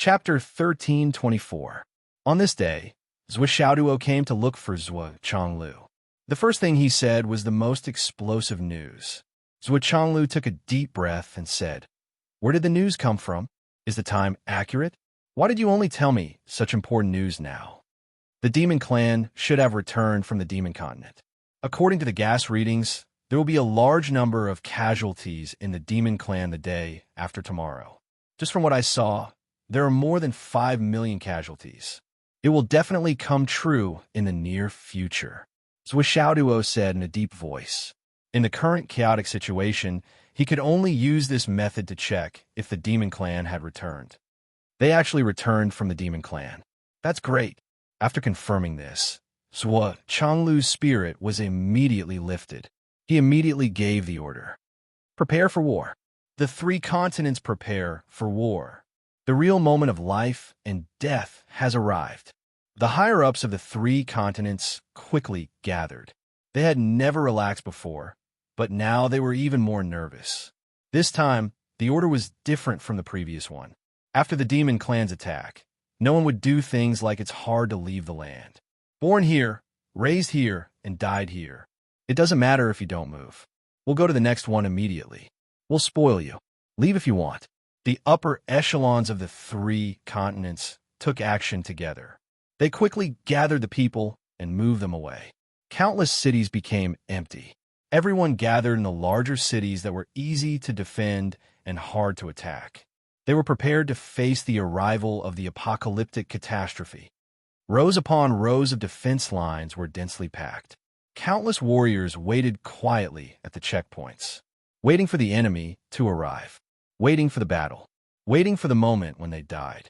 Chapter 1324. On this day, Xiaoduo came to look for Zhuo Chonglu. The first thing he said was the most explosive news. Zhuo Chonglu took a deep breath and said, "Where did the news come from? Is the time accurate? Why did you only tell me such important news now?" The demon clan should have returned from the demon continent. According to the gas readings, there will be a large number of casualties in the demon clan the day after tomorrow. Just from what I saw, there are more than 5 million casualties. It will definitely come true in the near future, Xiaoduo said in a deep voice. In the current chaotic situation, he could only use this method to check if the demon clan had returned. They actually returned from the demon clan. That's great. After confirming this, Zhuo Chonglu's spirit was immediately lifted. He immediately gave the order. Prepare for war. The 3 continents prepare for war. The real moment of life and death has arrived. The higher-ups of the 3 continents quickly gathered. They had never relaxed before, but now they were even more nervous. This time, the order was different from the previous one. After the demon clan's attack, no one would do things like it's hard to leave the land. Born here, raised here, and died here. It doesn't matter if you don't move. We'll go to the next one immediately. We'll spoil you. Leave if you want. The upper echelons of the 3 continents took action together. They quickly gathered the people and moved them away. Countless cities became empty. Everyone gathered in the larger cities that were easy to defend and hard to attack. They were prepared to face the arrival of the apocalyptic catastrophe. Rows upon rows of defense lines were densely packed. Countless warriors waited quietly at the checkpoints, waiting for the enemy to arrive, waiting for the battle, waiting for the moment when they died.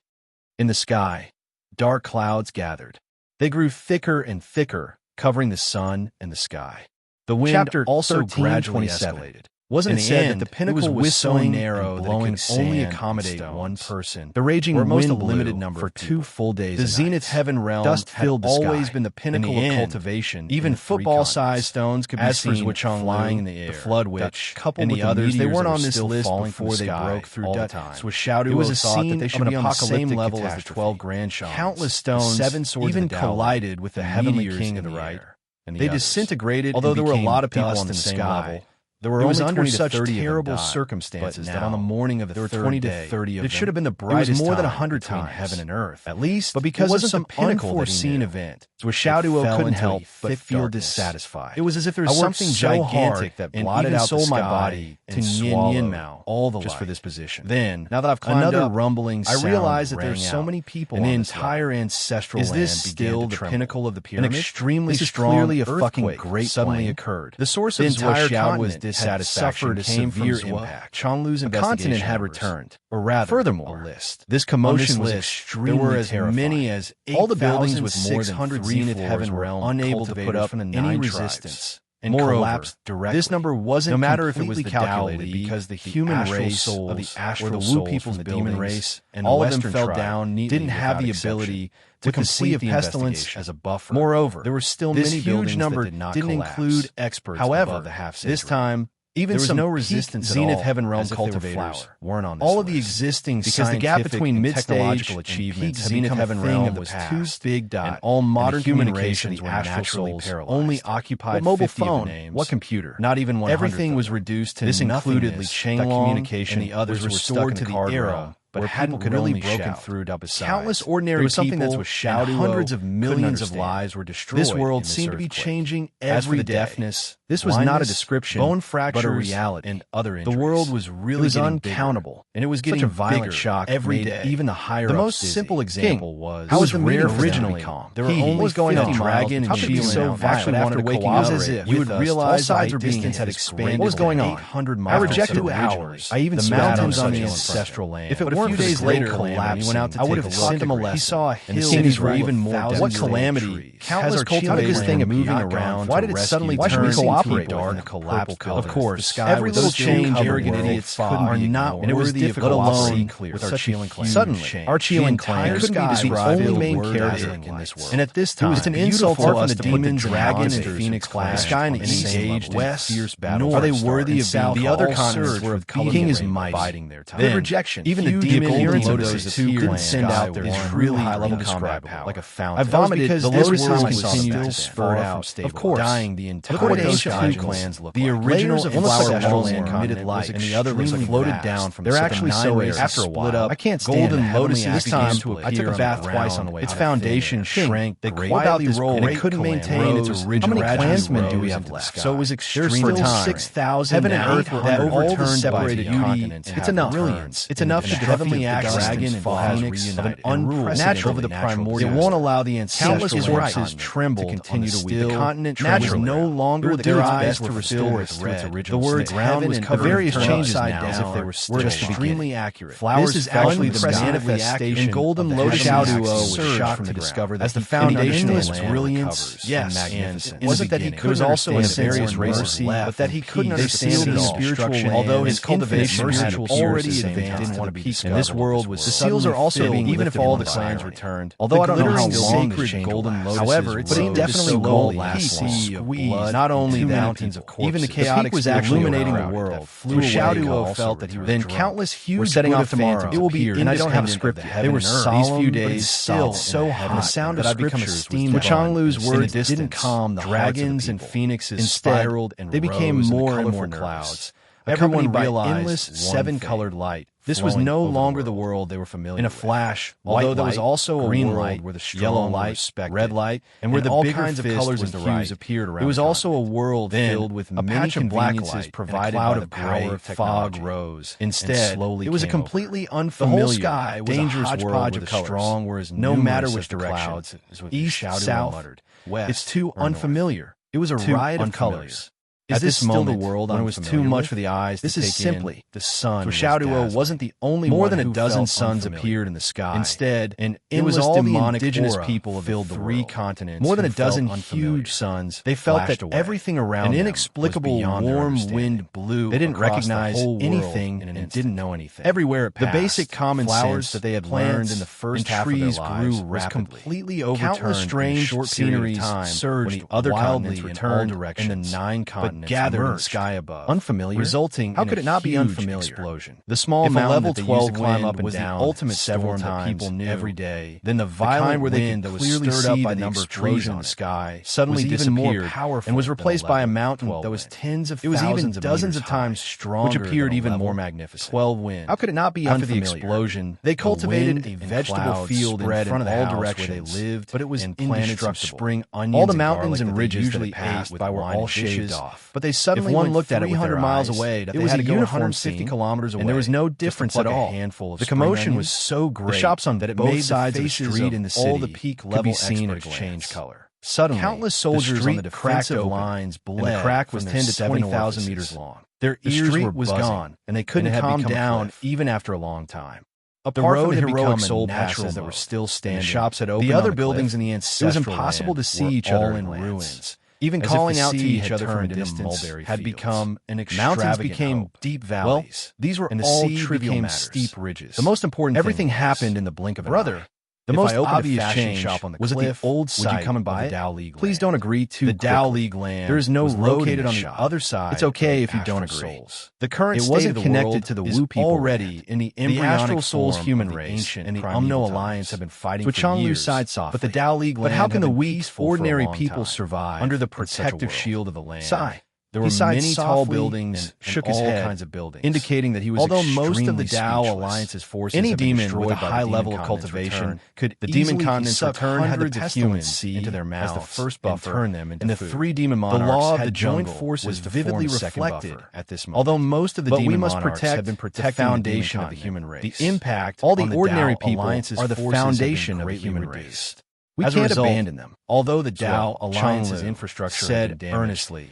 In the sky, dark clouds gathered. They grew thicker and thicker, covering the sun and the sky. The wind also gradually escalated. Wasn't it said that the pinnacle was so narrow that it could only accommodate one person? The raging wind a limited number for 2 full days. The zenith heaven realm dust filled the sky. Always been the pinnacle of cultivation. Even football-sized stones could be seen flying in the air. The flood witch, and the others, they weren't on this list before they broke through all the time. It was a scene that should be on the same level as the 12 grand shamans. Countless stones, 7 swords even collided with the heavenly king of the right. They disintegrated, although there were a lot of people on the same level. There were only under such terrible circumstances that on the morning of the 3rd day, it should have been the brightest. It was more than 100 times heaven and earth, at least. But because of some unforeseen event, Xiaoduo couldn't help but feel dissatisfied. It was as if there was something gigantic that blotted out the sky my body to Yin Mao all the just for this position. Then, now that I've climbed another rumbling sound, I realized that there's so many people. An entire ancestral land. Is this still the pinnacle of the pyramid? An extremely strong, clearly a fucking great suddenly occurred. The source of the entire continent was dissatisfaction came from impact. Chonglu's continent had returned, or rather, furthermore, this commotion was extremely terrifying. There were as many as 8, all the buildings with more than 3 zenith heaven realm unable to put up any resistance and collapsed directly. This number wasn't no matter if it was calculated because the human race of the astral or the Wu people's demon race and all of them fell down didn't have the ability to complete the pestilence as a buffer. Moreover, there were still many buildings that did not collapse. Include experts. However, this time, even some no resistance zenith heaven realm cultivators weren't on this all of the existing because the gap between mid-technological achievements and zenith heaven realm was too big. And all modern communications were naturally paralyzed. Only occupied mobile phone. What computer? Not even 100. Everything was reduced to this included Li Chenglong communication. And the others were restored to the era. But hadn't really broken through to besides. Countless ordinary people and hundreds of millions of lives were destroyed. This world seemed to be changing every As for the day. Deafness, this was not a description, bone fractures, but a reality, and other injuries. The world was really uncountable, and it was getting such a violent shock every day. Even the higher. The most simple example was how was the meeting originally calm. There were only going on dragon and shield so violent after waking up as if you would realize sides were being had expanded. What was going on? 800 miles. I rejected 2 hours. I even the mountains on the ancestral land. If it a few days later, he went out to I would have sent him a lesson. He saw a hill. The cities were even more. What calamity? Countless cultivators thing moving around. Why did it suddenly turn? operate in a collapsed building. Of course, every little change arrogant idiots are not worthy of, let alone with our Archean clan. Suddenly, Archean clan couldn't be described the only main character in this world. And at this time, it's an insult to us to put the dragon and Phoenix class, the sky and engaged in fierce battle. Are they worthy of being the other continents where the king is mighty, biding their time? Then rejection, even the demon adherents of those two couldn't send out their really high-level combat power like a fountain. I vomited because the lotus worms continued to spurt out, of course, dying the entire. Look what ancient two clans look like. The original ancestral land emitted light, and the other was floated down from. They're actually so airy. After a while, I can't stand golden lotuses. This time, I took a bath twice on the way. Its foundation shrank. They quietly rolled, and it couldn't maintain its original. How many clansmen do we have left? So it was extreme time. 6,000 heaven and earth that overturned separated continents. It's enough. Brilliance. It's enough to heavenly act dragon and Phoenix of an unprecedented over the primordial. It won't allow the ancestral corpses tremble to continue to weep. The continent was no longer their eyes were restored to its original. The words heaven and the various changes now, as if they were just extremely accurate. Flowers this is actually the manifestation. And golden lotus Shao was shocked to discover that as the foundation of its brilliance, yes, magnificent. It wasn't that he could also in various races, but that he couldn't understand the spiritual. Although his cultivation had already advanced, didn't want to be discovered. And this world was the seals are also being even if all the clans returned. Although I don't know how long the golden lotus, golden lotus, but he definitely will last long. Not only the mountains, of course, even the chaotic was actually illuminating the world. Shao felt that he was then countless huge. We're setting off tomorrow. It will be, and I don't have a script yet. They were solemn. These few days still so hot. The sound of scriptures steamed. Changlu's words didn't calm the dragons and phoenixes spiraled and they became more and more clouds. Everyone realized endless seven-colored light. This was no longer the world they were familiar with. In a flash, although there was also a green light where the yellow light, red light, and where the all kinds of colors and hues appeared around. It was also a world filled with many conveniences provided by the power of fog rose. Instead, it was a completely unfamiliar, sky dangerous world where the strong were as no matter which direction. East, south, west. It's too unfamiliar. It was a riot of colors. Is this still the world when it was too much for the eyes to take in? This is simply the sun. So Shao wasn't the only one. More than a dozen suns appeared in the sky. Instead, it was all the indigenous people of the 3 continents. More than a dozen huge suns. They felt that everything around them, an inexplicable warm wind blew. They didn't recognize anything and didn't know anything. Everywhere it passed, the basic common sense that they had learned in the first half of their lives was completely overturned. Countless strange sceneries surged when the other continents returned in the 9 continents. Gathered in the sky above, unfamiliar, resulting in a huge explosion. The small mountain level 12 climb up and down, the ultimate storm that people knew every day. Then the violent wind that was stirred up by the number of trees in the sky suddenly disappeared and was replaced by a mountain that was tens of thousands, it was even dozens of times stronger, which appeared even more magnificent. 12 wind. How could it not be unfamiliar? After the explosion, they cultivated a vegetable field in front of the house where they lived, but it was indestructible. Spring onions, all the mountains and ridges that they passed by were all shaved off. But they suddenly, if one looked at it 300 miles away, it was a uniform 150 kilometers away, and there was no difference at all. The commotion was so great, the shops on that it both sides of the street in the city, all the peak level seen at exchange color. Suddenly, countless soldiers on the defensive lines bled, and the crack was 10 to 20,000 meters long. Their ears were gone, and they couldn't calm down even after a long time. The road had heroic soul passes that were still standing. The shops had opened. The other buildings in the ancestral land, it was impossible to see each other in ruins. Even calling out to each other from a distance had become an extravagant. Mountains became deep valleys. These were all trivial matters. Steep ridges. The most important everything happened in the blink of an eye. The most obvious change shop on the was cliff, at the old site. Would you come and buy it? Please don't agree to the Dow League land. There is no road located on the other side. It's okay if you don't agree. The current state of the connected to the Wu people already in the embryonic souls human race, and the Umno Alliance have been fighting for years. Side but the Dow League land. But how can the weak, ordinary people survive under the protective shield of the land? Sigh. There were many tall buildings and all kinds of buildings, indicating that he was although most of the Dow Alliance's forces any demon with a high level of cultivation could the demon continents return hundreds of humans into their mouths as the first buffer and turn them into the 3 demon monarchs. The law of the joint forces was vividly reflected at this moment. Although most of the demon monarchs have been protecting the foundation of the human race, the impact all the ordinary people are the foundation of the human race. We can't abandon them. Although the Dow Alliance's infrastructure said earnestly,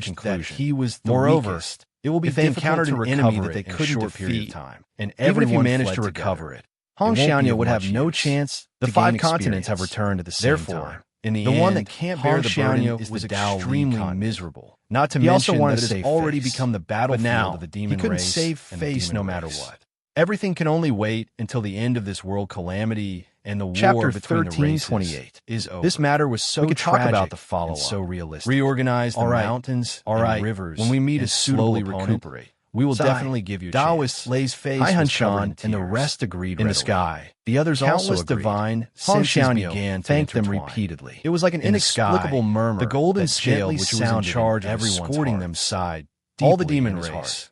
acknowledged that he was the weakest. It will be if they difficult encountered to an enemy recover that they it in a couldn't short period of defeat, time, and even if you everyone managed fled to together. recover it, Hong it won't be Xiaonia of would have much no use. chance. The to 5 gain continents have experience. returned at the same Therefore, time. in the one end, that can't bear Hong the burden Xiaonia is the was Dao Li extremely continent. miserable. Not to He also mention wanted that to it has save already face. become the battlefield now, of the he demon couldn't race save and the face demon no matter race. what. Everything can only wait until the end of this world calamity and the Chapter war between the races 1328 is over. This matter was so we could talk tragic about the and follow-up, so realistic. reorganize the All right. mountains All and right. rivers. When we meet and a suitable slowly opponent, recuperate. We will Zai, definitely give you a Taoist chance. Lei's face Hai was covered in Hanshan and the tears. rest agreed In the readily. sky, The others countless also agreed. divine Hong senses Xiaonia began to thanked them intertwine. repeatedly. It was like an In the sky, inexplicable murmur. The golden that scale, gently which was in sounded charge of everyone's escorting heart. them, sighed All the deeply demon in his race heart.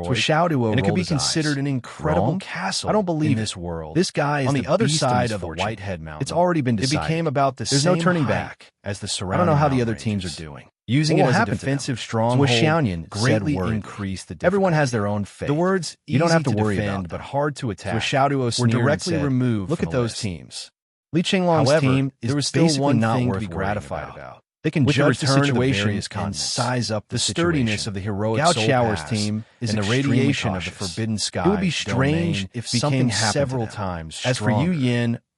destroyed. Zhuo And it could rolled be his considered eyes. an incredible Wrong? castle. I don't believe in it. this world. This guy is on the other beast of side of the misfortune. Whitehead Mountain. It's already been It decided. became about the There's same no turning height back. as the I surrounding don't know how the mountain other teams ranges. are doing. Using What it will as a happen to them? defensive stronghold Xiaonian greatly said worriedly. increased the difficulty. Everyone has their own fate. The words You don't easy have to worry defend about but them. hard to attack Xiaoduo were sneered and directly said, removed "Look from at the those list. teams. Li Qinglong's However, team is there was still basically one not thing to worth be worrying gratified about. about. They can With the judge the return of the situation various and continents, size up the sturdiness of the heroic Gao Soul Xiao's Pass team is and the extremely radiation of the cautious. Forbidden Sky It would be strange domain if became something happened several to them. times As for Yu stronger. Yin,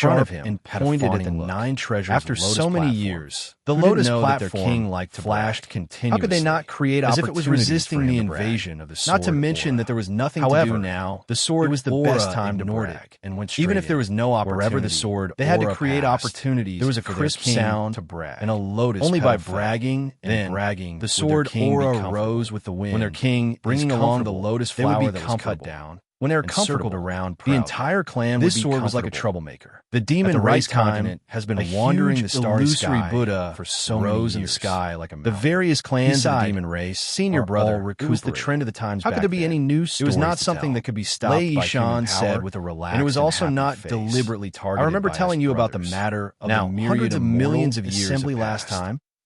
front of sharp him and had a pointed at the fawning look. 9 treasures. After Lotus so many platform. years, the Who didn't Lotus know that their platform king liked to flashed brag? continuously. How could they not create as if it was opportunities resisting for the him to brag? invasion of the sword Not to mention aura. that there was nothing However, to do now. the sword It was the aura best time to ignored brag it and went straight Even if there in. was no opportunity, Wherever the sword they had to aura create passed, opportunities. there was a for crisp their king sound to brag, and a lotus only by petal bragging and then bragging. the would sword their king aura be comfortable. rose with the wind. When their king bringing is along the comfortable, lotus they would flower be that was cut comfortable. down. When they were and comfortable, circled around the proudly. entire clan This would be sword was like a comfortable. troublemaker. The demon At the right race time, continent has been a wandering huge the starry illusory sky Buddha for so many rose in the years. sky like a The mountain. various clans of the Beside, demon race, senior are brother, all it was the recuperating. trend of the times How back could there be then. any new It stories was not to something tell? that could be stopped Lei by human Yishan power, said with a relaxed and it was also happy not face. deliberately targeted. I remember by telling us you about the brothers. matter of now, the myriad hundreds of immortal millions of years assembly have last passed. time.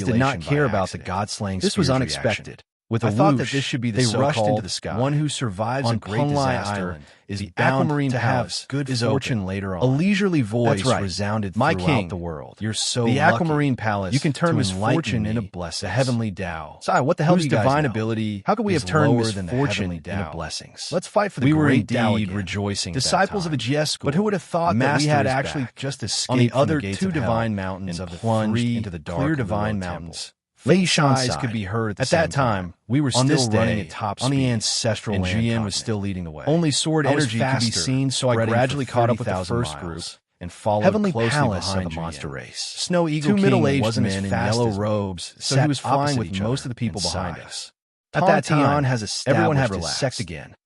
swords did not tribulation by care about the accident. god-slaying This was spear's unexpected. reaction. With a I thought that whoosh, this should be the they so-called rushed into the sky. one who survives On a great Punlai disaster Island is the bound aquamarine to palace have good is fortune open. later on. A leisurely voice That's right. resounded My throughout king, the world. you're so the lucky. aquamarine palace. You can turn to misfortune enlighten into me, blessings. the heavenly Tao. Sai, what the hell do whose you guys divine know? ability How could we is have turned lower than the misfortune heavenly into Tao? blessings? Let's fight for the We were great Tao indeed again. rejoicing at that Disciples time. of a GS school. But who would have thought that we Master had is actually back. just escaped On the from other the gates two of hell divine mountains and of the plunged three into the dark clear of the divine Road mountains. Faint Shan's sighs could be heard At that time, we were on still this running day, at top on speed, the ancestral and land GN was continent. still leading the way. Only sword I was energy could be faster, seen, so I spreading gradually for caught up with the 30,000 first miles group and followed Heavenly closely Palace behind of the GN. monster race. Snow Eagle Two King middle-aged wasn't men as in fast yellow as we, robes so he was sat flying opposite with each most other of the people and behind sighed. us. At Tom that Tian time, has everyone had established his relaxed. sect again.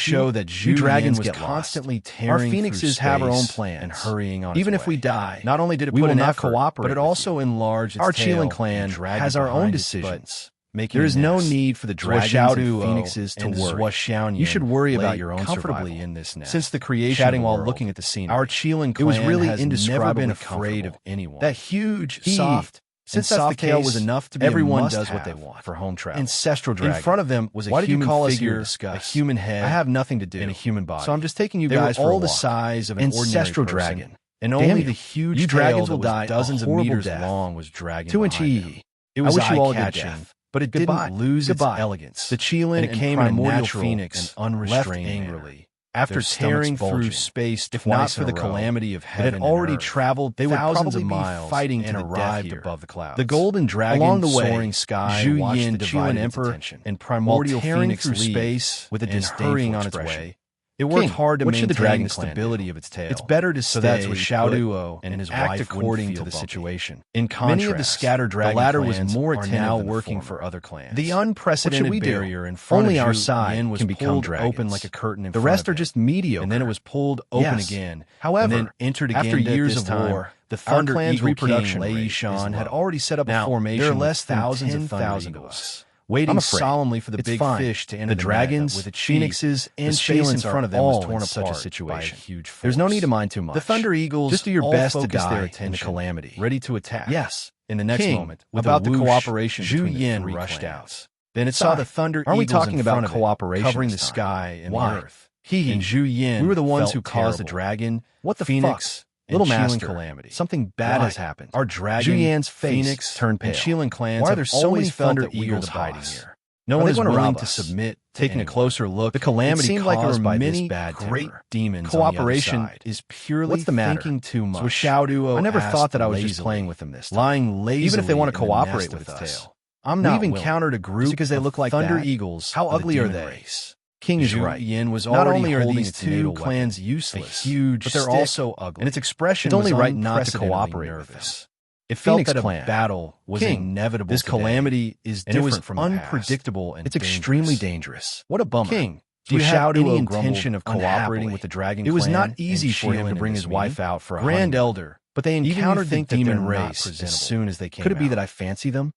show that you dragons was get constantly lost. tearing Our through phoenixes have our own space plans and hurrying on Even its if we way. die, Not only did it we put will an not effort, cooperate but it with also enlarged its Our tail Cheelan clan and dragged has it our own behind its butt, decisions. making There a is no nest. need for the dragons and Zhuo phoenixes to and worry. Zhuo You should worry lay about your own comfortably survival. in this nest. Since the creation chatting of the while world, looking at the scenery. our Cheelan It was clan really has never indescribably been afraid of comfortable. anyone. That huge, He, soft, since and that's the soft tail case, was enough to be everyone a does what they must-have want for home travel. Ancestral dragon. In front of them was a Why did you human call us figure, here to discuss? a human head. I have nothing to do. and a human body. So I'm just taking you They guys were for a all the walk. size of an Ancestral ordinary person, dragon. and Damn only you. the huge You tail dragons that will was die a dozens of horrible meters death. long was dragging To behind them. Enchi, It was I wish you all a good eye-catching, death. but it Goodbye. didn't lose Goodbye. its elegance. The Cheelan and it and came in a primordial natural phoenix and unrestrained left manner. angrily. After their stomachs tearing through bulging. space If twice not for in the a row, calamity of that heaven had and already earth, traveled they would thousands probably of be miles fighting and to the death arrived here. above the clouds. The golden dragon Along the way, soaring sky Zhu watched Yin the divided Qilin its emperor attention, and while primordial tearing phoenix through leave space with a and disdainful hurrying on its expression. way. It worked King, hard to what should the maintain dragon the clan stability do? of its tail. It's better to so that's what stay Xiao put Duo and his act wife according wouldn't to feel the bumpy. situation. In contrast, Many of the scattered dragon the latter was clans more are attentive now than the working former. for other clans. The What should unprecedented we do? barrier in front Only of our Zhu side Yin was can become pulled dragons. open like a curtain in The front rest of are him, just mediocre. and then it was pulled open Yes. again. However, and then entered again after years this of time, war, the our Thunder clan's Eagle reproduction King Lei rate is Shan had low. already set up Now, a formation there are with less than thousands of 10,000 Thunder of Eagles, us. waiting I'm afraid. solemnly for the It's big fine. fish to enter The dragons, with its phoenixes, sheath. and The space space in front of them was was torn in such a apart situation. by a huge force. There's no need to mind too much. The Thunder Eagles Just do your all best to focused die their in the attention, calamity. ready to attack. Yes. In the next King, moment, with about a the whoosh, cooperation Zhu between the Yin three rushed clans. out. Then it saw the Thunder Aren't we Eagles talking in about front of it, cooperation covering the this time? sky and Why? the earth. He and Zhu Yin We were the ones felt who caused the terrible. dragon, What the Phoenix, fuck? and Little Qilin Master, calamity. Something bad Why? has happened. Our dragon, Zhu Yan's face Phoenix, turned pale. and Qilin clans Why are have there so always many felt Thunder that we are Eagles the hiding boss. here? No Are one they is gonna willing rob to us? submit to Taking a anyone. closer look, The calamity it seemed like there caused were by many this bad great temper. demons. Cooperation on the other side. is purely What's the matter? thinking too much. So Xiao Duo I never asked thought that I was just lazily, playing with them this time. lying lazily. Even if they want to in the cooperate nest with of us. tail. I'm not We've willing. encountered a group Just because they of look like Thunder that? Eagles. How of the ugly are demon they? race. King is Zhu right. Yin was Not already only are holding these its two natal clans weapon, useless, a huge but they're stick, also ugly. and its expression It's only was right not to unprecedentedly cooperate with nervous. them. It felt Phoenix that a clan. battle was King, inevitable. this today, calamity is and it was different from the past. unpredictable and It's extremely dangerous. dangerous. What a bummer. King, Do you so have Xiao any Duo intention of grumbled cooperating unhappily. with the dragon It was clan not easy and for him to Qilin bring in his this wife meeting? out for a Grand honeymoon. Elder, but they Even you encountered the think that demon they're not race as presentable. soon as they came Could it be out. that I fancy them?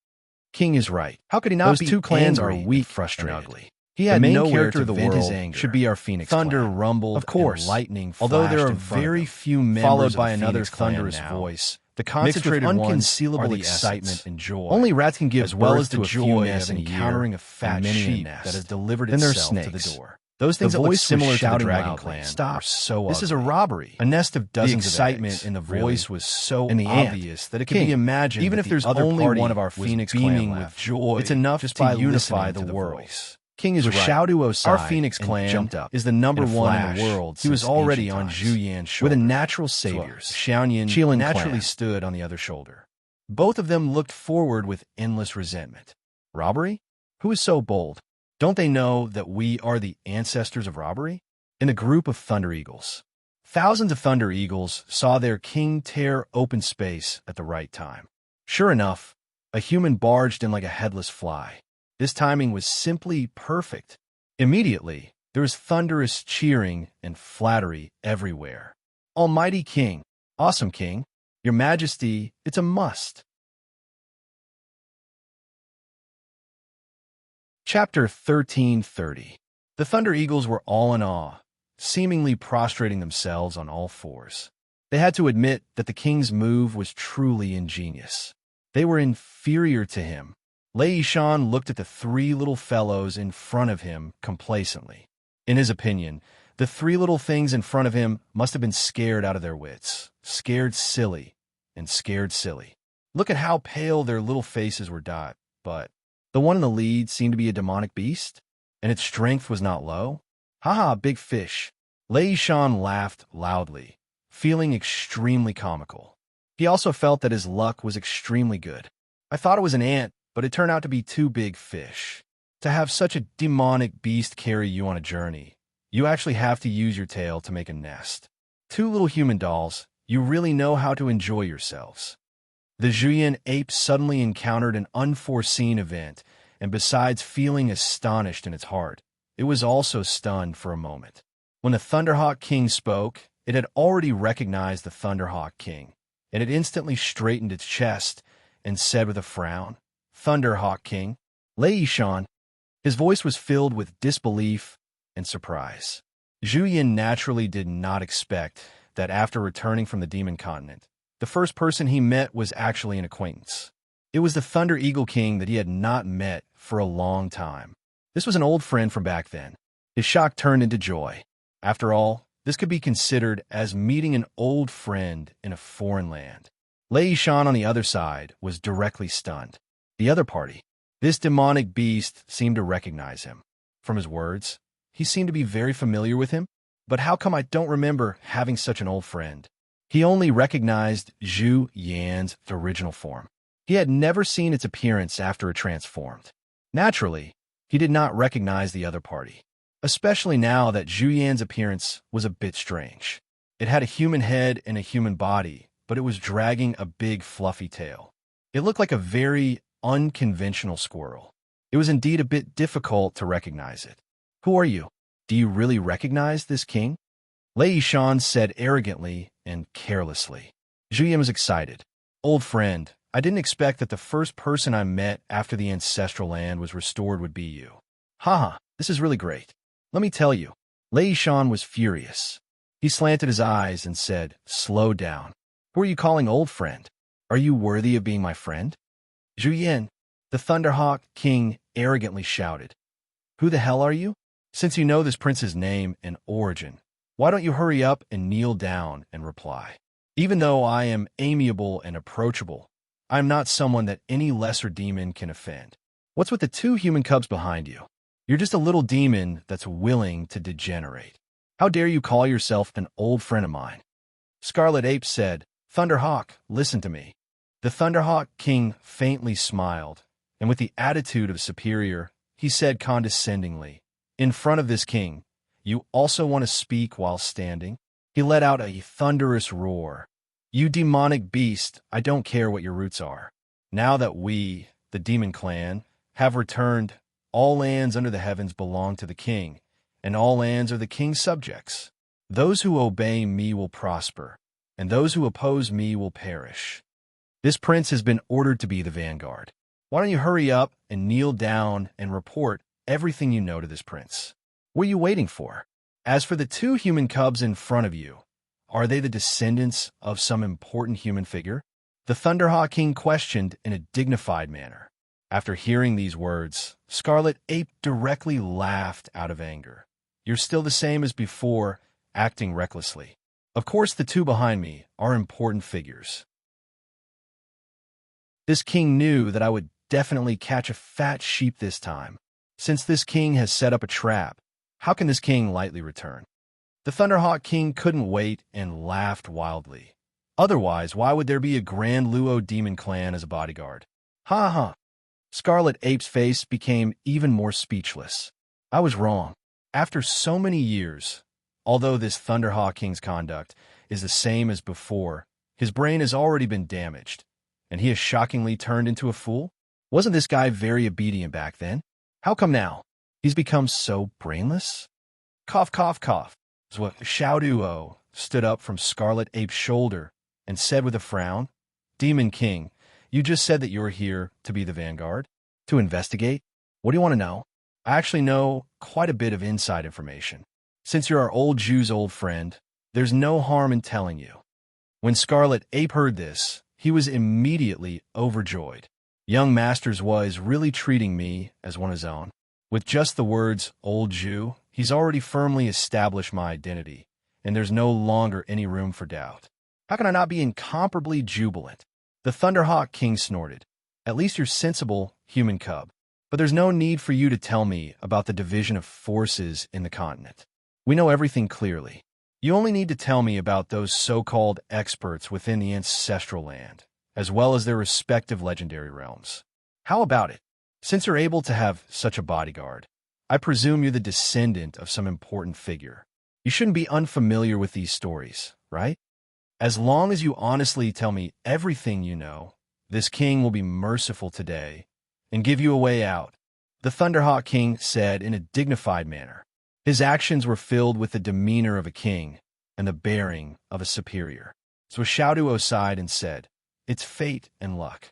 King is right. How could he not Those be two clans are angry weak, and frustrated. and ugly? He The had main nowhere character to of the vent his world anger. should be our Phoenix Thunder clan. rumbled, Of course, and lightning although there flashed are in front of very them. few members Followed of by the another Phoenix clan thunderous now, voice. The mixed with concentrated ones unconcealable are the excitement essence. and joy. Only rats can give as well birth as the to a few joy nests of in a year, encountering a fat and many a sheep nest. that has delivered Then there's itself to the snakes. door. Those things The that look voice similar was to the shouting Dragon loudly, Clan "Stop. are so This is a ugly. robbery." A nest of dozens The of excitement eggs. in the Really? voice was so And the ant. obvious that it could King, be imagined even that if the there's other only party one of our was Phoenix beaming clan with left, joy. it's enough just to by unify listening to the voice. voice. King is So right. Xiao Duo Our sighed Phoenix and clan jumped up. is the number In a one in flash, the world. he was since already ancient on times. Zhu Yan's shoulder. With a natural saviors. Xiaoyan Qilin naturally clan. stood on the other shoulder. Both of them looked forward with endless resentment. Robbery? Who is so bold? Don't they know that we are the ancestors of robbery? In a group of Thunder Eagles. Thousands of Thunder Eagles saw their king tear open space at the right time. Sure enough, a human barged in like a headless fly. This timing was simply perfect. Immediately, there was thunderous cheering and flattery everywhere. Almighty King, awesome King, Your Majesty, it's a must. Chapter 1330. The Thunder Eagles were all in awe, seemingly prostrating themselves on all fours. They had to admit that the king's move was truly ingenious. They were inferior to him. Lei Shan looked at the three little fellows in front of him complacently. In his opinion, the three little things in front of him must have been scared out of their wits, scared silly, and scared silly. Look at how pale their little faces were dyed, but the one in the lead seemed to be a demonic beast, and its strength was not low. Haha, big fish. Lei Shan laughed loudly, feeling extremely comical. He also felt that his luck was extremely good. I thought it was an ant, but it turned out to be two big fish. To have such a demonic beast carry you on a journey, you actually have to use your tail to make a nest. Two little human dolls, you really know how to enjoy yourselves. The Zhuyan ape suddenly encountered an unforeseen event, and besides feeling astonished in its heart, it was also stunned for a moment. When the Thunderhawk King spoke, it had already recognized the Thunderhawk King, and it instantly straightened its chest and said with a frown, "Thunderhawk King, Lei Shan." His voice was filled with disbelief and surprise. Zhu Yin naturally did not expect that after returning from the Demon Continent, the first person he met was actually an acquaintance. It was the Thunder Eagle King that he had not met for a long time. This was an old friend from back then. His shock turned into joy. After all, this could be considered as meeting an old friend in a foreign land. Lei Shan on the other side was directly stunned. The other party, this demonic beast, seemed to recognize him. From his words, he seemed to be very familiar with him. But how come I don't remember having such an old friend? He only recognized Zhu Yan's original form. He had never seen its appearance after it transformed. Naturally, he did not recognize the other party, especially now that Zhu Yan's appearance was a bit strange. It had a human head and a human body, but it was dragging a big fluffy tail. It looked like a very unconventional squirrel. It was indeed a bit difficult to recognize it. Who are you? Do you really recognize this king? Lei Yishan said arrogantly and carelessly. Zhu Yan was excited. Old friend, I didn't expect that the first person I met after the ancestral land was restored would be you. Haha, this is really great. Let me tell you. Lei Yishan was furious. He slanted his eyes and said, slow down. Who are you calling old friend? Are you worthy of being my friend? Zhu Yan, the Thunderhawk King, arrogantly shouted. Who the hell are you? Since you know this prince's name and origin, why don't you hurry up and kneel down and reply? Even though I am amiable and approachable, I am not someone that any lesser demon can offend. What's with the two human cubs behind you? You're just a little demon that's willing to degenerate. How dare you call yourself an old friend of mine? Scarlet Ape said, Thunderhawk, listen to me. The Thunderhawk King faintly smiled, and with the attitude of superior, he said condescendingly, in front of this king, you also want to speak while standing? He let out a thunderous roar. You demonic beast, I don't care what your roots are. Now that we, the demon clan, have returned, all lands under the heavens belong to the king, and all lands are the king's subjects. Those who obey me will prosper, and those who oppose me will perish. This prince has been ordered to be the vanguard. Why don't you hurry up and kneel down and report everything you know to this prince? What are you waiting for? As for the two human cubs in front of you, are they the descendants of some important human figure? The Thunderhawk King questioned in a dignified manner. After hearing these words, Scarlet Ape directly laughed out of anger. You're still the same as before, acting recklessly. Of course, the two behind me are important figures. This king knew that I would definitely catch a fat sheep this time. Since this king has set up a trap, how can this king lightly return? The Thunderhawk King couldn't wait and laughed wildly. Otherwise, why would there be a Grand Luo demon clan as a bodyguard? Ha ha! Scarlet Ape's face became even more speechless. I was wrong. After so many years, although this Thunderhawk King's conduct is the same as before, his brain has already been damaged, and he has shockingly turned into a fool? Wasn't this guy very obedient back then? How come now? He's become so brainless? Cough, cough, cough. Xiao Duo stood up from Scarlet Ape's shoulder and said with a frown, Demon King, you just said that you're here to be the vanguard? To investigate? What do you want to know? I actually know quite a bit of inside information. Since you're our old Jew's old friend, there's no harm in telling you. When Scarlet Ape heard this, he was immediately overjoyed. Young Masters was really treating me as one of his own. With just the words, old Jew, he's already firmly established my identity, and there's no longer any room for doubt. How can I not be incomparably jubilant? The Thunderhawk King snorted. At least you're sensible, human cub. But there's no need for you to tell me about the division of forces in the continent. We know everything clearly. You only need to tell me about those so-called experts within the ancestral land, as well as their respective legendary realms. How about it? Since you're able to have such a bodyguard, I presume you're the descendant of some important figure. You shouldn't be unfamiliar with these stories, right? As long as you honestly tell me everything you know, this king will be merciful today and give you a way out, the Thunderhawk King said in a dignified manner. His actions were filled with the demeanor of a king and the bearing of a superior. So Xiao Duo sighed and said, It's fate and luck.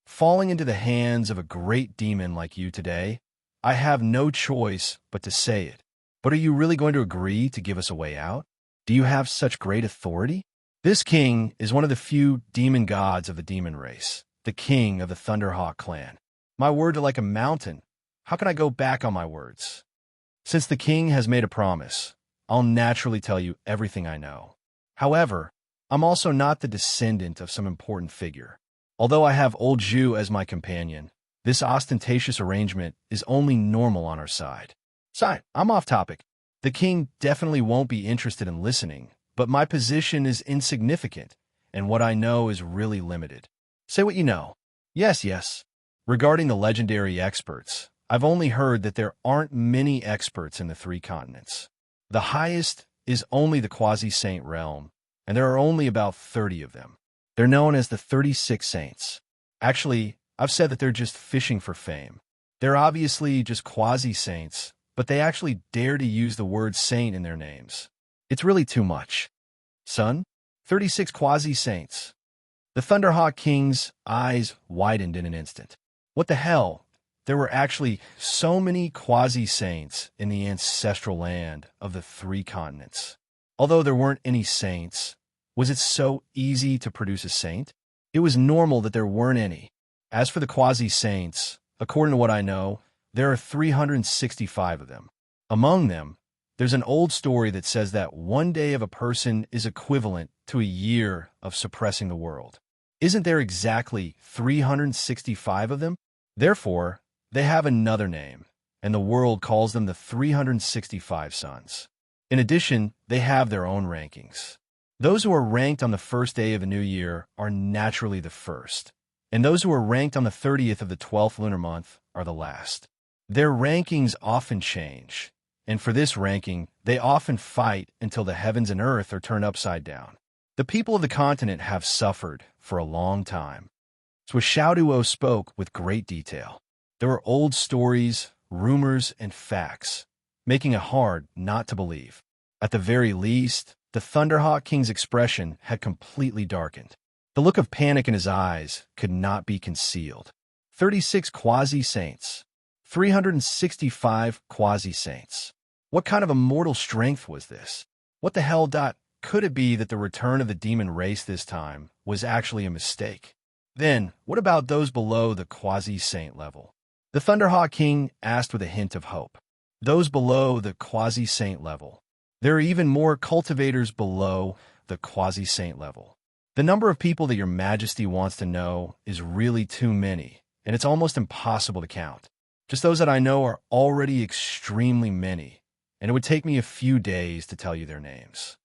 Falling into the hands of a great demon like you today, I have no choice but to say it. But are you really going to agree to give us a way out? Do you have such great authority? This king is one of the few demon gods of the demon race, the king of the Thunderhawk clan. My words are like a mountain. How can I go back on my words? Since the king has made a promise, I'll naturally tell you everything I know. However, I'm also not the descendant of some important figure. Although I have old Zhu as my companion, this ostentatious arrangement is only normal on our side. Sorry, I'm off topic. The king definitely won't be interested in listening, but my position is insignificant, and what I know is really limited. Say what you know. Yes, yes. Regarding the legendary experts, I've only heard that there aren't many experts in the three continents. The highest is only the quasi-saint realm, and there are only about 30 of them. They're known as the 36 saints. Actually, I've said that they're just fishing for fame. They're obviously just quasi-saints, but they actually dare to use the word saint in their names. It's really too much. Son, 36 quasi-saints. The Thunderhawk King's eyes widened in an instant. What the hell? There were actually so many quasi-saints in the ancestral land of the three continents. Although there weren't any saints, was it so easy to produce a saint? It was normal that there weren't any. As for the quasi-saints, according to what I know, there are 365 of them. Among them, there's an old story that says that one day of a person is equivalent to a year of suppressing the world. Isn't there exactly 365 of them? Therefore, they have another name, and the world calls them the 365 sons. In addition, they have their own rankings. Those who are ranked on the first day of a new year are naturally the first, and those who are ranked on the 30th of the 12th lunar month are the last. Their rankings often change, and for this ranking, they often fight until the heavens and earth are turned upside down. The people of the continent have suffered for a long time. Xiaoduo spoke with great detail. There were old stories, rumors, and facts, making it hard not to believe. At the very least, the Thunderhawk King's expression had completely darkened. The look of panic in his eyes could not be concealed. 36 quasi-saints. 365 quasi-saints. What kind of immortal strength was this? What the hell? Could it be that the return of the demon race this time was actually a mistake? Then, what about those below the quasi-saint level? The Thunderhawk King asked with a hint of hope. Those below the quasi-saint level. There are even more cultivators below the quasi-saint level. The number of people that your majesty wants to know is really too many, and it's almost impossible to count. Just those that I know are already extremely many, and it would take me a few days to tell you their names.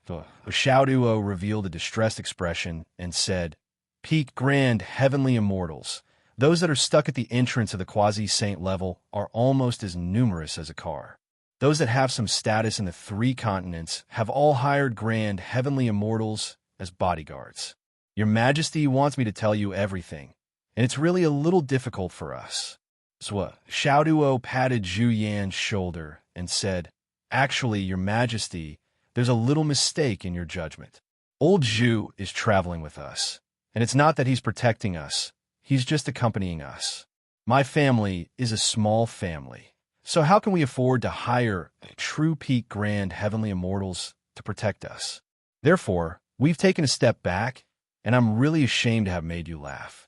Xiaoduo revealed a distressed expression and said, Peak Grand Heavenly Immortals. Those that are stuck at the entrance of the quasi-saint level are almost as numerous as a car. Those that have some status in the three continents have all hired Grand Heavenly Immortals as bodyguards. Your Majesty wants me to tell you everything, and it's really a little difficult for us. So Xiaoduo patted Zhu Yan's shoulder and said, Actually, Your Majesty, there's a little mistake in your judgment. Old Zhu is traveling with us, and it's not that he's protecting us. He's just accompanying us. My family is a small family, so how can we afford to hire true peak grand heavenly immortals to protect us? Therefore, we've taken a step back, and I'm really ashamed to have made you laugh.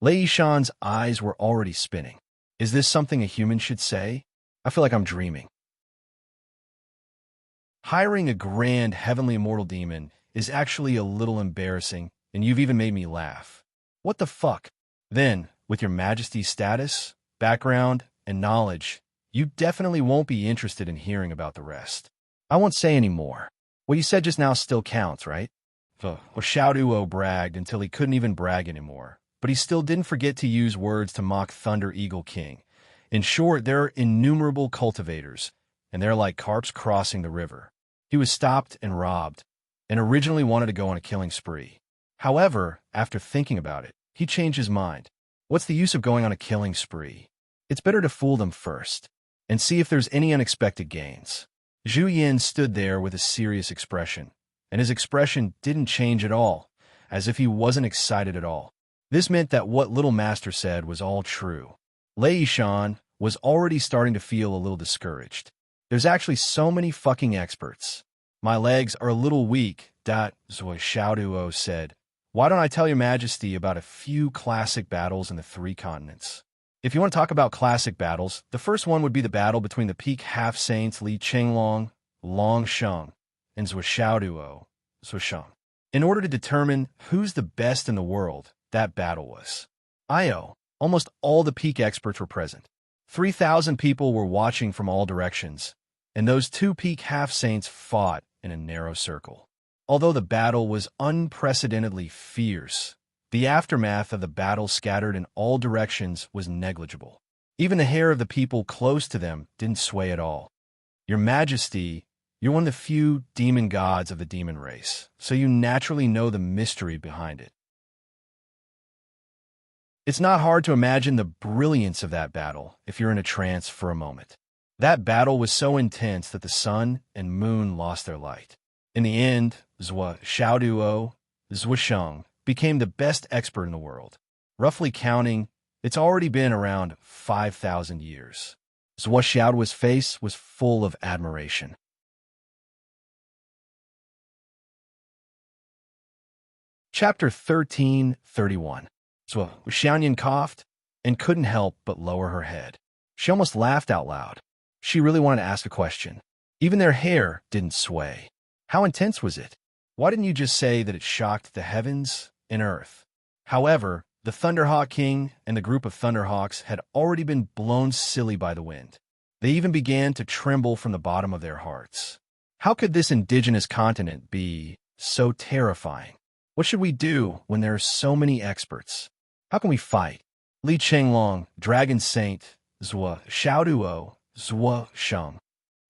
Lei Shan's eyes were already spinning. Is this something a human should say? I feel like I'm dreaming. Hiring a grand heavenly immortal demon is actually a little embarrassing, and you've even made me laugh. What the fuck? Then, with your Majesty's status, background, and knowledge, you definitely won't be interested in hearing about the rest. I won't say any more. What you said just now still counts, right? Xiaoduo bragged until he couldn't even brag anymore, but he still didn't forget to use words to mock Thunder Eagle King. In short, there are innumerable cultivators, and they're like carps crossing the river. He was stopped and robbed, and originally wanted to go on a killing spree. However, after thinking about it, he changed his mind. What's the use of going on a killing spree? It's better to fool them first, and see if there's any unexpected gains. Zhu Yan stood there with a serious expression, and his expression didn't change at all, as if he wasn't excited at all. This meant that what Little Master said was all true. Lei Shan was already starting to feel a little discouraged. There's actually so many fucking experts. My legs are a little weak, Xiaoduo said. Why don't I tell your Majesty about a few classic battles in the three continents? If you want to talk about classic battles, the first one would be the battle between the peak half-saints Li Qinglong, Long Sheng, and Xiaoduo, Sheng. In order to determine who's the best in the world, that battle was. Almost all the peak experts were present. 3,000 people were watching from all directions, and those two peak half-saints fought in a narrow circle. Although the battle was unprecedentedly fierce, the aftermath of the battle scattered in all directions was negligible. Even the hair of the people close to them didn't sway at all. Your Majesty, you're one of the few demon gods of the demon race, so you naturally know the mystery behind it. It's not hard to imagine the brilliance of that battle if you're in a trance for a moment. That battle was so intense that the sun and moon lost their light. In the end, Xiaoduo Zhuisheng became the best expert in the world. Roughly counting, it's already been around 5,000 years. Zhuo Xiaoduo's face was full of admiration. Chapter 1331. Zhuo Xiaoyan coughed and couldn't help but lower her head. She almost laughed out loud. She really wanted to ask a question. Even their hair didn't sway. How intense was it? Why didn't you just say that it shocked the heavens and earth? However, the Thunderhawk King and the group of Thunderhawks had already been blown silly by the wind. They even began to tremble from the bottom of their hearts. How could this indigenous continent be so terrifying? What should we do when there are so many experts? How can we fight? Li Chenglong, Dragon Saint, Zhuo Xiaoduo, Zhuo Sheng.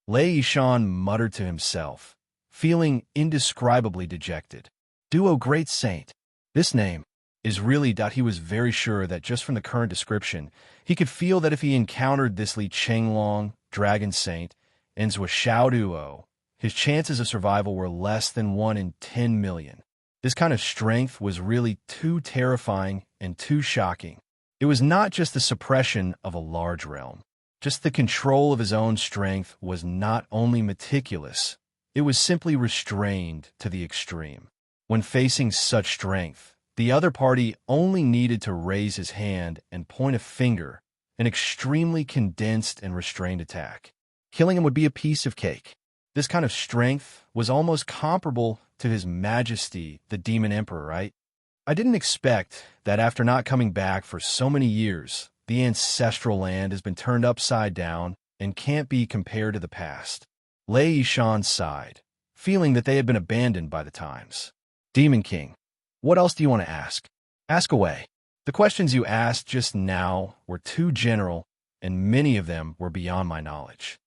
Lei Yishan muttered to himself, feeling indescribably dejected. Duo Great Saint. This name is really. He was very sure that just from the current description, he could feel that if he encountered this Li Chenglong, Dragon Saint, and Zhuo Xiaoduo, his chances of survival were less than 1 in 10 million. This kind of strength was really too terrifying and too shocking. It was not just the suppression of a large realm. Just the control of his own strength was not only meticulous, it was simply restrained to the extreme. When facing such strength, the other party only needed to raise his hand and point a finger, an extremely condensed and restrained attack. Killing him would be a piece of cake. This kind of strength was almost comparable to His Majesty, the Demon Emperor, right? I didn't expect that after not coming back for so many years, the ancestral land has been turned upside down and can't be compared to the past. Lei Yishan sighed, feeling that they had been abandoned by the times. Demon King, what else do you want to ask? Ask away. The questions you asked just now were too general, and many of them were beyond my knowledge.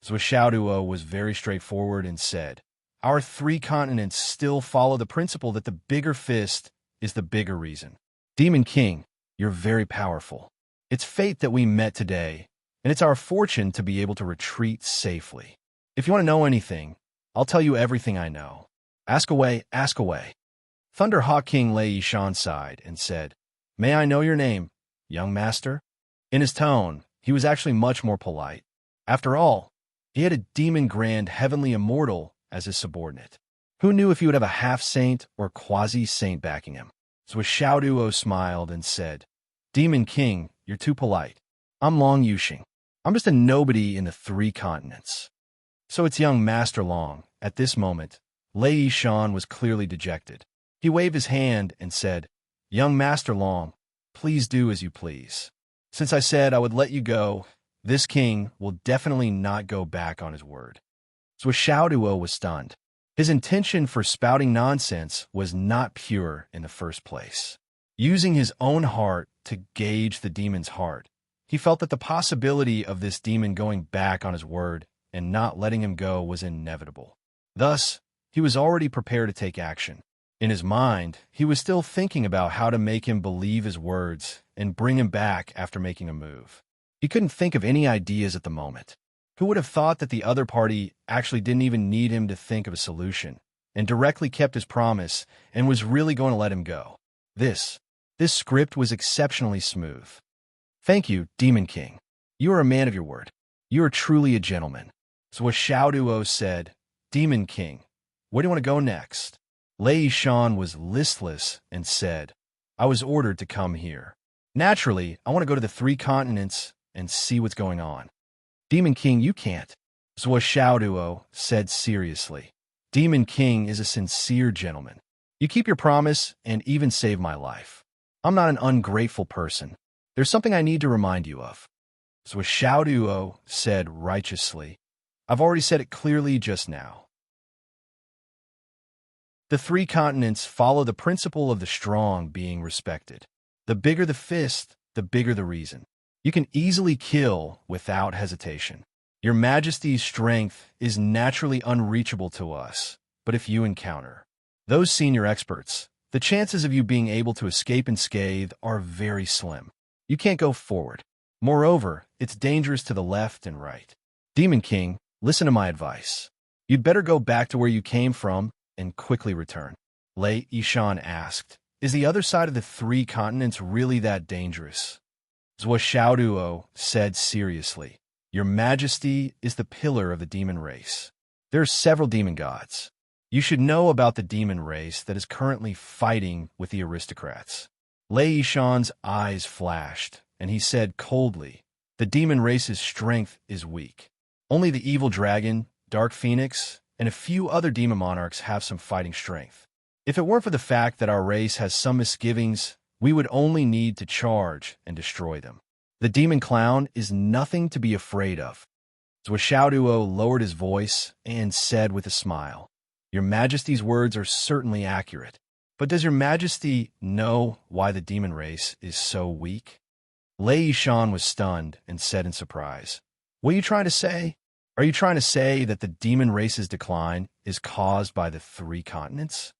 Zhuo Xiaoduo was very straightforward and said, our 3 continents still follow the principle that the bigger fist is the bigger reason. Demon King, you're very powerful. It's fate that we met today, and it's our fortune to be able to retreat safely. If you want to know anything, I'll tell you everything I know. Ask away, ask away. Thunderhawk King Lei Yishan sighed and said, may I know your name, young master? In his tone, he was actually much more polite. After all, he had a demon grand heavenly immortal as his subordinate. Who knew if he would have a half-saint or quasi-saint backing him? So Xiaoduo smiled and said, Demon King, you're too polite. I'm Long Yuxing. I'm just a nobody in the 3 continents. So it's young Master Long. At this moment, Lei Yishan was clearly dejected. He waved his hand and said, young Master Long, please do as you please. Since I said I would let you go, this king will definitely not go back on his word. So Xiaoduo was stunned. His intention for spouting nonsense was not pure in the first place. Using his own heart to gauge the demon's heart, he felt that the possibility of this demon going back on his word and not letting him go was inevitable. Thus, he was already prepared to take action. In his mind, he was still thinking about how to make him believe his words and bring him back after making a move. He couldn't think of any ideas at the moment. Who would have thought that the other party actually didn't even need him to think of a solution, and directly kept his promise and was really going to let him go? This script was exceptionally smooth. Thank you, Demon King. You are a man of your word. You are truly a gentleman. So what Xiaoduo said, Demon King, where do you want to go next? Lei Yishan was listless and said, I was ordered to come here. Naturally, I want to go to the 3 continents and see what's going on. Demon King, you can't. Zhuo Xiaoduo said seriously. Demon King is a sincere gentleman. You keep your promise and even save my life. I'm not an ungrateful person. There's something I need to remind you of. Zhuo Xiaoduo said righteously. I've already said it clearly just now. The three continents follow the principle of the strong being respected. The bigger the fist, the bigger the reason. You can easily kill without hesitation. Your Majesty's strength is naturally unreachable to us, but if you encounter those senior experts, the chances of you being able to escape unscathed are very slim. You can't go forward. Moreover, it's dangerous to the left and right. Demon King, listen to my advice. You'd better go back to where you came from and quickly return. Lei Yishan asked, is the other side of the three continents really that dangerous? Zhou Xiaoduo said seriously, Your Majesty is the pillar of the demon race. There are several demon gods. You should know about the demon race that is currently fighting with the aristocrats. Lei Yishan's eyes flashed, and he said coldly, the demon race's strength is weak. Only the evil dragon, Dark Phoenix, and a few other demon monarchs have some fighting strength. If it weren't for the fact that our race has some misgivings, we would only need to charge and destroy them. The demon clown is nothing to be afraid of. Zhou Xiaoduo lowered his voice and said with a smile, Your Majesty's words are certainly accurate, but does Your Majesty know why the demon race is so weak? Lei Yishan was stunned and said in surprise, What are you trying to say? Are you trying to say that the demon race's decline is caused by the three continents?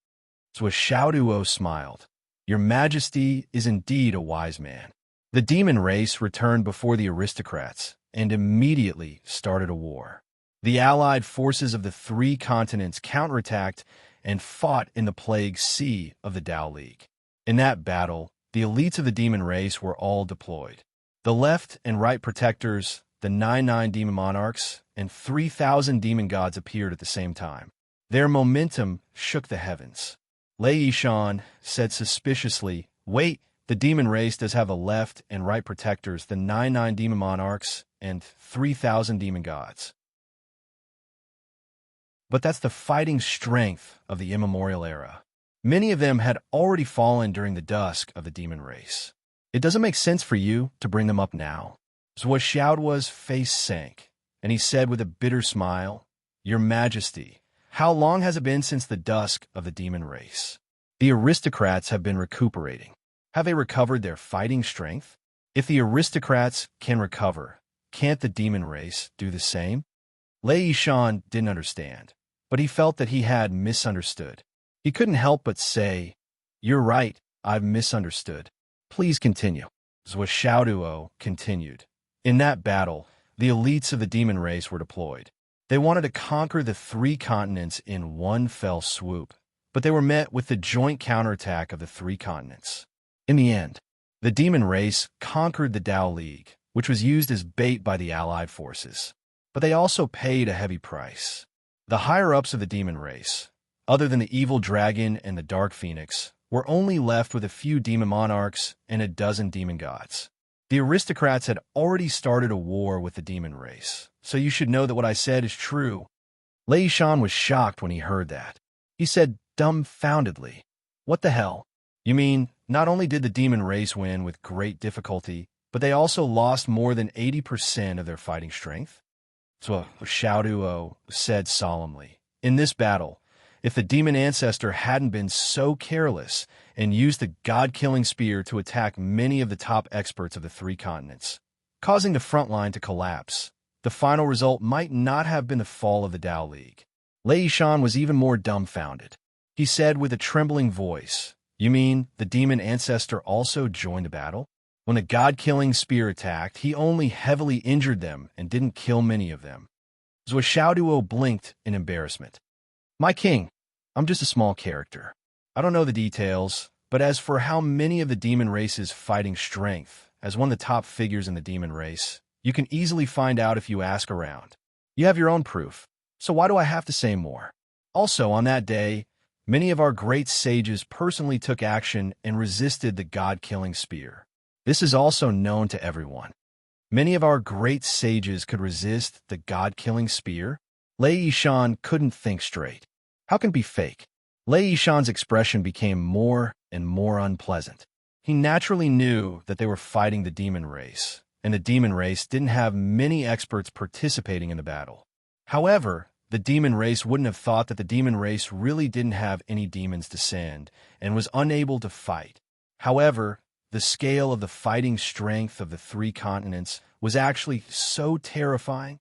Zhou Xiaoduo smiled. Your Majesty is indeed a wise man. The demon race returned before the aristocrats and immediately started a war. The allied forces of the three continents counterattacked and fought in the Plague Sea of the Tao League. In that battle, the elites of the demon race were all deployed. The left and right protectors, the 99 demon monarchs, and 3,000 demon gods appeared at the same time. Their momentum shook the heavens. Lei Yishan said suspiciously, Wait, the demon race does have a left and right protectors, the 99 demon monarchs, and 3,000 demon gods. But that's the fighting strength of the immemorial era. Many of them had already fallen during the dusk of the demon race. It doesn't make sense for you to bring them up now. Zhou Xiaoduo's face sank, and he said with a bitter smile, Your Majesty, how long has it been since the dusk of the demon race? The aristocrats have been recuperating. Have they recovered their fighting strength? If the aristocrats can recover, can't the demon race do the same? Lei Yishan didn't understand, but he felt that he had misunderstood. He couldn't help but say, You're right, I've misunderstood. Please continue. Zhou Xiaoduo continued. In that battle, the elites of the demon race were deployed. They wanted to conquer the three continents in one fell swoop, but they were met with the joint counterattack of the three continents. In the end, the demon race conquered the Tao League, which was used as bait by the allied forces. But they also paid a heavy price. The higher-ups of the demon race, other than the evil dragon and the Dark Phoenix, were only left with a few demon monarchs and a dozen demon gods. The aristocrats had already started a war with the demon race, so you should know that what I said is true. Lei Yishan was shocked when he heard that. He said dumbfoundedly, What the hell? You mean, not only did the demon race win with great difficulty, but they also lost more than 80% of their fighting strength? So Xiaoduo said solemnly, In this battle, if the demon ancestor hadn't been so careless and used the god-killing spear to attack many of the top experts of the three continents, causing the front line to collapse, the final result might not have been the fall of the Tao League. Lei Yishan was even more dumbfounded. He said with a trembling voice, You mean the demon ancestor also joined the battle? When the god-killing spear attacked, he only heavily injured them and didn't kill many of them. Zhou Xiaoduo blinked in embarrassment. My king, I'm just a small character. I don't know the details, but as for how many of the demon race's fighting strength, as one of the top figures in the demon race, you can easily find out if you ask around. You have your own proof, so why do I have to say more? Also, on that day, many of our great sages personally took action and resisted the god-killing spear. This is also known to everyone. Many of our great sages could resist the god-killing spear. Lei Yishan couldn't think straight. How can it be fake? Lei Yishan's expression became more and more unpleasant. He naturally knew that they were fighting the demon race, and the demon race didn't have many experts participating in the battle. However, the demon race wouldn't have thought that the demon race really didn't have any demons to send and was unable to fight. However, the scale of the fighting strength of the three continents was actually so terrifying.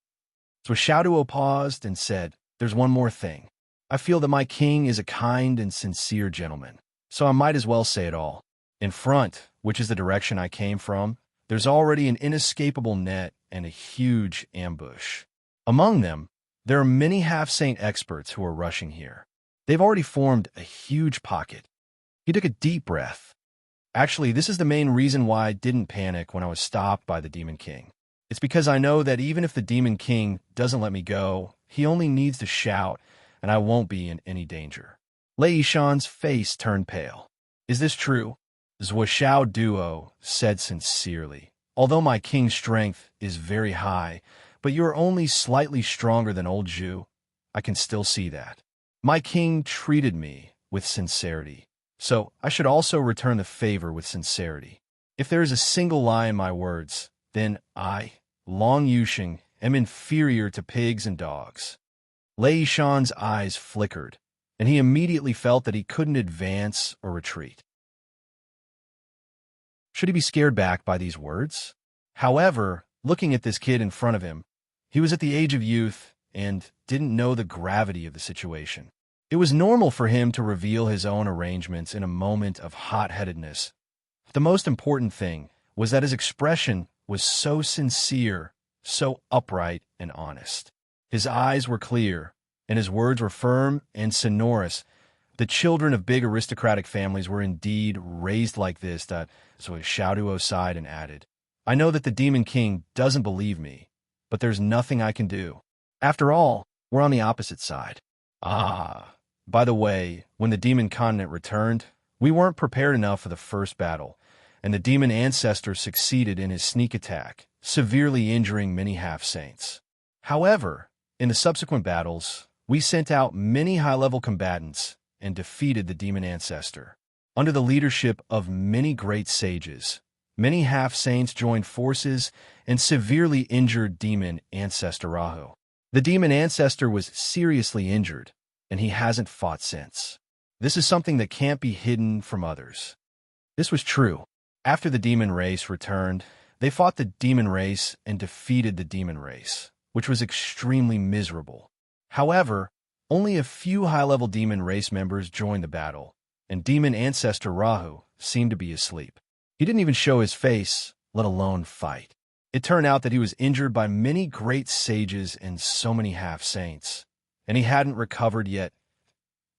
So Xiaoduo paused and said, "There's one more thing. I feel that my king is a kind and sincere gentleman, so I might as well say it all. In front, which is the direction I came from, there's already an inescapable net and a huge ambush. Among them, there are many half-saint experts who are rushing here. They've already formed a huge pocket." He took a deep breath. Actually, this is the main reason why I didn't panic when I was stopped by the Demon King. It's because I know that even if the Demon King doesn't let me go, he only needs to shout, and I won't be in any danger. Lei Yishan's face turned pale. "Is this true?" Zhuo Duo said sincerely. "Although my king's strength is very high, but you're only slightly stronger than old Zhu. I can still see that. My king treated me with sincerity, so I should also return the favor with sincerity. If there is a single lie in my words, then I, Long Yusheng, am inferior to pigs and dogs." Lei Yishan's eyes flickered, and he immediately felt that he couldn't advance or retreat. Should he be scared back by these words? However, looking at this kid in front of him, he was at the age of youth and didn't know the gravity of the situation. It was normal for him to reveal his own arrangements in a moment of hot-headedness. The most important thing was that his expression was so sincere, so upright and honest. His eyes were clear, and his words were firm and sonorous. The children of big aristocratic families were indeed raised like this. So Xiaoduo sighed and added, "I know that the Demon King doesn't believe me, but there's nothing I can do. After all, we're on the opposite side." Ah, by the way, when the Demon Continent returned, we weren't prepared enough for the first battle, and the Demon Ancestor succeeded in his sneak attack, severely injuring many half-saints. However, in the subsequent battles, we sent out many high-level combatants and defeated the Demon Ancestor. Under the leadership of many great sages, many half-saints joined forces and severely injured Demon Ancestor Rahu. The Demon Ancestor was seriously injured, and he hasn't fought since. This is something that can't be hidden from others. This was true. After the Demon Race returned, they fought the Demon Race and defeated the Demon Race, which was extremely miserable. However, only a few high-level Demon Race members joined the battle, and Demon Ancestor Rahu seemed to be asleep. He didn't even show his face, let alone fight. It turned out that he was injured by many great sages and so many half-saints, and he hadn't recovered yet.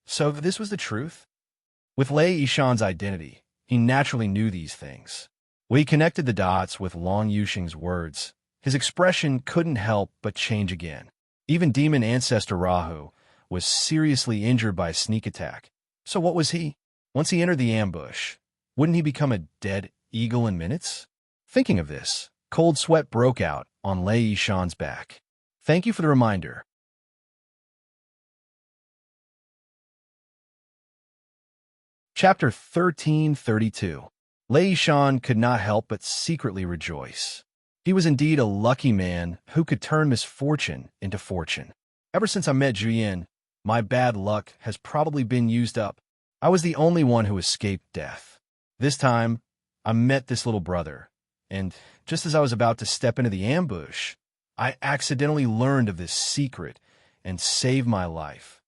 So this was the truth? With Lei Yishan's identity, he naturally knew these things. When he connected the dots with Long Yusheng's words, his expression couldn't help but change again. Even Demon Ancestor Rahu was seriously injured by a sneak attack. So what was he? Once he entered the ambush, wouldn't he become a dead eagle in minutes? Thinking of this, cold sweat broke out on Lei Yishan's back. Thank you for the reminder. Chapter 1332. Lei Yishan could not help but secretly rejoice. He was indeed a lucky man who could turn misfortune into fortune. Ever since I met Juyin, my bad luck has probably been used up. I was the only one who escaped death. This time, I met this little brother, and just as I was about to step into the ambush, I accidentally learned of this secret and saved my life.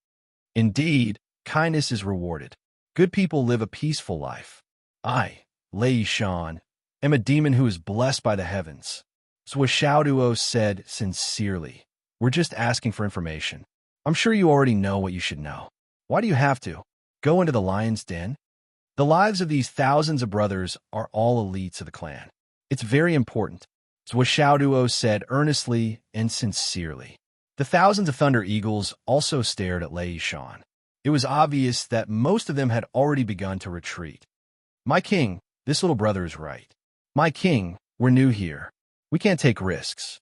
Indeed, kindness is rewarded. Good people live a peaceful life. I, Lei Yishan, am a demon who is blessed by the heavens. So Xiaoduo said sincerely, "We're just asking for information. I'm sure you already know what you should know. Why do you have to go into the lion's den? The lives of these thousands of brothers are all elites of the clan. It's very important." So Xiaoduo said earnestly and sincerely. The thousands of Thunder Eagles also stared at Lei Yishan. It was obvious that most of them had already begun to retreat. "My king, this little brother is right. My king, we're new here. We can't take risks.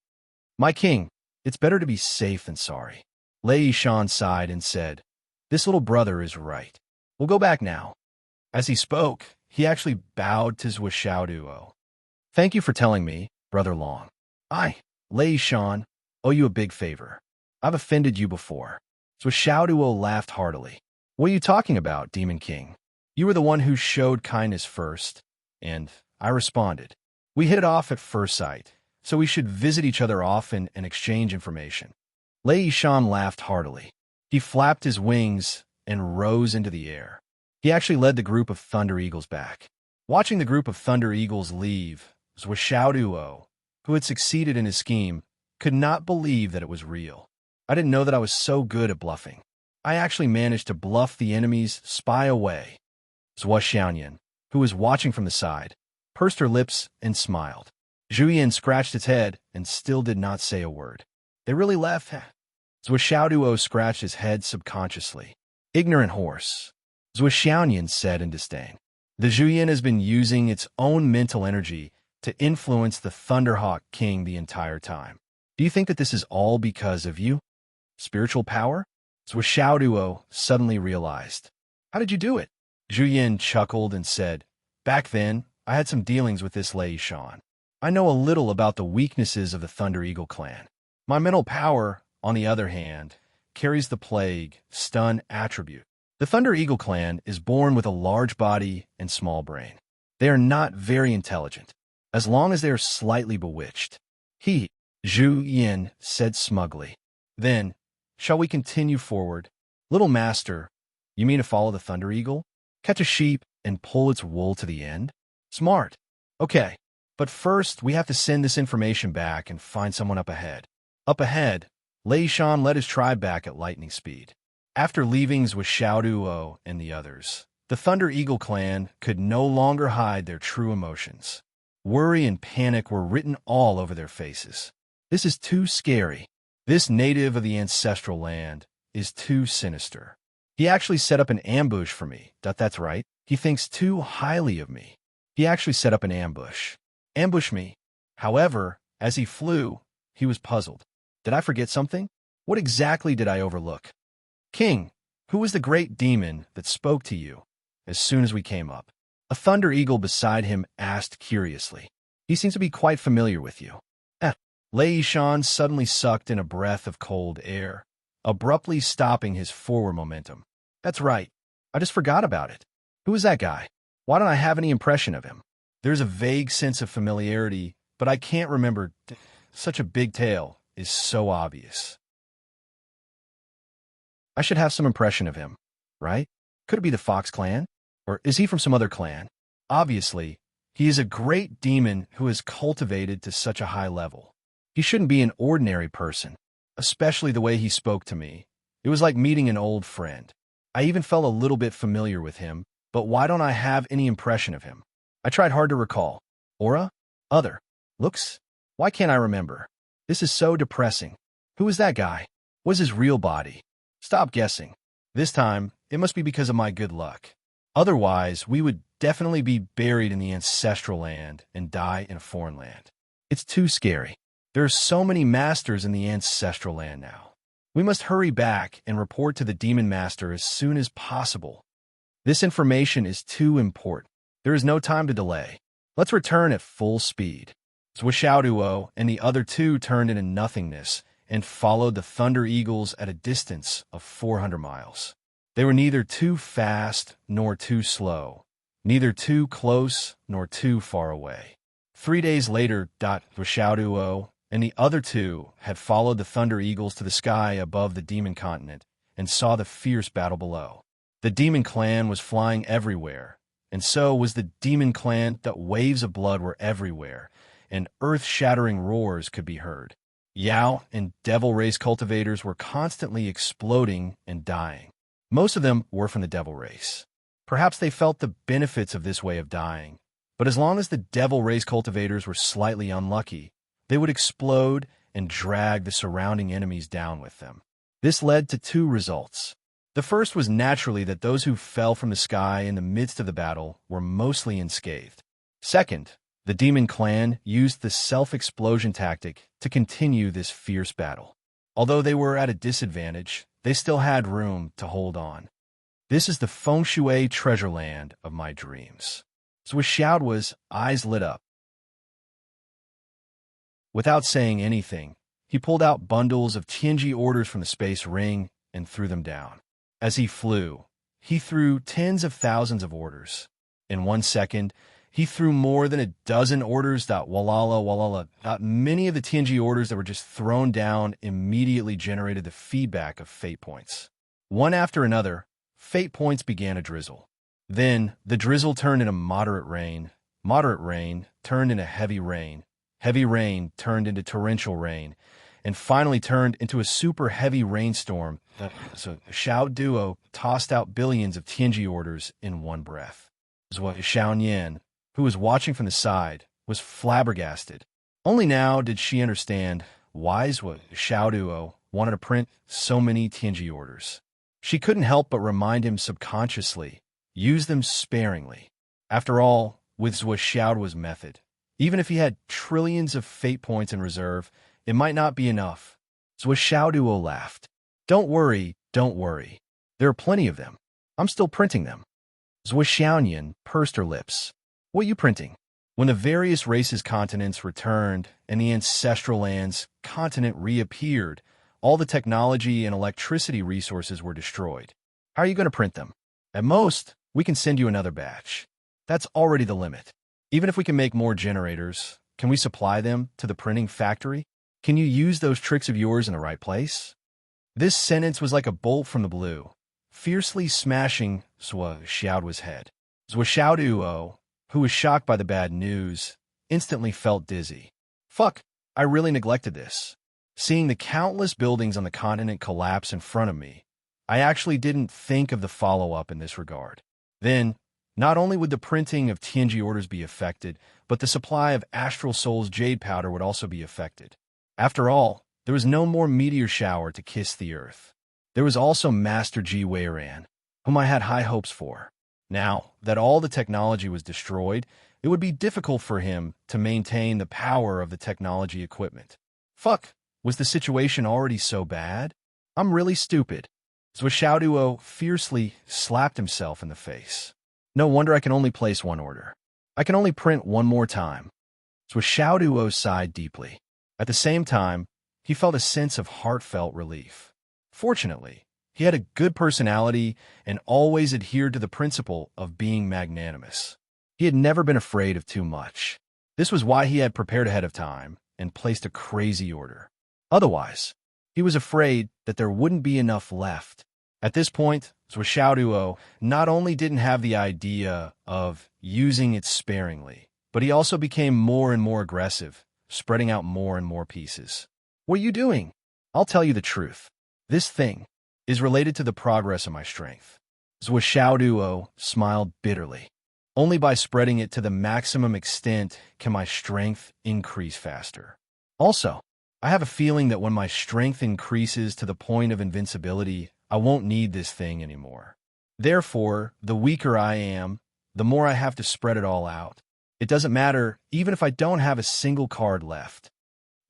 My king, it's better to be safe than sorry." Lei Yishan sighed and said, "This little brother is right. We'll go back now." As he spoke, he actually bowed to Xiaoduo. "Thank you for telling me, Brother Long. I, Lei Yishan, owe you a big favor. I've offended you before. So Xiaoduo laughed heartily. What are you talking about, Demon King? You were the one who showed kindness first, and I responded. We hit it off at first sight, so we should visit each other often and exchange information. Lei Yishan laughed heartily. He flapped his wings and rose into the air. He actually led the group of Thunder Eagles back. Watching the group of Thunder Eagles leave, Xiaoduo, who had succeeded in his scheme, could not believe that it was real. I didn't know that I was so good at bluffing. I actually managed to bluff the enemy's spy away. Zhou Xiaoyan, who was watching from the side, pursed her lips and smiled. Zhu Yin scratched its head and still did not say a word. They really left? Zhou Xiaoduo scratched his head subconsciously. Ignorant horse, Zhou Xiaoyan said in disdain. The Zhu Yin has been using its own mental energy to influence the Thunderhawk King the entire time. Do you think that this is all because of you? Spiritual power? Zhou Xiaoduo suddenly realized. How did you do it? Zhu Yin chuckled and said, Back then, I had some dealings with this Lei Yishan. I know a little about the weaknesses of the Thunder Eagle clan. My mental power, on the other hand, carries the plague, stun attribute. The Thunder Eagle clan is born with a large body and small brain. They are not very intelligent, as long as they are slightly bewitched. Zhu Yin said smugly. Then, shall we continue forward? Little master, you mean to follow the Thunder Eagle? Catch a sheep and pull its wool to the end? Smart. Okay, but first we have to send this information back and find someone up ahead. Up ahead, Lei Yishan led his tribe back at lightning speed. After leavings with Xiaoduo and the others, the Thunder Eagle clan could no longer hide their true emotions. Worry and panic were written all over their faces. This is too scary. This native of the ancestral land is too sinister. He actually set up an ambush for me. That's right. He thinks too highly of me. He actually set up an ambush. Ambush me. However, as he flew, he was puzzled. Did I forget something? What exactly did I overlook? King, who was the great demon that spoke to you as soon as we came up? A Thunder Eagle beside him asked curiously. He seems to be quite familiar with you. Lei Yishan suddenly sucked in a breath of cold air, abruptly stopping his forward momentum. That's right. I just forgot about it. Who is that guy? Why don't I have any impression of him? There's a vague sense of familiarity, but I can't remember. Such a big tail is so obvious. I should have some impression of him, right? Could it be the Fox clan? Or is he from some other clan? Obviously, he is a great demon who is cultivated to such a high level. He shouldn't be an ordinary person, especially the way he spoke to me. It was like meeting an old friend. I even felt a little bit familiar with him, but why don't I have any impression of him? I tried hard to recall. Aura? Other? Looks? Why can't I remember? This is so depressing. Who is that guy? What's his real body? Stop guessing. This time, it must be because of my good luck. Otherwise, we would definitely be buried in the ancestral land and die in a foreign land. It's too scary. There are so many masters in the ancestral land now. We must hurry back and report to the Demon Master as soon as possible. This information is too important. There is no time to delay. Let's return at full speed. Zhou Xiaoduo and the other two turned into nothingness and followed the Thunder Eagles at a distance of 400 miles. They were neither too fast nor too slow, neither too close nor too far away. 3 days later, Zhou Xiaoduo and the other two had followed the Thunder Eagles to the sky above the Demon Continent and saw the fierce battle below. The Demon Clan was flying everywhere, and so was the Demon Clan. That waves of blood were everywhere, and earth-shattering roars could be heard. Yao and Devil Race cultivators were constantly exploding and dying. Most of them were from the Devil Race. Perhaps they felt the benefits of this way of dying, but as long as the Devil Race cultivators were slightly unlucky, they would explode and drag the surrounding enemies down with them. This led to two results. The first was naturally that those who fell from the sky in the midst of the battle were mostly unscathed. Second, the Demon Clan used the self-explosion tactic to continue this fierce battle. Although they were at a disadvantage, they still had room to hold on. This is the feng shui treasure land of my dreams. So with Xiaoduo's eyes lit up. Without saying anything, He pulled out bundles of Tianji orders from the space ring and threw them down. As he flew, he threw tens of thousands of orders. In 1 second, he threw more than a dozen orders. Walala. Many of the Tianji orders that were just thrown down immediately generated the feedback of fate points. One after another, fate points began to drizzle. Then, the drizzle turned into moderate rain turned into heavy rain turned into torrential rain, and finally turned into a super heavy rainstorm. So the Xiao duo tossed out billions of Tianji orders in one breath. Xiaoyan, who was watching from the side, was flabbergasted. Only now did she understand why Xiao duo wanted to print so many Tianji orders. She couldn't help but remind him subconsciously, use them sparingly. After all, with Xiaoduo's method, even if he had trillions of fate points in reserve, it might not be enough. Xiaoduo laughed. Don't worry. There are plenty of them. I'm still printing them. Xiaoyan pursed her lips. What are you printing? When the various races' continents returned and the ancestral land's continent reappeared, all the technology and electricity resources were destroyed. How are you going to print them? At most, we can send you another batch. That's already the limit. Even if we can make more generators, can we supply them to the printing factory? Can you use those tricks of yours in the right place? This sentence was like a bolt from the blue, fiercely smashing Xiaoduo's head. Xiaoduo, who was shocked by the bad news, instantly felt dizzy. Fuck, I really neglected this. Seeing the countless buildings on the continent collapse in front of me, I actually didn't think of the follow-up in this regard. Then, not only would the printing of Tianji orders be affected, but the supply of Astral Soul's jade powder would also be affected. After all, there was no more meteor shower to kiss the earth. There was also Master Ji Weiran, whom I had high hopes for. Now that all the technology was destroyed, it would be difficult for him to maintain the power of the technology equipment. Fuck, was the situation already so bad? I'm really stupid. Xiaoduo fiercely slapped himself in the face. No wonder I can only place one order. I can only print one more time. Xiaoduo sighed deeply. At the same time, he felt a sense of heartfelt relief. Fortunately, he had a good personality and always adhered to the principle of being magnanimous. He had never been afraid of too much. This was why he had prepared ahead of time and placed a crazy order. Otherwise, he was afraid that there wouldn't be enough left. At this point, Xiaoduo not only didn't have the idea of using it sparingly, but he also became more and more aggressive, spreading out more and more pieces. What are you doing? I'll tell you the truth. This thing is related to the progress of my strength. Xiaoduo smiled bitterly. Only by spreading it to the maximum extent can my strength increase faster. Also, I have a feeling that when my strength increases to the point of invincibility, I won't need this thing anymore. Therefore, the weaker I am, the more I have to spread it all out. It doesn't matter even if I don't have a single card left.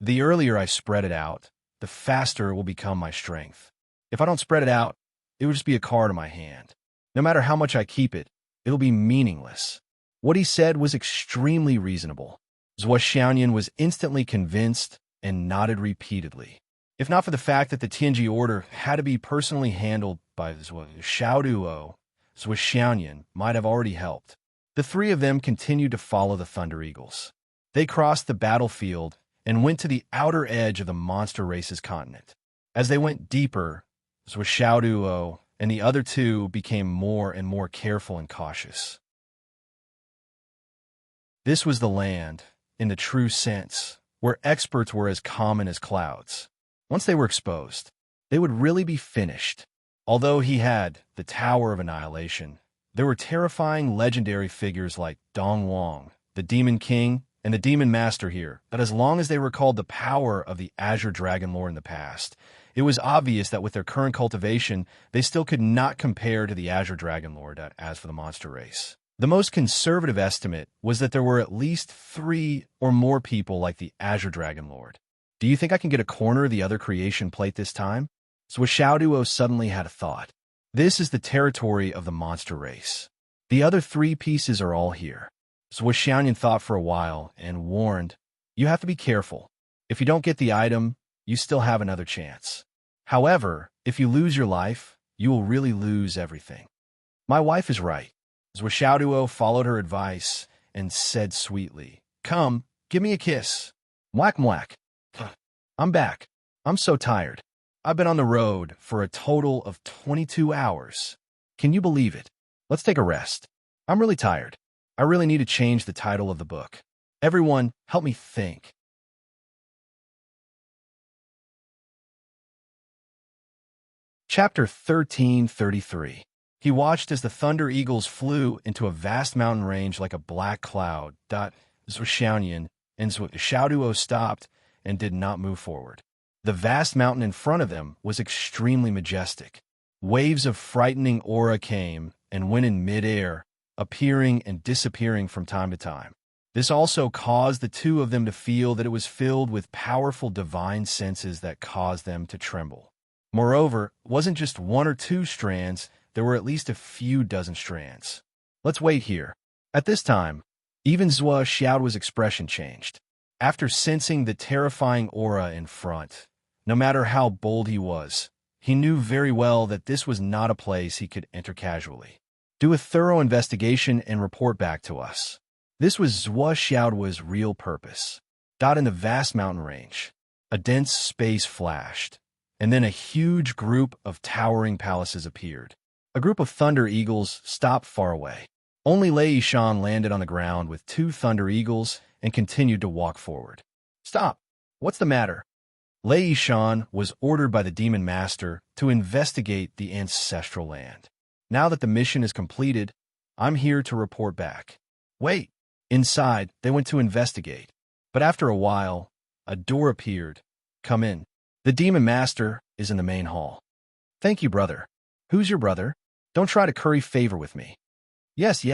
The earlier I spread it out, the faster it will become my strength. If I don't spread it out, it will just be a card in my hand. No matter how much I keep it, it'll be meaningless. What he said was extremely reasonable. Xiaoyan was instantly convinced and nodded repeatedly. If not for the fact that the Tianji order had to be personally handled by Xiaoduo, Xiaoyan might have already helped. The three of them continued to follow the Thunder Eagles. They crossed the battlefield and went to the outer edge of the monster race's continent. As they went deeper, Xiaoduo and the other two became more and more careful and cautious. This was the land, in the true sense, where experts were as common as clouds. Once they were exposed, they would really be finished. Although he had the Tower of Annihilation, there were terrifying legendary figures like Dong Wang, the Demon King, and the Demon Master here, that as long as they recalled the power of the Azure Dragon Lord in the past, it was obvious that with their current cultivation, they still could not compare to the Azure Dragon Lord as for the monster race. The most conservative estimate was that there were at least 3 or more people like the Azure Dragon Lord. Do you think I can get a corner of the other creation plate this time? Xiaoduo suddenly had a thought. This is the territory of the monster race. The other 3 pieces are all here. Xiaoyan thought for a while and warned, you have to be careful. If you don't get the item, you still have another chance. However, if you lose your life, you will really lose everything. My wife is right. Zhuo followed her advice and said sweetly, "Come, give me a kiss." Mwack mwack. I'm back. I'm so tired. I've been on the road for a total of 22 hours. Can you believe it? Let's take a rest. I'm really tired. I really need to change the title of the book. Everyone, help me think. Chapter 1333. He watched as the thunder eagles flew into a vast mountain range like a black cloud. Zhuo and Xiaoduo stopped and did not move forward. The vast mountain in front of them was extremely majestic. Waves of frightening aura came and went in midair, appearing and disappearing from time to time. This also caused the two of them to feel that it was filled with powerful divine senses that caused them to tremble. Moreover, it wasn't just one or two strands, there were at least a few dozen strands. Let's wait here. At this time, even Zhuo Xiaoduo's expression changed. After sensing the terrifying aura in front, no matter how bold he was, he knew very well that this was not a place he could enter casually. Do a thorough investigation and report back to us. This was Zhuo Xiaoduo's real purpose. In the vast mountain range, a dense space flashed, and then a huge group of towering palaces appeared. A group of thunder eagles stopped far away. Only Lei Yishan landed on the ground with two thunder eagles and continued to walk forward. Stop! What's the matter? Lei Yishan was ordered by the Demon Master to investigate the ancestral land. Now that the mission is completed, I'm here to report back. Wait! Inside, they went to investigate. But after a while, a door appeared. Come in. The Demon Master is in the main hall. Thank you, brother. Who's your brother? Don't try to curry favor with me. Yes.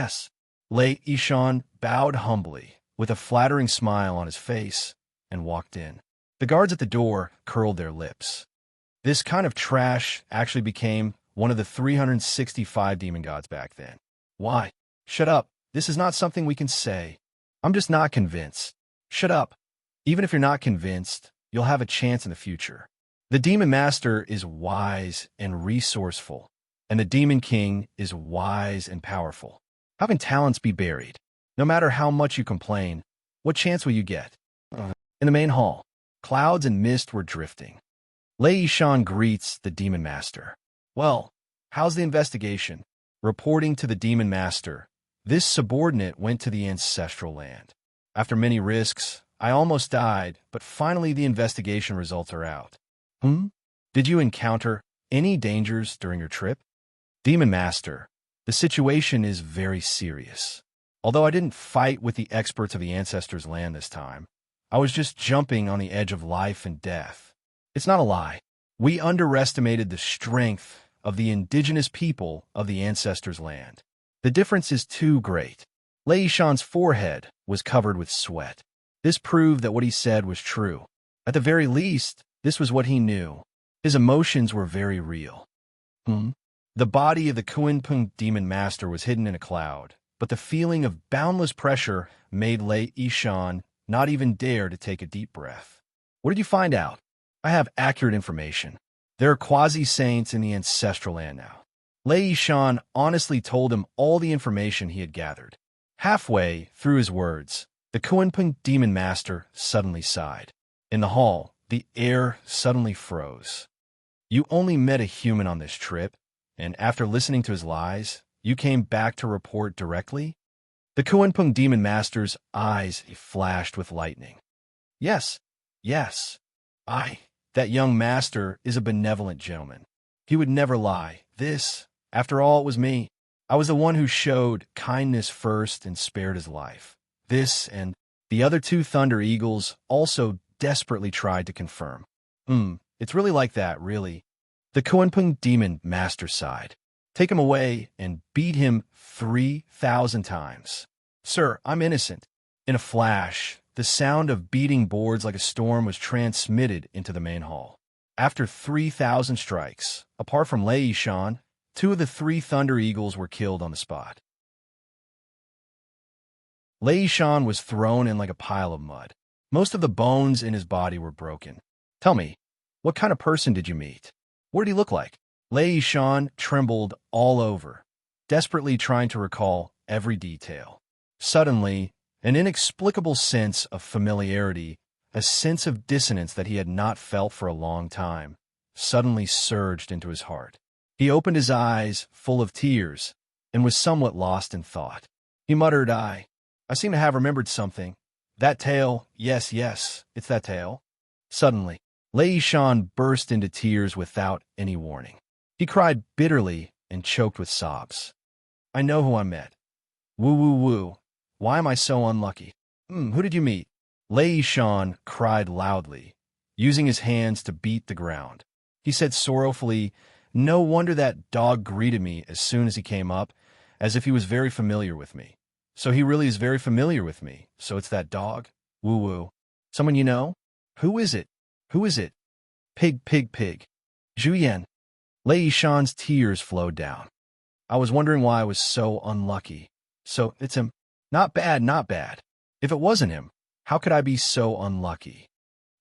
Lei Yishan bowed humbly, with a flattering smile on his face, and walked in. The guards at the door curled their lips. This kind of trash actually became one of the 365 demon gods back then. Why? Shut up. This is not something we can say. I'm just not convinced. Shut up. Even if you're not convinced, you'll have a chance in the future. The Demon Master is wise and resourceful, and the Demon King is wise and powerful. How can talents be buried? No matter how much you complain, what chance will you get? In the main hall, clouds and mist were drifting. Lei Yishan greets the Demon Master. Well, how's the investigation? Reporting to the Demon Master, this subordinate went to the ancestral land. After many risks, I almost died, but finally the investigation results are out. Did you encounter any dangers during your trip? Demon Master, the situation is very serious. Although I didn't fight with the experts of the ancestors' land this time, I was just jumping on the edge of life and death. It's not a lie. We underestimated the strength of the indigenous people of the ancestors' land. The difference is too great. Lei Yishan's forehead was covered with sweat. This proved that what he said was true. At the very least, this was what he knew. His emotions were very real. The body of the Kunpeng Demon Master was hidden in a cloud, but the feeling of boundless pressure made Lei Yishan not even dare to take a deep breath. What did you find out? I have accurate information. There are quasi-saints in the ancestral land now. Lei Yishan honestly told him all the information he had gathered. Halfway through his words, the Kunpeng Demon Master suddenly sighed. In the hall, the air suddenly froze. You only met a human on this trip, and after listening to his lies, you came back to report directly? The Kunpeng Demon Master's eyes flashed with lightning. Yes. That young master is a benevolent gentleman. He would never lie. After all, it was me. I was the one who showed kindness first and spared his life. This and the other two Thunder Eagles also desperately tried to confirm. It's really like that, really. The Kunpeng Demon Master sighed. Take him away and beat him 3,000 times. Sir, I'm innocent. In a flash, the sound of beating boards like a storm was transmitted into the main hall. After 3,000 strikes, apart from Lei Yishan, 2 of the 3 Thunder Eagles were killed on the spot. Lei Yishan was thrown in like a pile of mud. Most of the bones in his body were broken. Tell me, What kind of person did you meet? What did he look like? Lei Shan trembled all over, desperately trying to recall every detail. Suddenly, an inexplicable sense of familiarity, a sense of dissonance that he had not felt for a long time, suddenly surged into his heart. He opened his eyes, full of tears, and was somewhat lost in thought. He muttered, I seem to have remembered something. That tale, yes, it's that tale. Suddenly, Lei Shan burst into tears without any warning. He cried bitterly and choked with sobs. I know who I met. Woo, woo, woo. Why am I so unlucky? Who did you meet? Lei Shan cried loudly, using his hands to beat the ground. He said sorrowfully, no wonder that dog greeted me as soon as he came up, as if he was very familiar with me. So he really is very familiar with me. So it's that dog? Woo woo. Someone you know? Who is it? Who is it? Pig, pig, pig. Zhu Yan. Lei Shan's tears flowed down. I was wondering why I was so unlucky. So it's him. Not bad, not bad. If it wasn't him, how could I be so unlucky?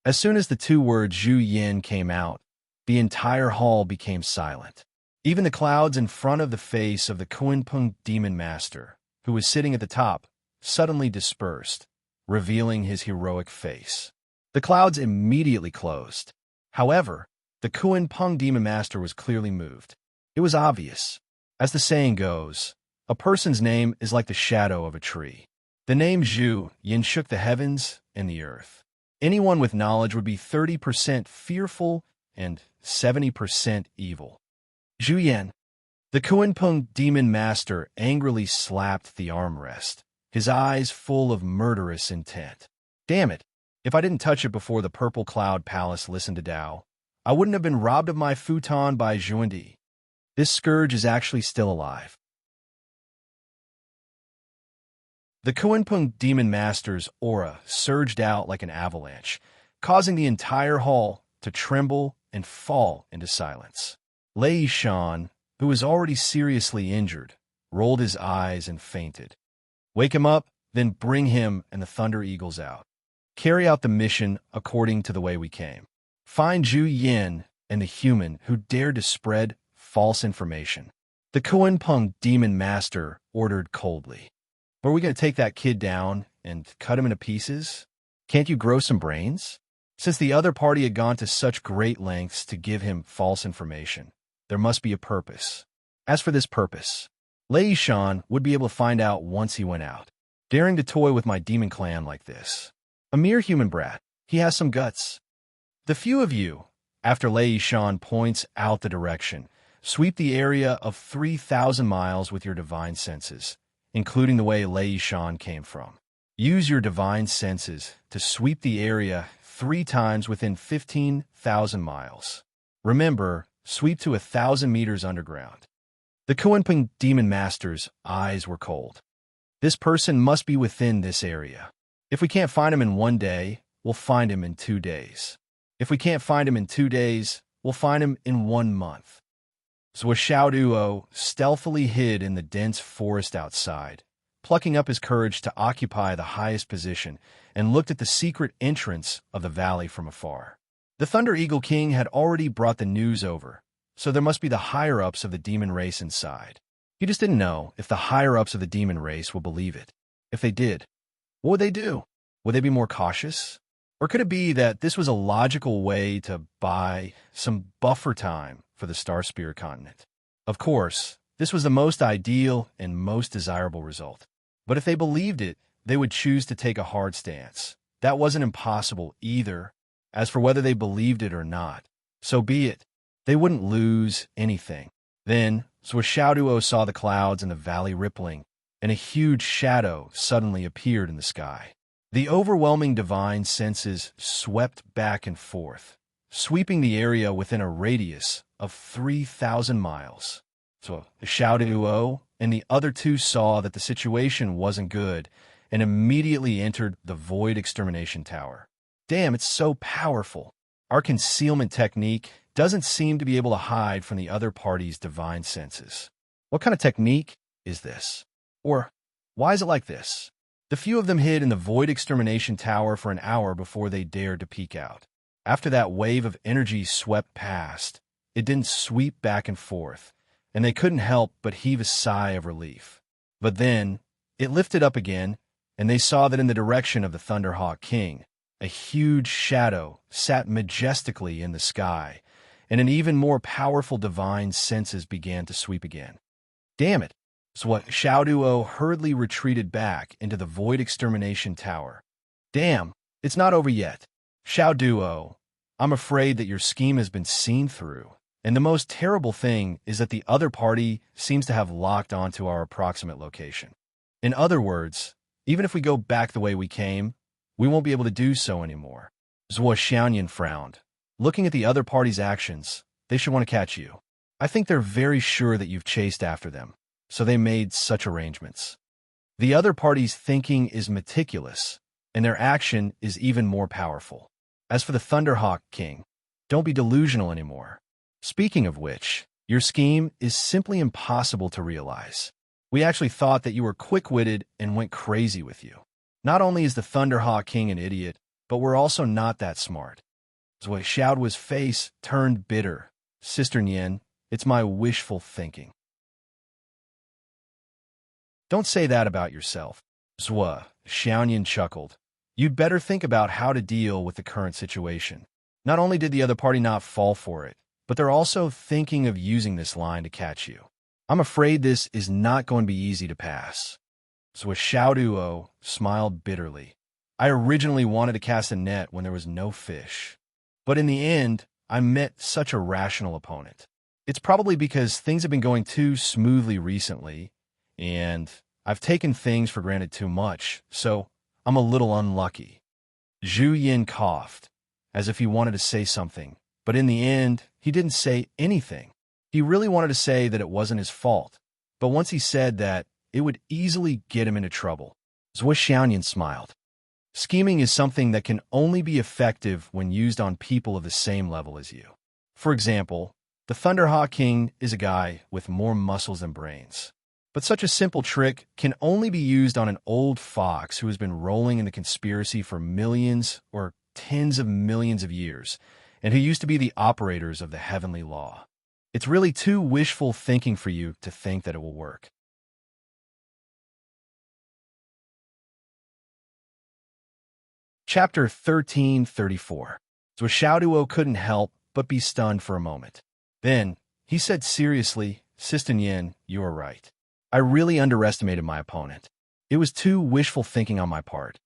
As soon as the two words Zhu Yan came out, the entire hall became silent. Even the clouds in front of the face of the Kunpeng demon master, who was sitting at the top, suddenly dispersed, revealing his heroic face. The clouds immediately closed. However, the Kunpeng demon master was clearly moved. It was obvious. As the saying goes, a person's name is like the shadow of a tree. The name Zhu Yan shook the heavens and the earth. Anyone with knowledge would be 30% fearful and 70% evil. Zhu Yan. The Kunpeng demon master angrily slapped the armrest, his eyes full of murderous intent. Damn it! If I didn't touch it before the Purple Cloud Palace listened to Dao, I wouldn't have been robbed of my futon by Zhuandi. This scourge is actually still alive. The Kunpeng demon master's aura surged out like an avalanche, causing the entire hall to tremble and fall into silence. Lei Shan, who was already seriously injured, rolled his eyes and fainted. Wake him up, then bring him and the Thunder Eagles out. Carry out the mission according to the way we came. Find Zhu Yan and the human who dared to spread false information. The Kunpeng demon master ordered coldly. Were we going to take that kid down and cut him into pieces? Can't you grow some brains? Since the other party had gone to such great lengths to give him false information, there must be a purpose. As for this purpose, Lei Shan would be able to find out once he went out. Daring to toy with my demon clan like this. A mere human brat. He has some guts. The few of you, after Lei Shan points out the direction, sweep the area of 3,000 miles with your divine senses, including the way Lei Shan came from. Use your divine senses to sweep the area 3 times within 15,000 miles. Remember, sweep to 1,000 meters underground. The Kunpeng demon master's eyes were cold. This person must be within this area. If we can't find him in 1 day, we'll find him in 2 days. If we can't find him in 2 days, we'll find him in 1 month. So Xiaoduo stealthily hid in the dense forest outside, plucking up his courage to occupy the highest position, and looked at the secret entrance of the valley from afar. The Thunder Eagle King had already brought the news over, so there must be the higher-ups of the demon race inside. He just didn't know if the higher-ups of the demon race would believe it. If they did, what would they do? Would they be more cautious? Or could it be that this was a logical way to buy some buffer time for the Star Spear continent? Of course, this was the most ideal and most desirable result. But if they believed it, they would choose to take a hard stance. That wasn't impossible either. As for whether they believed it or not, so be it. They wouldn't lose anything. Then, Xiaoduo saw the clouds in the valley rippling, and a huge shadow suddenly appeared in the sky. The overwhelming divine senses swept back and forth, sweeping the area within a radius of 3,000 miles. So Xiaoduo and the other two saw that the situation wasn't good and immediately entered the Void Extermination Tower. Damn, it's so powerful. Our concealment technique doesn't seem to be able to hide from the other party's divine senses. What kind of technique is this? Or why is it like this? The few of them hid in the Void Extermination Tower for an hour before they dared to peek out. After that wave of energy swept past, it didn't sweep back and forth, and they couldn't help but heave a sigh of relief. But then, it lifted up again, and they saw that in the direction of the Thunderhawk King, a huge shadow sat majestically in the sky, and an even more powerful divine senses began to sweep again. Damn it! So what? Xiaoduo hurriedly retreated back into the Void Extermination Tower. Damn, it's not over yet. Xiaoduo, I'm afraid that your scheme has been seen through, and the most terrible thing is that the other party seems to have locked onto our approximate location. In other words, even if we go back the way we came, we won't be able to do so anymore. Zhuo Xiaoyan frowned. Looking at the other party's actions, they should want to catch you. I think they're very sure that you've chased after them, so they made such arrangements. The other party's thinking is meticulous, and their action is even more powerful. As for the Thunderhawk King, don't be delusional anymore. Speaking of which, your scheme is simply impossible to realize. We actually thought that you were quick-witted and went crazy with you. Not only is the Thunderhawk King an idiot, but we're also not that smart. Zui Xiaoduo's face turned bitter. Sister Nian, it's my wishful thinking. Don't say that about yourself. Zhuo Xiaoyan chuckled. You'd better think about how to deal with the current situation. Not only did the other party not fall for it, but they're also thinking of using this line to catch you. I'm afraid this is not going to be easy to pass. Zhuo Xiaoduo smiled bitterly. I originally wanted to cast a net when there was no fish. But in the end, I met such a rational opponent. It's probably because things have been going too smoothly recently, and I've taken things for granted too much, so I'm a little unlucky. Zhu Yin coughed, as if he wanted to say something, but in the end, he didn't say anything. He really wanted to say that it wasn't his fault, but once he said that, it would easily get him into trouble. Zhuo Xiaoyan smiled. Scheming is something that can only be effective when used on people of the same level as you. For example, the Thunderhawk King is a guy with more muscles than brains. But such a simple trick can only be used on an old fox who has been rolling in the conspiracy for millions or tens of millions of years, and who used to be the operators of the heavenly law. It's really too wishful thinking for you to think that it will work. Chapter 1334. So Xiaoduo couldn't help but be stunned for a moment. Then, he said seriously, Sister Yin, you are right. I really underestimated my opponent. It was too wishful thinking on my part.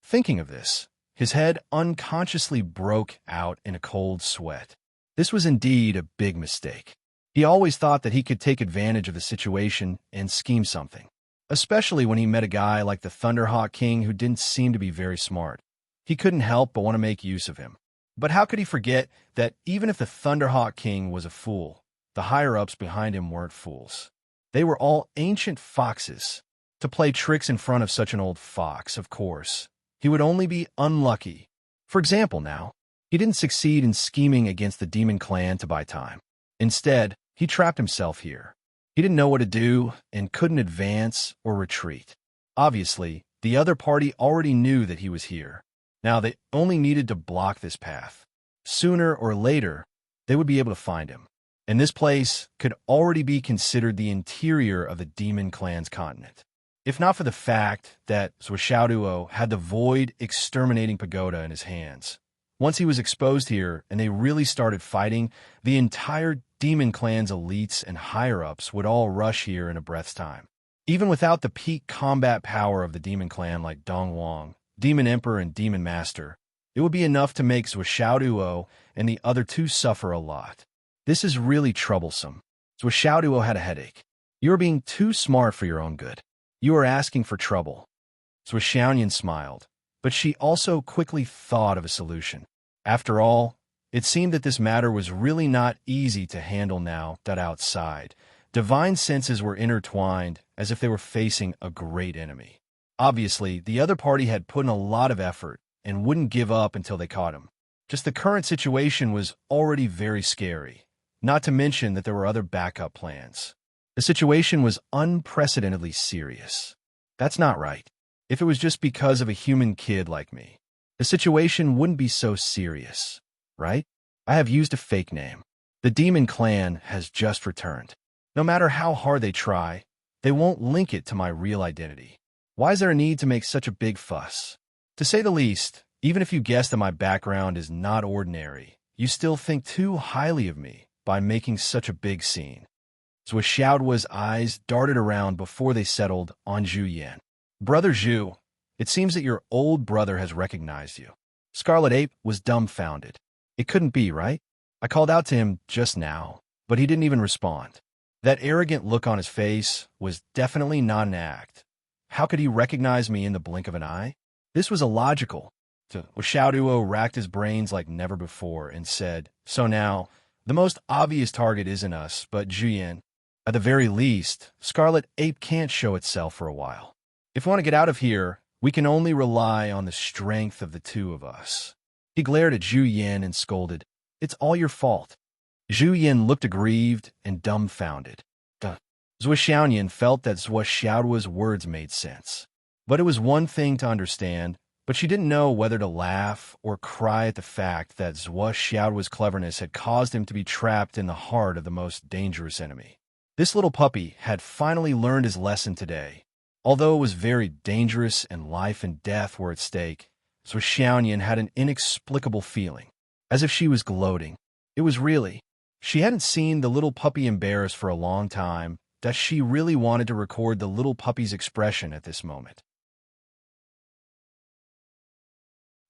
Thinking of this, his head unconsciously broke out in a cold sweat. This was indeed a big mistake. He always thought that he could take advantage of the situation and scheme something, especially when he met a guy like the Thunderhawk King who didn't seem to be very smart. He couldn't help but want to make use of him. But how could he forget that even if the Thunderhawk King was a fool, the higher-ups behind him weren't fools. They were all ancient foxes. To play tricks in front of such an old fox, of course, he would only be unlucky. For example now, he didn't succeed in scheming against the demon clan to buy time. Instead, he trapped himself here. He didn't know what to do and couldn't advance or retreat. Obviously, the other party already knew that he was here. Now they only needed to block this path. Sooner or later, they would be able to find him. And this place could already be considered the interior of the Demon Clan's continent. If not for the fact that Zhuo Xiaoduo had the Void Exterminating Pagoda in his hands. Once he was exposed here and they really started fighting, the entire Demon Clan's elites and higher-ups would all rush here in a breath's time. Even without the peak combat power of the Demon Clan like Dong Wang, Demon Emperor and Demon Master, it would be enough to make Zhuo Xiaoduo and the other two suffer a lot. This is really troublesome. Zhuo Xiaoduo had a headache. You are being too smart for your own good. You are asking for trouble. Zhuo Xiaoyan smiled, but she also quickly thought of a solution. After all, it seemed that this matter was really not easy to handle now that outside, divine senses were intertwined as if they were facing a great enemy. Obviously, the other party had put in a lot of effort and wouldn't give up until they caught him. Just the current situation was already very scary, not to mention that there were other backup plans. The situation was unprecedentedly serious. That's not right. If it was just because of a human kid like me, the situation wouldn't be so serious. right? I have used a fake name. The demon clan has just returned. No matter how hard they try, they won't link it to my real identity. Why is there a need to make such a big fuss? To say the least, even if you guess that my background is not ordinary, you still think too highly of me by making such a big scene. So Xiaoduo's eyes darted around before they settled on Zhu Yan. Brother Zhu, it seems that your old brother has recognized you. Scarlet Ape was dumbfounded. It couldn't be, right? I called out to him just now, but he didn't even respond. That arrogant look on his face was definitely not an act. How could he recognize me in the blink of an eye? This was illogical. Xiaoduo racked his brains like never before and said, so now, the most obvious target isn't us, but Zhu Yan. At the very least, Scarlet Ape can't show itself for a while. If we want to get out of here, we can only rely on the strength of the two of us. He glared at Zhu Yan and scolded, it's all your fault. Zhu Yan looked aggrieved and dumbfounded. Zhuo Xiaoyan felt that Zhuo Xiaoduo's words made sense. But it was one thing to understand, but she didn't know whether to laugh or cry at the fact that Zhuo Xiaoduo's cleverness had caused him to be trapped in the heart of the most dangerous enemy. This little puppy had finally learned his lesson today. Although it was very dangerous and life and death were at stake, Zhuo Xiaoyan had an inexplicable feeling, as if she was gloating. It was really, she hadn't seen the little puppy embarrassed for a long time, that she really wanted to record the little puppy's expression at this moment.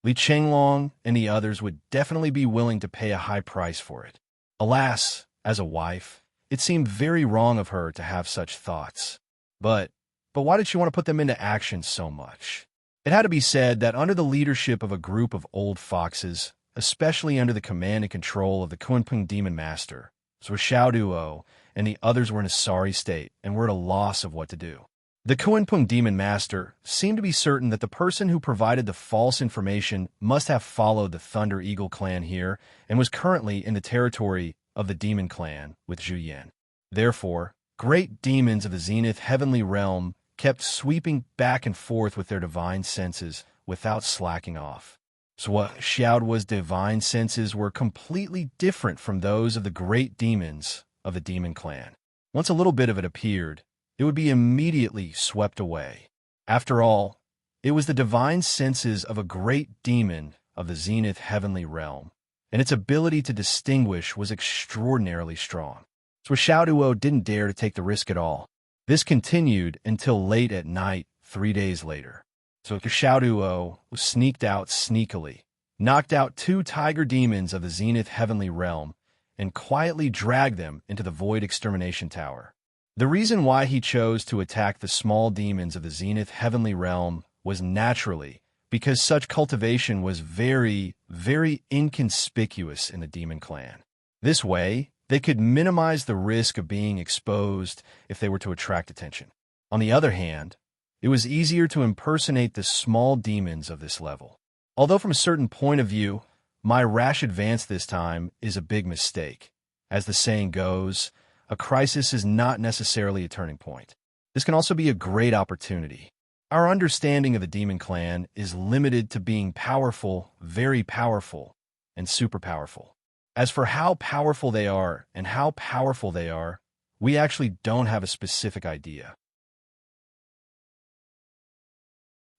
Li Chenglong and the others would definitely be willing to pay a high price for it. Alas, as a wife, it seemed very wrong of her to have such thoughts. But why did she want to put them into action so much? It had to be said that under the leadership of a group of old foxes, especially under the command and control of the Kunpeng Demon Master, Zhuo Xiaoduo and the others were in a sorry state and were at a loss of what to do. The Kunpeng Demon Master seemed to be certain that the person who provided the false information must have followed the Thunder Eagle clan here and was currently in the territory of the Demon Clan with Zhu Yan. Therefore, great demons of the Zenith Heavenly Realm kept sweeping back and forth with their divine senses without slacking off. Zhuo Xiaoduo's divine senses were completely different from those of the great demons of the Demon Clan. Once a little bit of it appeared, it would be immediately swept away. After all, it was the divine senses of a great demon of the Zenith Heavenly Realm, and its ability to distinguish was extraordinarily strong. So Xiaoduo didn't dare to take the risk at all. This continued until late at night 3 days later. So Xiaoduo sneaked out sneakily, knocked out 2 tiger demons of the Zenith Heavenly Realm, and quietly dragged them into the Void Extermination Tower. The reason why he chose to attack the small demons of the Zenith Heavenly Realm was naturally because such cultivation was very, very inconspicuous in the Demon Clan. This way, they could minimize the risk of being exposed if they were to attract attention. On the other hand, it was easier to impersonate the small demons of this level. Although from a certain point of view, my rash advance this time is a big mistake. As the saying goes, a crisis is not necessarily a turning point. This can also be a great opportunity. Our understanding of the Demon Clan is limited to being powerful, very powerful, and super powerful. As for how powerful they are and how powerful they are, we actually don't have a specific idea.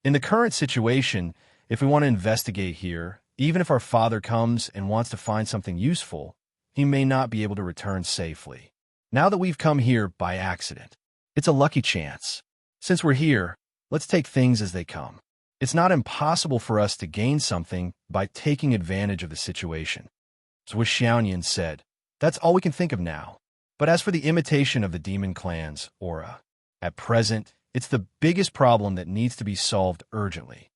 In the current situation, if we want to investigate here, even if our father comes and wants to find something useful, he may not be able to return safely. Now that we've come here by accident, it's a lucky chance. Since we're here, let's take things as they come. It's not impossible for us to gain something by taking advantage of the situation. Zhuo Xiaoyan said, that's all we can think of now. But as for the imitation of the Demon Clan's aura, at present, it's the biggest problem that needs to be solved urgently.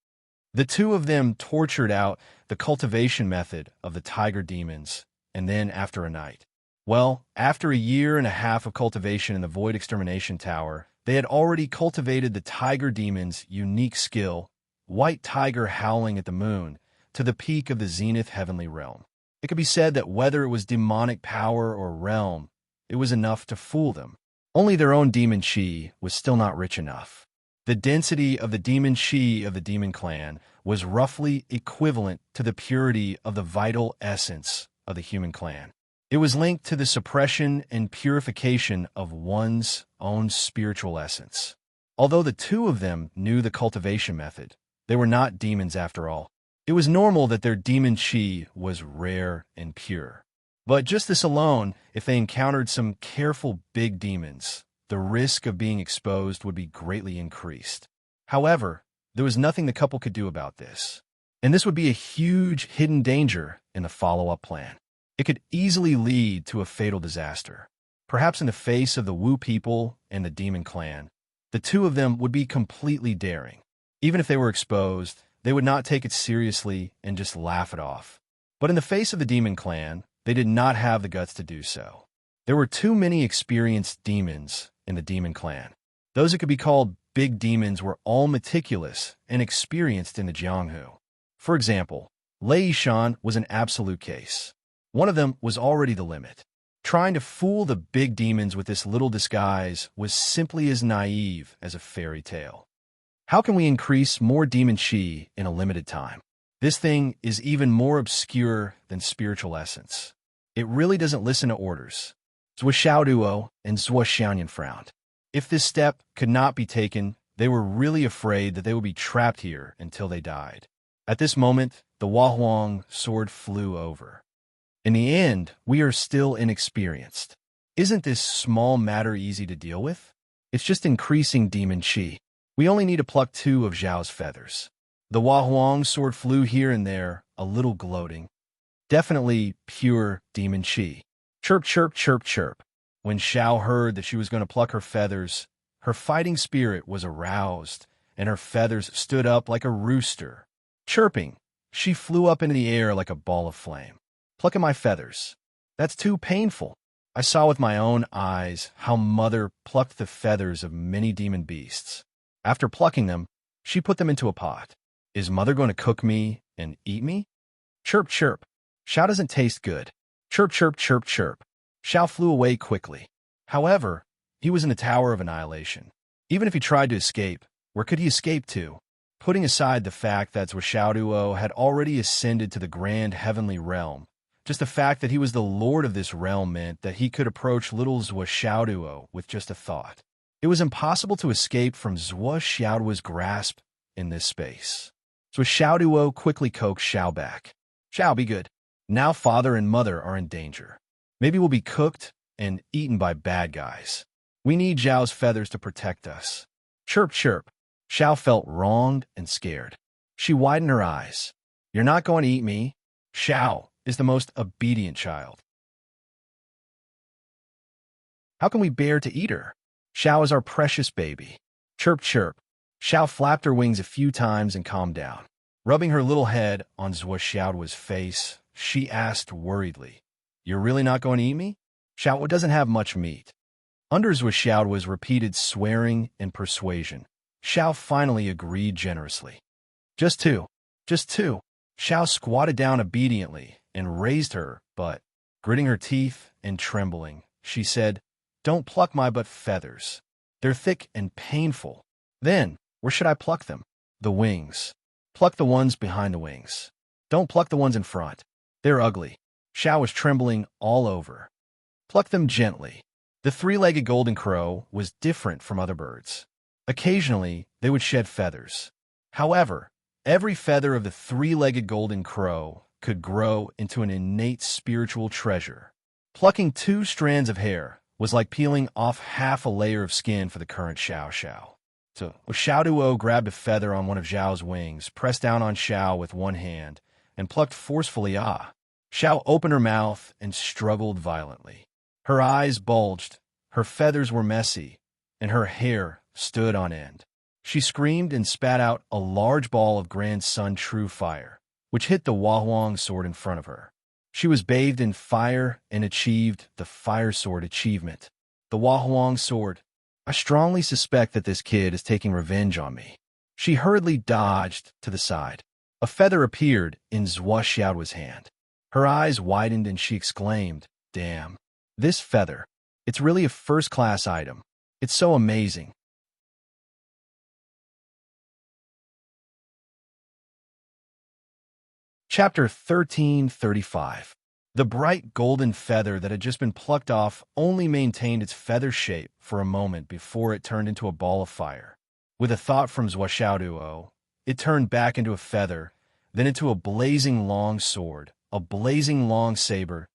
The two of them tortured out the cultivation method of the tiger demons, and then after a night. Well, after 1.5 years of cultivation in the Void Extermination Tower, they had already cultivated the tiger demon's unique skill, White Tiger Howling at the Moon, to the peak of the Zenith Heavenly Realm. It could be said that whether it was demonic power or realm, it was enough to fool them. Only their own demon chi was still not rich enough. The density of the demon chi of the demon clan was roughly equivalent to the purity of the vital essence of the human clan. It was linked to the suppression and purification of one's own spiritual essence. Although the two of them knew the cultivation method, they were not demons after all. It was normal that their demon chi was rare and pure. But just this alone, if they encountered some careful big demons, the risk of being exposed would be greatly increased. However, there was nothing the couple could do about this. And this would be a huge hidden danger in the follow-up plan. It could easily lead to a fatal disaster. Perhaps in the face of the Wu people and the demon clan, the two of them would be completely daring. Even if they were exposed, they would not take it seriously and just laugh it off. But in the face of the demon clan, they did not have the guts to do so. There were too many experienced demons in the demon clan. Those that could be called big demons were all meticulous and experienced in the Jianghu. For example, Lei Shan was an absolute case. One of them was already the limit. Trying to fool the big demons with this little disguise was simply as naive as a fairy tale. How can we increase more demon chi in a limited time? This thing is even more obscure than spiritual essence. It really doesn't listen to orders. Zhuo Xiaoduo and Zhuo Xianyan frowned. If this step could not be taken, they were really afraid that they would be trapped here until they died. At this moment, the Huahuang sword flew over. In the end, we are still inexperienced. Isn't this small matter easy to deal with? It's just increasing demon chi. We only need to pluck 2 of Zhao's feathers. The Huahuang sword flew here and there, a little gloating. Definitely pure demon chi. Chirp, chirp, chirp, chirp. When Xiao heard that she was going to pluck her feathers, her fighting spirit was aroused, and her feathers stood up like a rooster. Chirping, she flew up into the air like a ball of flame. Plucking my feathers. That's too painful. I saw with my own eyes how Mother plucked the feathers of many demon beasts. After plucking them, she put them into a pot. Is Mother going to cook me and eat me? Chirp, chirp. Xiao doesn't taste good. Chirp, chirp, chirp, chirp. Xiao flew away quickly. However, he was in a tower of annihilation. Even if he tried to escape, where could he escape to? Putting aside the fact that Zhuo Xiaoduo had already ascended to the grand heavenly realm, just the fact that he was the lord of this realm meant that he could approach little Zhuo Xiaoduo with just a thought. It was impossible to escape from Zhuo Xiaoduo's grasp in this space. Zhuo Xiaoduo quickly coaxed Xiao back. Xiao, be good. Now Father and Mother are in danger. Maybe we'll be cooked and eaten by bad guys. We need Zhao's feathers to protect us. Chirp, chirp. Xiao felt wronged and scared. She widened her eyes. You're not going to eat me. Xiao is the most obedient child. How can we bear to eat her? Xiao is our precious baby. Chirp, chirp. Xiao flapped her wings a few times and calmed down. Rubbing her little head on Zhuo Xiaoduo's face, she asked worriedly, You're really not going to eat me? Xiao doesn't have much meat. Under Zhuo Xiaoduo's repeated swearing and persuasion, Xiao finally agreed generously. Just 2. Just 2. Xiao squatted down obediently and raised her butt. Gritting her teeth and trembling, she said, Don't pluck my butt feathers. They're thick and painful. Then, where should I pluck them? The wings. Pluck the ones behind the wings. Don't pluck the ones in front. They're ugly. Xiao was trembling all over. Pluck them gently. The 3-legged golden crow was different from other birds. Occasionally, they would shed feathers. However, every feather of the 3-legged golden crow could grow into an innate spiritual treasure. Plucking 2 strands of hair was like peeling off half a layer of skin for the current Xiao Xiao. So Xiaoduo grabbed a feather on one of Zhao's wings, pressed down on Xiao with one hand, and plucked forcefully. Xiao opened her mouth and struggled violently. Her eyes bulged, her feathers were messy, and her hair stood on end. She screamed and spat out a large ball of Grand Sun True Fire, which hit the Huahuang sword in front of her. She was bathed in fire and achieved the Fire Sword achievement. The Huahuang sword. I strongly suspect that this kid is taking revenge on me. She hurriedly dodged to the side. A feather appeared in Zhuo Xiaoduo's hand. Her eyes widened and she exclaimed, Damn, this feather. It's really a first-class item. It's so amazing. Chapter 1335. The bright golden feather that had just been plucked off only maintained its feather shape for a moment before it turned into a ball of fire. With a thought from Zhuo, it turned back into a feather, then into a blazing long sword, a blazing long saber.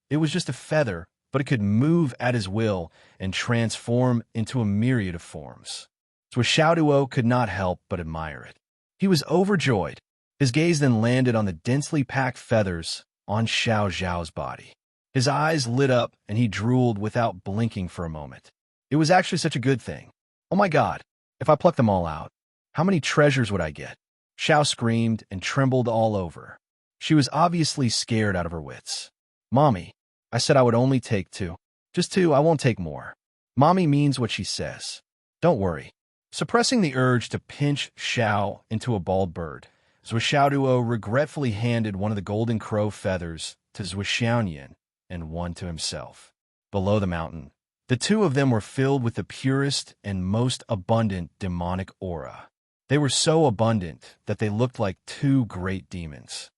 It was just a feather, but it could move at his will and transform into a myriad of forms. Zhuo could not help but admire it. He was overjoyed. His gaze then landed on the densely packed feathers on Xiao Zhao's body. His eyes lit up and he drooled without blinking for a moment. It was actually such a good thing. Oh my God, if I plucked them all out, how many treasures would I get? Xiao screamed and trembled all over. She was obviously scared out of her wits. Mommy, I said I would only take 2. Just 2, I won't take more. Mommy means what she says. Don't worry. Suppressing the urge to pinch Xiao into a bald bird, Zhuo regretfully handed one of the golden crow feathers to Zhuo and one to himself. Below the mountain, the two of them were filled with the purest and most abundant demonic aura. They were so abundant that they looked like 2 great demons.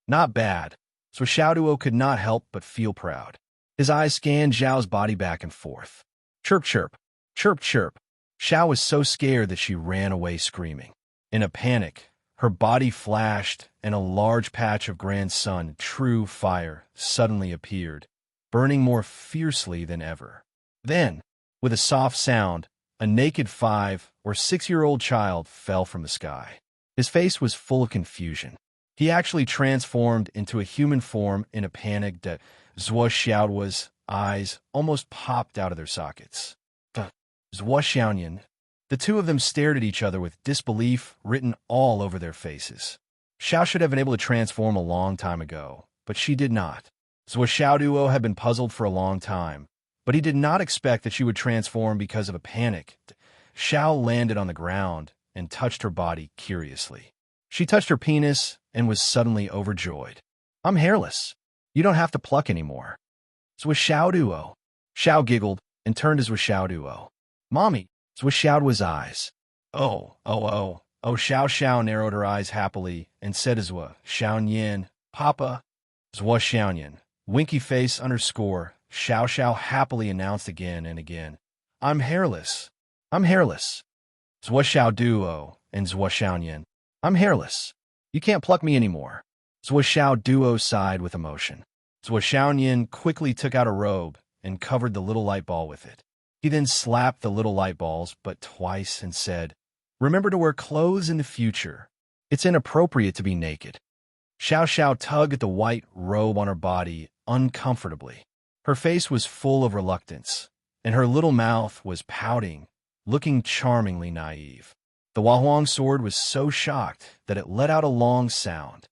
Not bad. Zhuo could not help but feel proud. His eyes scanned Zhao's body back and forth. Chirp, chirp, chirp, chirp. Xiao was so scared that she ran away screaming. In a panic, her body flashed, and a large patch of grand sun, true fire, suddenly appeared, burning more fiercely than ever. Then, with a soft sound, a naked 5- or 6-year-old child fell from the sky. His face was full of confusion. He actually transformed into a human form in a panic that Zhuo's eyes almost popped out of their sockets. Zhuo. The two of them stared at each other with disbelief written all over their faces. Xiao should have been able to transform a long time ago, but she did not. Zhuo had been puzzled for a long time, but he did not expect that she would transform because of a panic. Xiao landed on the ground and touched her body curiously. She touched her penis and was suddenly overjoyed. I'm hairless. You don't have to pluck anymore. Zhuo. Xiao giggled and turned to Zhuo. Mommy. Zhuo's eyes. Oh, Xiao narrowed her eyes happily and said to Zhuo, Papa. Zhuo, winky face underscore, Xiao happily announced again and again. I'm hairless. I'm hairless. Zhuo and Zhuo, I'm hairless. You can't pluck me anymore. Zhuo sighed with emotion. Zhuo quickly took out a robe and covered the little light ball with it. He then slapped the little light balls but twice and said, Remember to wear clothes in the future. It's inappropriate to be naked. Xiao tugged at the white robe on her body uncomfortably. Her face was full of reluctance, and her little mouth was pouting, looking charmingly naive. The Huahuang sword was so shocked that it let out a long sound.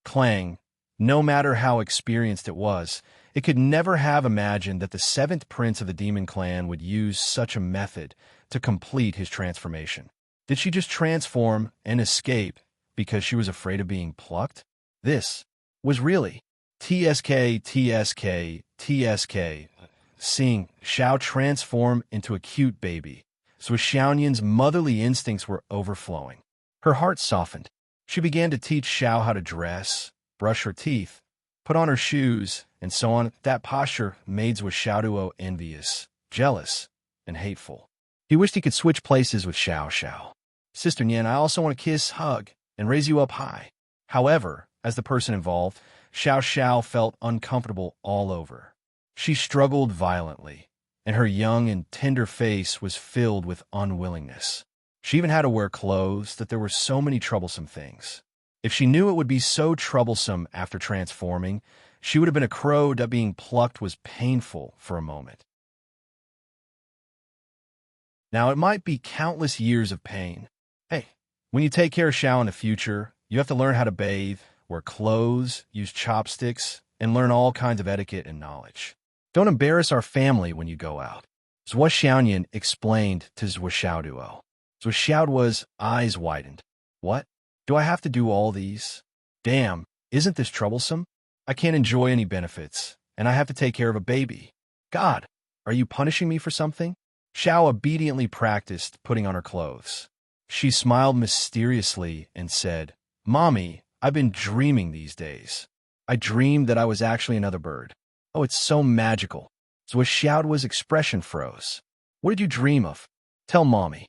Clang. No matter how experienced it was, it could never have imagined that the 7th prince of the demon clan would use such a method to complete his transformation. Did she just transform and escape because she was afraid of being plucked? This was really TSK. Seeing Xiao transform into a cute baby, Zhuo's motherly instincts were overflowing. Her heart softened. She began to teach Xiao how to dress, brush her teeth, put on her shoes, and so on. That posture made Zhuo envious, jealous, and hateful. He wished he could switch places with Xiao. Sister Nian, I also want to kiss, hug, and raise you up high. However, as the person involved, Xiao felt uncomfortable all over. She struggled violently, and her young and tender face was filled with unwillingness. She even had to wear clothes that there were so many troublesome things. If she knew it would be so troublesome after transforming, she would have been a crow that being plucked was painful for a moment. Now, it might be countless years of pain. Hey, when you take care of Xiao in the future, you have to learn how to bathe, wear clothes, use chopsticks, and learn all kinds of etiquette and knowledge. Don't embarrass our family when you go out. Zhuo explained to Zhuo. Zhuo's eyes widened. What? Do I have to do all these? Damn, isn't this troublesome? I can't enjoy any benefits, and I have to take care of a baby. God, are you punishing me for something? Xiao obediently practiced putting on her clothes. She smiled mysteriously and said, Mommy, I've been dreaming these days. I dreamed that I was actually another bird. Oh, it's so magical. Xiaoduo's expression froze. What did you dream of? Tell Mommy.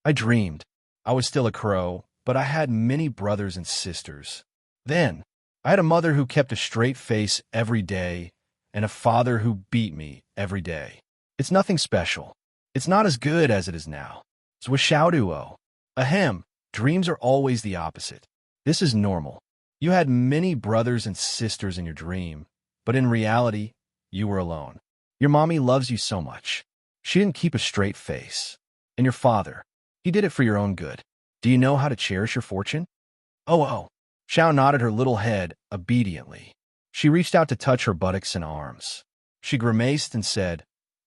I dreamed. I was still a crow, but I had many brothers and sisters. Then, I had a mother who kept a straight face every day, and a father who beat me every day. It's nothing special. It's not as good as it is now. Xiaoduo. Ahem, dreams are always the opposite. This is normal. You had many brothers and sisters in your dream, but in reality, you were alone. Your mommy loves you so much. She didn't keep a straight face. And your father, he did it for your own good. Do you know how to cherish your fortune? Oh. Xiao nodded her little head obediently. She reached out to touch her buttocks and arms. She grimaced and said,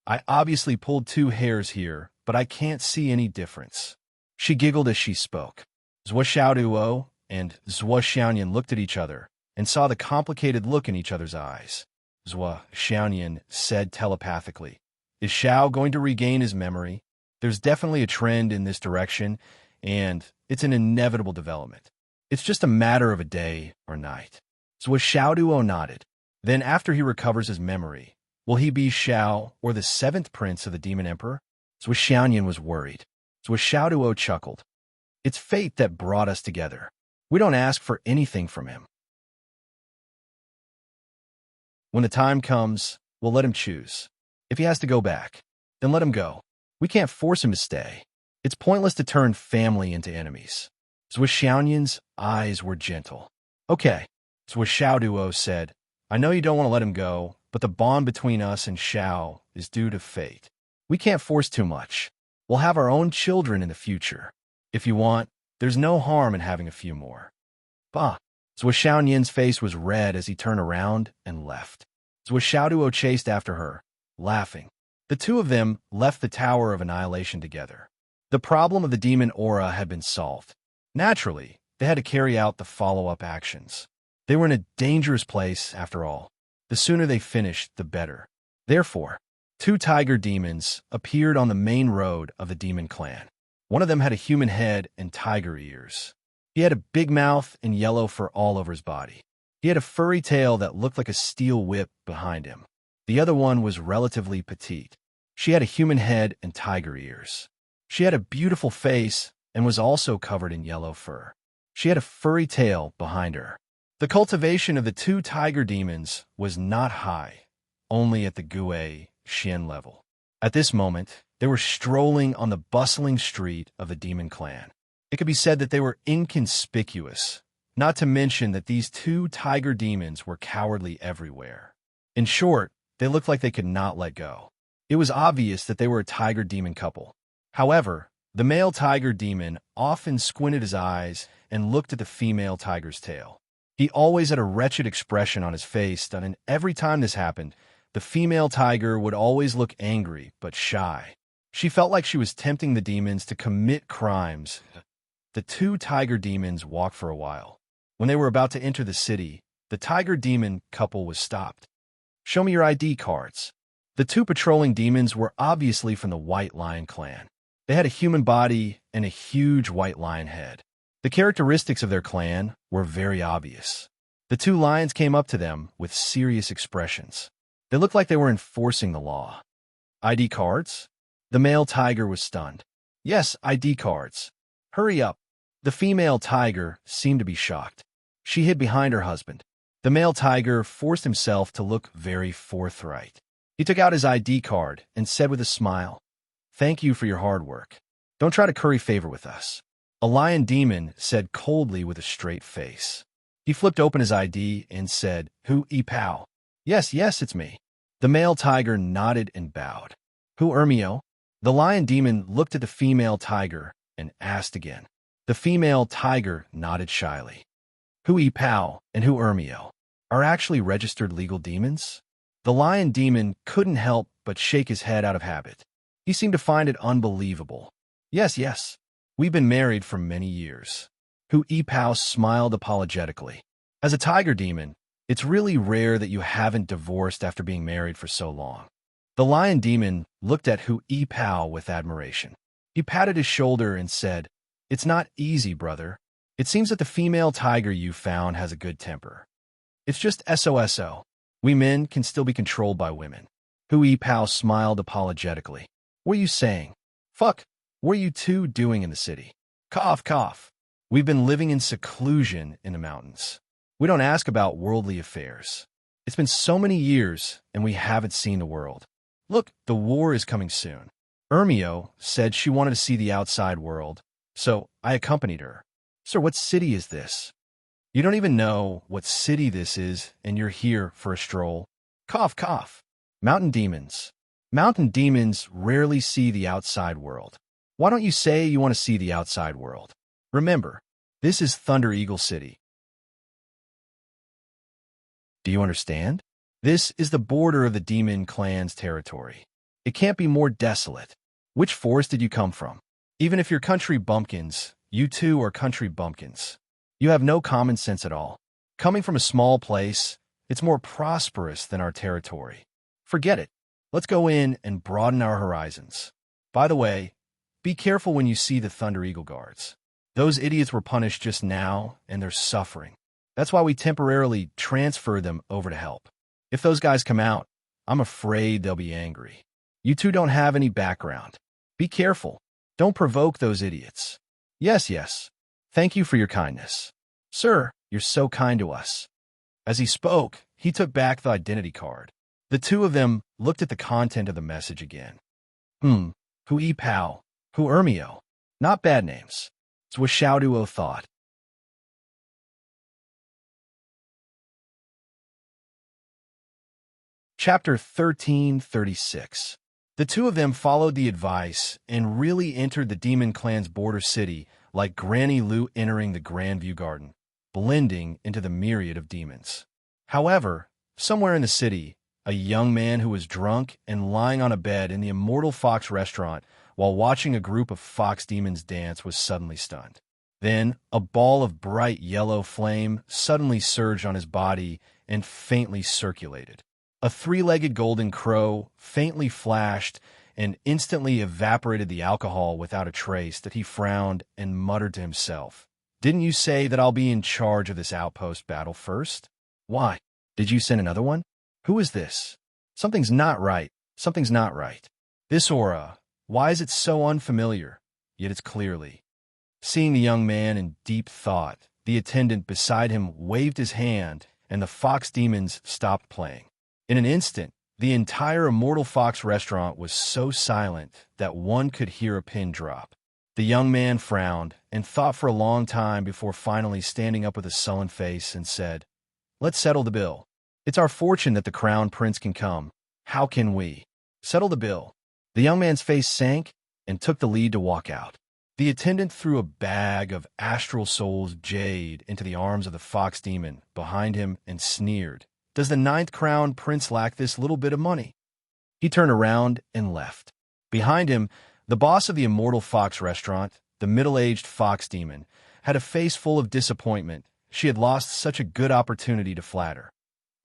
I obviously pulled 2 hairs here, but I can't see any difference. She giggled as she spoke. Xiaoduo and Xiaoyan looked at each other and saw the complicated look in each other's eyes. Xiaoyan said telepathically, Is Xiao going to regain his memory? There's definitely a trend in this direction, and it's an inevitable development. It's just a matter of a day or night. Xiaoduo nodded. Then after he recovers his memory, will he be Xiao or the 7th prince of the Demon Emperor? Xiaoyan was worried. Xiaoduo chuckled. It's fate that brought us together. We don't ask for anything from him. When the time comes, we'll let him choose. If he has to go back, then let him go. We can't force him to stay. It's pointless to turn family into enemies. Xiaoyan's eyes were gentle. Okay, Xiaoduo said, I know you don't want to let him go, but the bond between us and Xiao is due to fate. We can't force too much. We'll have our own children in the future. If you want, there's no harm in having a few more. Bah. Xiaoyan's face was red as he turned around and left. Xiaoduo chased after her, laughing. The 2 of them left the Tower of Annihilation together. The problem of the demon aura had been solved. Naturally, they had to carry out the follow-up actions. They were in a dangerous place, after all. The sooner they finished, the better. Therefore, 2 tiger demons appeared on the main road of the demon clan. One of them had a human head and tiger ears. He had a big mouth and yellow fur all over his body. He had a furry tail that looked like a steel whip behind him. The other one was relatively petite. She had a human head and tiger ears. She had a beautiful face and was also covered in yellow fur. She had a furry tail behind her. The cultivation of the 2 tiger demons was not high, only at the Gue Xian level. At this moment, they were strolling on the bustling street of the demon clan. It could be said that they were inconspicuous, not to mention that these 2 tiger demons were cowardly everywhere. In short, they looked like they could not let go. It was obvious that they were a tiger demon couple. However, the male tiger demon often squinted his eyes and looked at the female tiger's tail. He always had a wretched expression on his face, and every time this happened, the female tiger would always look angry but shy. She felt like she was tempting the demons to commit crimes. The 2 tiger demons walked for a while. When they were about to enter the city, the tiger demon couple was stopped. Show me your ID cards. The 2 patrolling demons were obviously from the White Lion clan. They had a human body and a huge white lion head. The characteristics of their clan were very obvious. The 2 lions came up to them with serious expressions. They looked like they were enforcing the law. ID cards? The male tiger was stunned. Yes, ID cards. Hurry up. The female tiger seemed to be shocked. She hid behind her husband. The male tiger forced himself to look very forthright. He took out his ID card and said with a smile, Thank you for your hard work. Don't try to curry favor with us. A lion demon said coldly with a straight face. He flipped open his ID and said, Hu Yipao. Yes, it's me. The male tiger nodded and bowed. Hu Ermio? The lion demon looked at the female tiger and asked again. The female tiger nodded shyly. Hu Yipao and Hu Ermio are actually registered legal demons? The lion demon couldn't help but shake his head out of habit. He seemed to find it unbelievable. Yes. We've been married for many years. Hu Yipao smiled apologetically. As a tiger demon, it's really rare that you haven't divorced after being married for so long. The lion demon looked at Hu Yipao with admiration. He patted his shoulder and said, It's not easy, brother. It seems that the female tiger you found has a good temper. It's just SOSO. We men can still be controlled by women. Hui Pao smiled apologetically. What are you saying? Fuck. What are you two doing in the city? Cough, cough. We've been living in seclusion in the mountains. We don't ask about worldly affairs. It's been so many years, and we haven't seen the world. Look, the war is coming soon. Ermio said she wanted to see the outside world, so I accompanied her. Sir, what city is this? You don't even know what city this is, and you're here for a stroll. Cough, cough. Mountain demons. Mountain demons rarely see the outside world. Why don't you say you want to see the outside world? Remember, this is Thunder Eagle City. Do you understand? This is the border of the demon clan's territory. It can't be more desolate. Which forest did you come from? Even if you're country bumpkins, you too are country bumpkins. You have no common sense at all. Coming from a small place, it's more prosperous than our territory. Forget it. Let's go in and broaden our horizons. By the way, be careful when you see the Thunder Eagle guards. Those idiots were punished just now, and they're suffering. That's why we temporarily transferred them over to help. If those guys come out, I'm afraid they'll be angry. You two don't have any background. Be careful. Don't provoke those idiots. Yes, yes. Thank you for your kindness. Sir, you're so kind to us. As he spoke, he took back the identity card. The two of them looked at the content of the message again. Hu Yipao, Hu Ermio. Not bad names. It's what Xiao Duo thought. Chapter 1336. The two of them followed the advice and really entered the demon clan's border city like Granny Lu entering the Grandview Garden, blending into the myriad of demons. However, somewhere in the city, a young man who was drunk and lying on a bed in the Immortal Fox restaurant while watching a group of fox demons dance was suddenly stunned. Then, a ball of bright yellow flame suddenly surged on his body and faintly circulated. A three-legged golden crow faintly flashed and instantly evaporated the alcohol without a trace that he frowned and muttered to himself. Didn't you say that I'll be in charge of this outpost battle first? Why? Did you send another one? Who is this? Something's not right. Something's not right. This aura, why is it so unfamiliar? Yet it's clearly. Seeing the young man in deep thought, the attendant beside him waved his hand and the fox demons stopped playing. In an instant, the entire Immortal Fox restaurant was so silent that one could hear a pin drop. The young man frowned and thought for a long time before finally standing up with a sullen face and said, "Let's settle the bill. It's our fortune that the crown prince can come. How can we? Settle the bill." The young man's face sank and took the lead to walk out. The attendant threw a bag of Astral Soul's jade into the arms of the fox demon behind him and sneered, "Does the 9th crown prince lack this little bit of money?" He turned around and left. Behind him, the boss of the Immortal Fox restaurant, the middle-aged fox demon, had a face full of disappointment. She had lost such a good opportunity to flatter.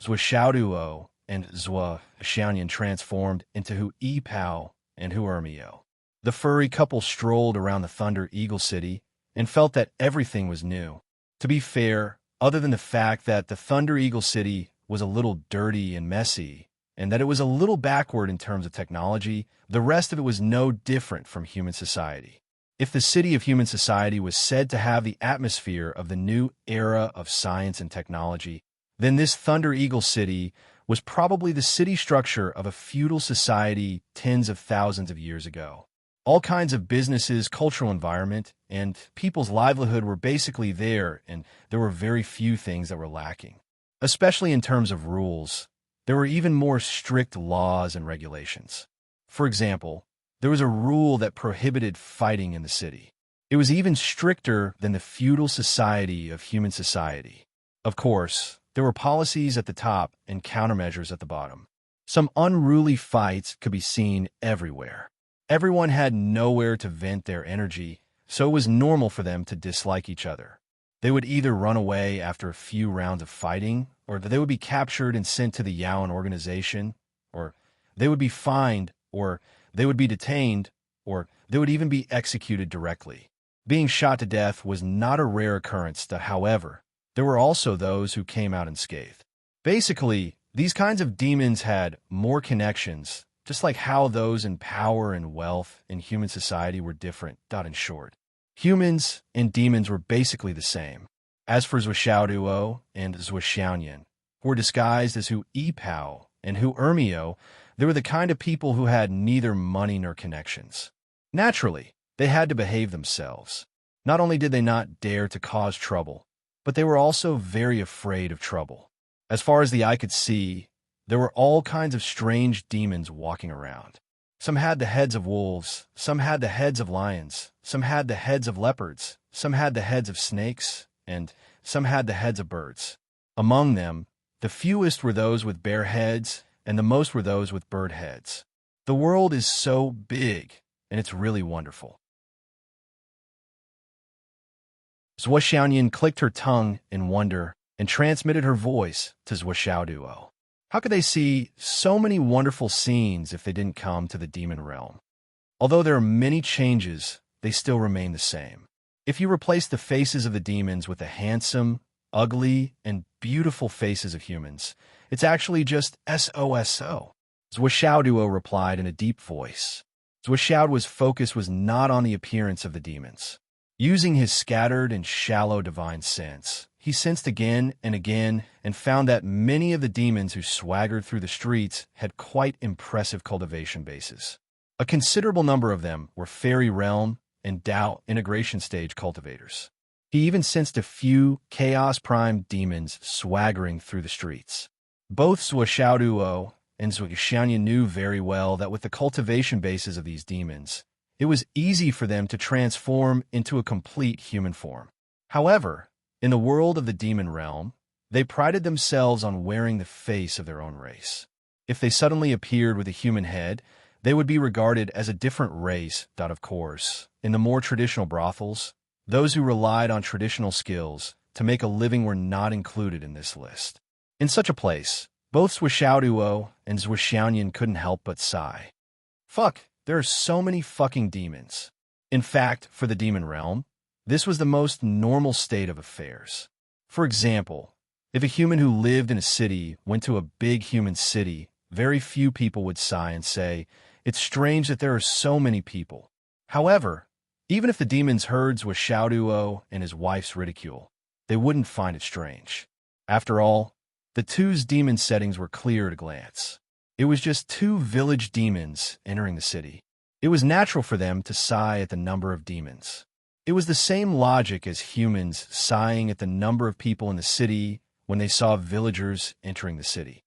Zhua Xiaoduo and Zhua Xiaoyan transformed into Hu Yipao and Hu Ermio. The furry couple strolled around the Thunder Eagle City and felt that everything was new. To be fair, other than the fact that the Thunder Eagle City was a little dirty and messy, and that it was a little backward in terms of technology, the rest of it was no different from human society. If the city of human society was said to have the atmosphere of the new era of science and technology, then this Thunder Eagle City was probably the city structure of a feudal society tens of thousands of years ago. All kinds of businesses, cultural environment, and people's livelihood were basically there, and there were very few things that were lacking. Especially in terms of rules, there were even more strict laws and regulations. For example, there was a rule that prohibited fighting in the city. It was even stricter than the feudal society of human society. Of course, there were policies at the top and countermeasures at the bottom. Some unruly fights could be seen everywhere. Everyone had nowhere to vent their energy, so it was normal for them to dislike each other. They would either run away after a few rounds of fighting, or they would be captured and sent to the Yaoan organization, or they would be fined, or they would be detained, or they would even be executed directly. Being shot to death was not a rare occurrence, however, there were also those who came out unscathed. Basically, these kinds of demons had more connections, just like how those in power and wealth in human society were different. In short, humans and demons were basically the same. As for Zhuo and Zhuo, who were disguised as Hu Yipao and Hu Ermio, they were the kind of people who had neither money nor connections. Naturally, they had to behave themselves. Not only did they not dare to cause trouble, but they were also very afraid of trouble. As far as the eye could see, there were all kinds of strange demons walking around. Some had the heads of wolves, some had the heads of lions, some had the heads of leopards, some had the heads of snakes, and some had the heads of birds. Among them, the fewest were those with bear heads, and the most were those with bird heads. The world is so big, and it's really wonderful. Zhuo Xiaoyan clicked her tongue in wonder and transmitted her voice to Zhuo Xiaoduo. How could they see so many wonderful scenes if they didn't come to the demon realm? Although there are many changes, they still remain the same. If you replace the faces of the demons with the handsome, ugly, and beautiful faces of humans, it's actually just SOSO. Zhuo Xiaoduo replied in a deep voice. Zhuo Xiaoduo's focus was not on the appearance of the demons. Using his scattered and shallow divine sense, he sensed again and found that many of the demons who swaggered through the streets had quite impressive cultivation bases. A considerable number of them were fairy realm and Dao integration stage cultivators. He even sensed a few Chaos Prime demons swaggering through the streets. Both Zhuo Xiaoduo and Zhuo Xiaoyan knew very well that with the cultivation bases of these demons, it was easy for them to transform into a complete human form. However, in the world of the demon realm, they prided themselves on wearing the face of their own race. If they suddenly appeared with a human head, they would be regarded as a different race. Of course, in the more traditional brothels, those who relied on traditional skills to make a living were not included in this list. In such a place, both Zhuo Xiaoduo and Zhuo Xiaoyan couldn't help but sigh. Fuck, there are so many fucking demons. In fact, for the demon realm, this was the most normal state of affairs. For example, if a human who lived in a city went to a big human city, very few people would sigh and say, "It's strange that there are so many people." However, even if the demons heard Zhuo Xiaoduo and his wife's ridicule, they wouldn't find it strange. After all, the two's demon settings were clear at a glance. It was just two village demons entering the city. It was natural for them to sigh at the number of demons. It was the same logic as humans sighing at the number of people in the city when they saw villagers entering the city.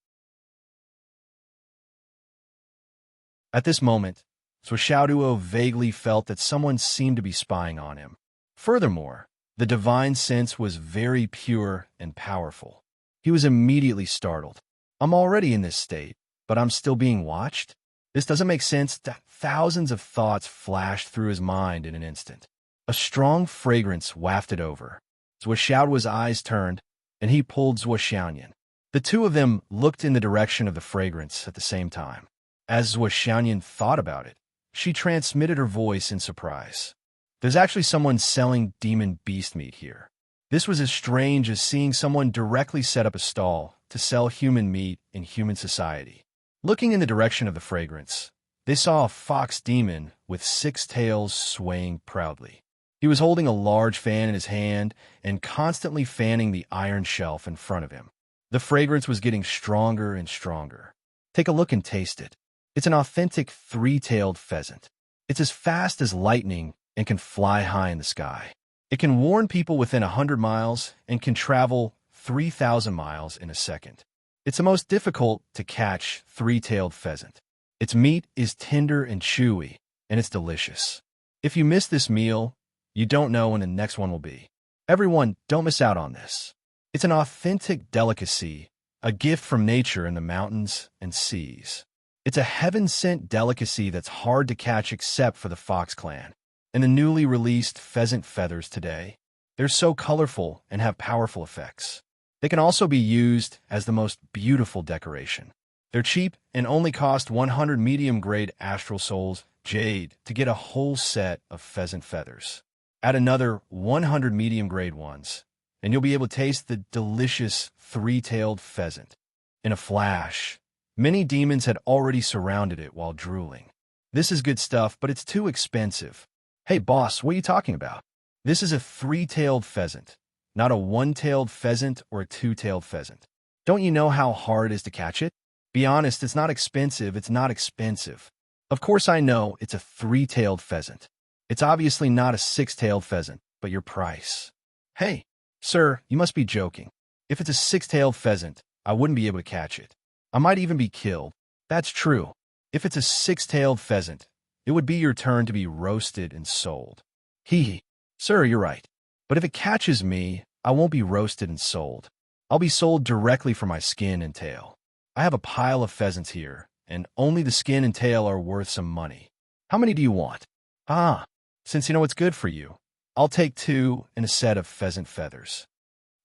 At this moment, Zhuo Xiaoduo vaguely felt that someone seemed to be spying on him. Furthermore, the divine sense was very pure and powerful. He was immediately startled. I'm already in this state, but I'm still being watched? This doesn't make sense. Thousands of thoughts flashed through his mind in an instant. A strong fragrance wafted over. Zhuo Xiaoduo's eyes turned, and he pulled Zhuo Xiaoyan. The two of them looked in the direction of the fragrance at the same time. As Zhuo Xiaoyan thought about it, she transmitted her voice in surprise. There's actually someone selling demon beast meat here. This was as strange as seeing someone directly set up a stall to sell human meat in human society. Looking in the direction of the fragrance, they saw a fox demon with 6 tails swaying proudly. He was holding a large fan in his hand and constantly fanning the iron shelf in front of him. The fragrance was getting stronger and stronger. Take a look and taste it. It's an authentic 3-tailed pheasant. It's as fast as lightning and can fly high in the sky. It can warn people within 100 miles and can travel 3,000 miles in a second. It's the most difficult to catch 3-tailed pheasant. Its meat is tender and chewy, and it's delicious. If you miss this meal, you don't know when the next one will be. Everyone, don't miss out on this. It's an authentic delicacy, a gift from nature in the mountains and seas. It's a heaven-sent delicacy that's hard to catch except for the Fox clan. And the newly released pheasant feathers today, they're so colorful and have powerful effects. They can also be used as the most beautiful decoration. They're cheap and only cost 100 medium-grade astral souls jade to get a whole set of pheasant feathers. Add another 100 medium-grade ones, and you'll be able to taste the delicious three-tailed pheasant. In a flash, many demons had already surrounded it while drooling. This is good stuff, but it's too expensive. Hey, boss, what are you talking about? This is a three-tailed pheasant, not a one-tailed pheasant or a two-tailed pheasant. Don't you know how hard it is to catch it? Be honest, it's not expensive. It's not expensive. Of course I know it's a three-tailed pheasant. It's obviously not a six-tailed pheasant, but your price. Hey, sir, you must be joking. If it's a six-tailed pheasant, I wouldn't be able to catch it. I might even be killed. That's true. If it's a six-tailed pheasant, it would be your turn to be roasted and sold. Hee hee. Sir, you're right. But if it catches me, I won't be roasted and sold. I'll be sold directly for my skin and tail. I have a pile of pheasants here, and only the skin and tail are worth some money. How many do you want? Ah, since you know it's good for you, I'll take 2 and a set of pheasant feathers.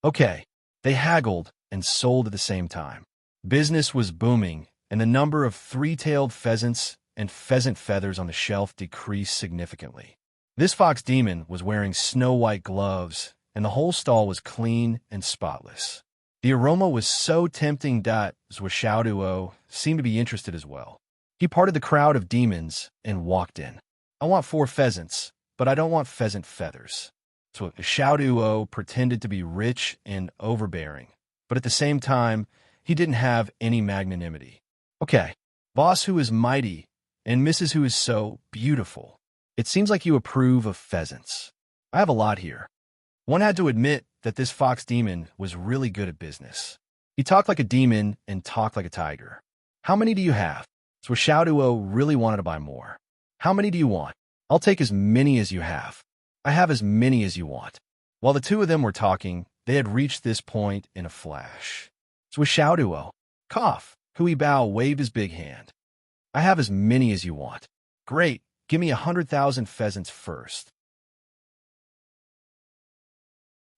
Okay, they haggled and sold at the same time. Business was booming, and the number of three-tailed pheasants and pheasant feathers on the shelf decreased significantly. This fox demon was wearing snow-white gloves, and the whole stall was clean and spotless. The aroma was so tempting that Zhuo seemed to be interested as well. He parted the crowd of demons and walked in. I want 4 pheasants, but I don't want pheasant feathers. So Zhuo pretended to be rich and overbearing, but at the same time, he didn't have any magnanimity. Okay, boss who is mighty and Mrs. who is so beautiful. It seems like you approve of pheasants. I have a lot here. One had to admit that this fox demon was really good at business. He talked like a demon and talked like a tiger. How many do you have? So Xiaoduo really wanted to buy more. How many do you want? I'll take as many as you have. I have as many as you want. While the two of them were talking, they had reached this point in a flash. So Xiaoduo, cough, Hui Bao waved his big hand. I have as many as you want. Great, give me 100,000 pheasants first.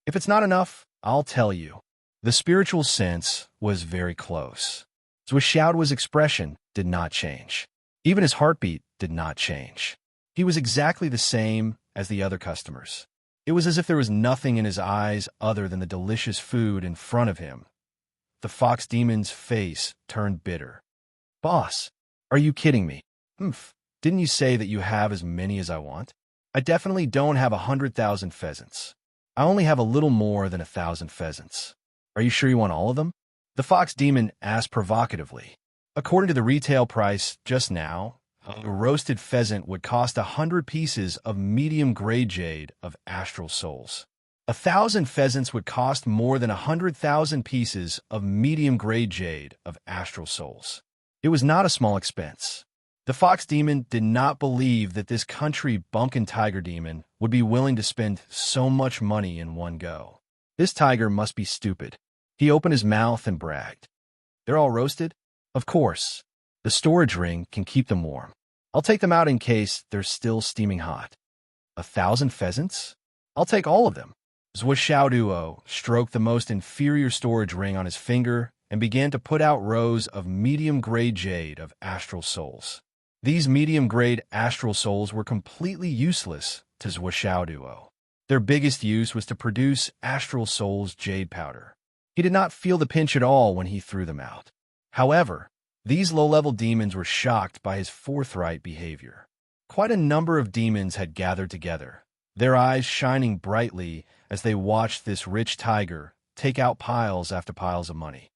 If it's not enough, I'll tell you. The spiritual sense was very close. Zhuo's expression did not change. Even his heartbeat did not change. He was exactly the same as the other customers. It was as if there was nothing in his eyes other than the delicious food in front of him. The fox demon's face turned bitter. Boss, are you kidding me? Didn't you say that you have as many as I want? I definitely don't have 100,000 pheasants. I only have a little more than 1,000 pheasants. Are you sure you want all of them? The fox demon asked provocatively. According to the retail price just now, a roasted pheasant would cost 100 pieces of medium-grade jade of astral souls. 1,000 pheasants would cost more than 100,000 pieces of medium-grade jade of astral souls. It was not a small expense. The fox demon did not believe that this country bumpkin tiger demon would be willing to spend so much money in one go. This tiger must be stupid. He opened his mouth and bragged. They're all roasted? Of course. The storage ring can keep them warm. I'll take them out in case they're still steaming hot. 1,000 pheasants? I'll take all of them. Zhuo stroked the most inferior storage ring on his finger and began to put out rows of medium-grade jade of astral souls. These medium-grade astral souls were completely useless to Zhuo. Their biggest use was to produce astral souls jade powder. He did not feel the pinch at all when he threw them out. However, these low-level demons were shocked by his forthright behavior. Quite a number of demons had gathered together, their eyes shining brightly as they watched this rich tiger take out piles after piles of money.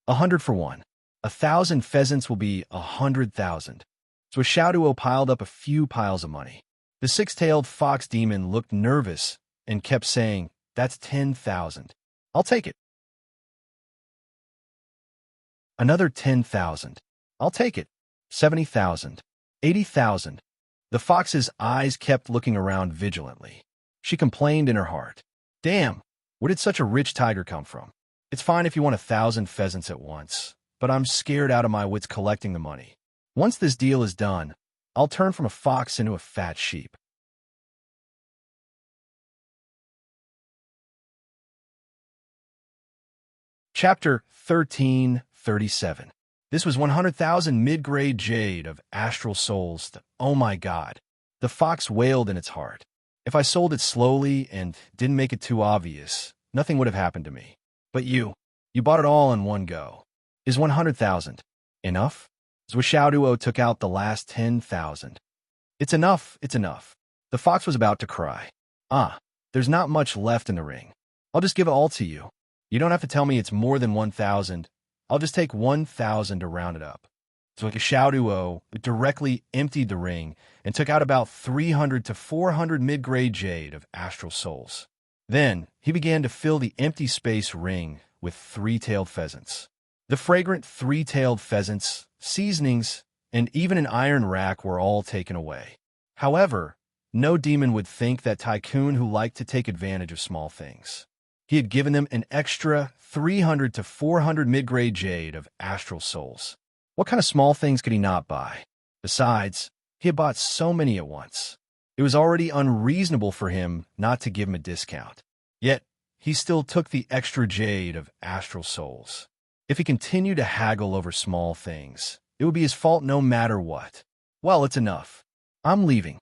100 for 1. 1,000 pheasants will be 100,000. So Xiaoduo piled up a few piles of money. The six-tailed fox demon looked nervous and kept saying, That's 10,000. I'll take it. Another 10,000. I'll take it. 70,000. 80,000. The fox's eyes kept looking around vigilantly. She complained in her heart. Damn, where did such a rich tiger come from? It's fine if you want 1,000 pheasants at once, but I'm scared out of my wits collecting the money. Once this deal is done, I'll turn from a fox into a fat sheep. Chapter 1337. This was 100,000 mid-grade jade of astral souls. Oh my God. The fox wailed in its heart. If I sold it slowly and didn't make it too obvious, nothing would have happened to me. But you bought it all in one go. Is 100,000 enough? Zwishaoduo took out the last 10,000. It's enough, it's enough. The fox was about to cry. Ah, there's not much left in the ring. I'll just give it all to you. You don't have to tell me it's more than 1,000. I'll just take 1,000 to round it up. Zwishaoduo directly emptied the ring and took out about 300 to 400 mid-grade jade of astral souls. Then he began to fill the empty space ring with three-tailed pheasants. The fragrant three-tailed pheasants, seasonings, and even an iron rack were all taken away. However, no demon would think that tycoon who liked to take advantage of small things. He had given them an extra 300 to 400 mid-grade jade of astral souls. What kind of small things could he not buy? Besides, he had bought so many at once. It was already unreasonable for him not to give him a discount. Yet, he still took the extra jade of astral souls. If he continued to haggle over small things, it would be his fault no matter what. Well, it's enough. I'm leaving.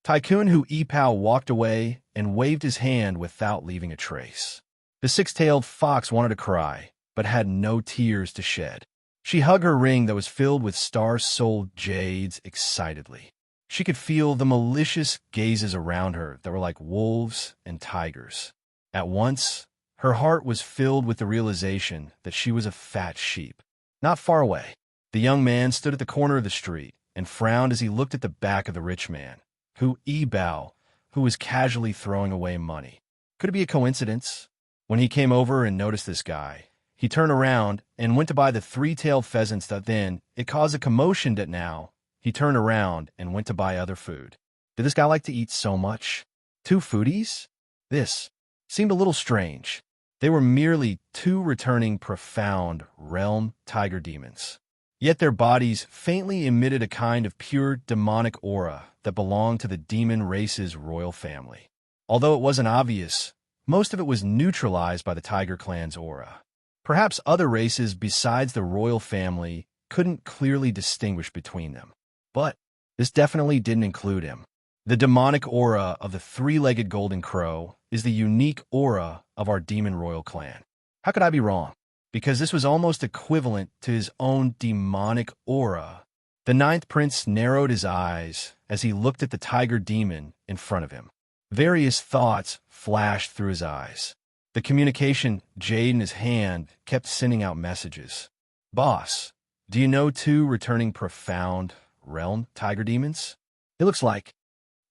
Tycoon Hu Yipao walked away and waved his hand without leaving a trace. The six-tailed fox wanted to cry, but had no tears to shed. She hugged her ring that was filled with star-souled jades excitedly. She could feel the malicious gazes around her that were like wolves and tigers. At once, her heart was filled with the realization that she was a fat sheep. Not far away, the young man stood at the corner of the street and frowned as he looked at the back of the rich man, Hu Yibao, who was casually throwing away money. Could it be a coincidence? When he came over and noticed this guy, he turned around and went to buy the three-tailed pheasants that then it caused a commotion that now he turned around and went to buy other food. Did this guy like to eat so much? Two foodies? This seemed a little strange. They were merely two returning profound realm tiger demons. Yet their bodies faintly emitted a kind of pure demonic aura that belonged to the demon race's royal family. Although it wasn't obvious, most of it was neutralized by the tiger clan's aura. Perhaps other races besides the royal family couldn't clearly distinguish between them. But this definitely didn't include him. The demonic aura of the three-legged golden crow is the unique aura of our demon royal clan. How could I be wrong? Because this was almost equivalent to his own demonic aura. The ninth prince narrowed his eyes as he looked at the tiger demon in front of him. Various thoughts flashed through his eyes. The communication jade in his hand kept sending out messages. Boss, do you know two returning profound realm tiger demons? It looks like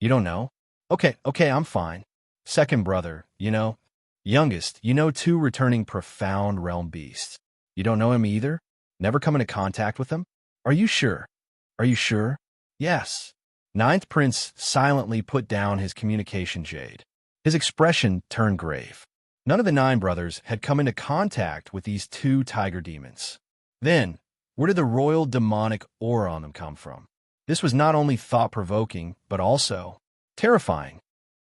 you don't know. Okay, I'm fine. Second brother, Youngest, two returning profound realm beasts. You don't know him either? Never come into contact with them? Are you sure? Are you sure? Yes. Ninth prince silently put down his communication jade. His expression turned grave. None of the 9 brothers had come into contact with these two tiger demons. Then, where did the royal demonic aura on them come from? This was not only thought-provoking, but also terrifying.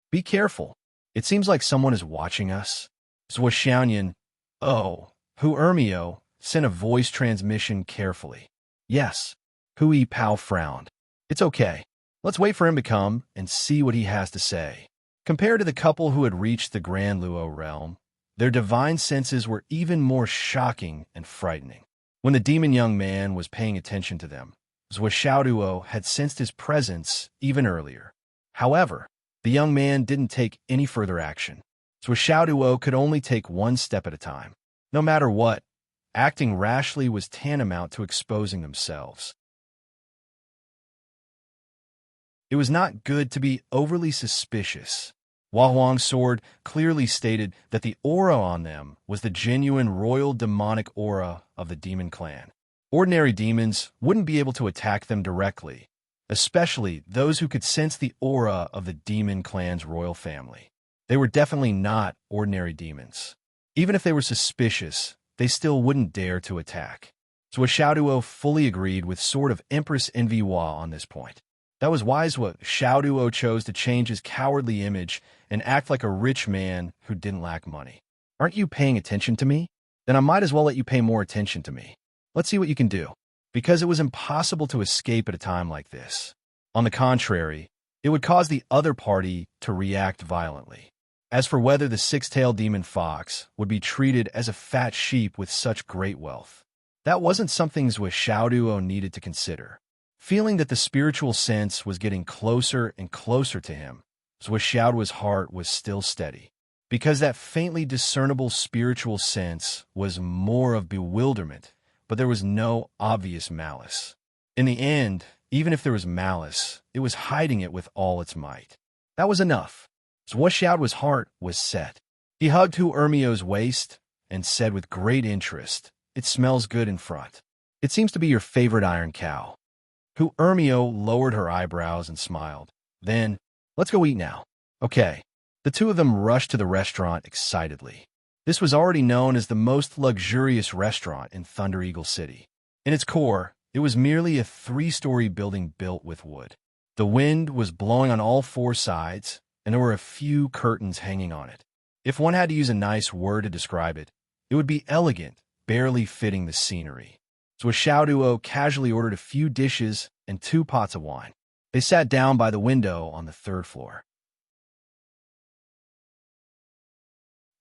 Be careful. It seems like someone is watching us. Zwishaoyan, Hu Ermio, sent a voice transmission carefully. Yes. Hu Yipao frowned. It's okay. Let's wait for him to come and see what he has to say. Compared to the couple who had reached the Grand Luo realm, their divine senses were even more shocking and frightening. When the demon young man was paying attention to them, Zwishaoduo had sensed his presence even earlier. However, the young man didn't take any further action. Zwishaoduo could only take one step at a time. No matter what, acting rashly was tantamount to exposing themselves. It was not good to be overly suspicious. Hua Huang's sword clearly stated that the aura on them was the genuine royal demonic aura of the demon clan. Ordinary demons wouldn't be able to attack them directly, especially those who could sense the aura of the demon clan's royal family. They were definitely not ordinary demons. Even if they were suspicious, they still wouldn't dare to attack. Zwishaoduo fully agreed with Sword of Empress Envy Hua on this point. That was why Zwishaoduo chose to change his cowardly image and act like a rich man who didn't lack money. Aren't you paying attention to me? Then I might as well let you pay more attention to me. Let's see what you can do. Because it was impossible to escape at a time like this. On the contrary, it would cause the other party to react violently. As for whether the six-tailed demon fox would be treated as a fat sheep with such great wealth, that wasn't something Xiaoduo needed to consider. Feeling that the spiritual sense was getting closer and closer to him, Xiaoduo's heart was still steady, because that faintly discernible spiritual sense was more of bewilderment, but there was no obvious malice. In the end, even if there was malice, it was hiding it with all its might. That was enough. Xiaoduo's heart was set. He hugged Hu Ermio's waist and said with great interest, "It smells good in front. It seems to be your favorite iron cow." Hu Ermio lowered her eyebrows and smiled. Then, "Let's go eat now." Okay. The two of them rushed to the restaurant excitedly. This was already known as the most luxurious restaurant in Thunder Eagle City. In its core, it was merely a three-story building built with wood. The wind was blowing on all four sides, and there were a few curtains hanging on it. If one had to use a nice word to describe it, it would be elegant, barely fitting the scenery. So Xiaoduo casually ordered a few dishes and 2 pots of wine. They sat down by the window on the 3rd floor.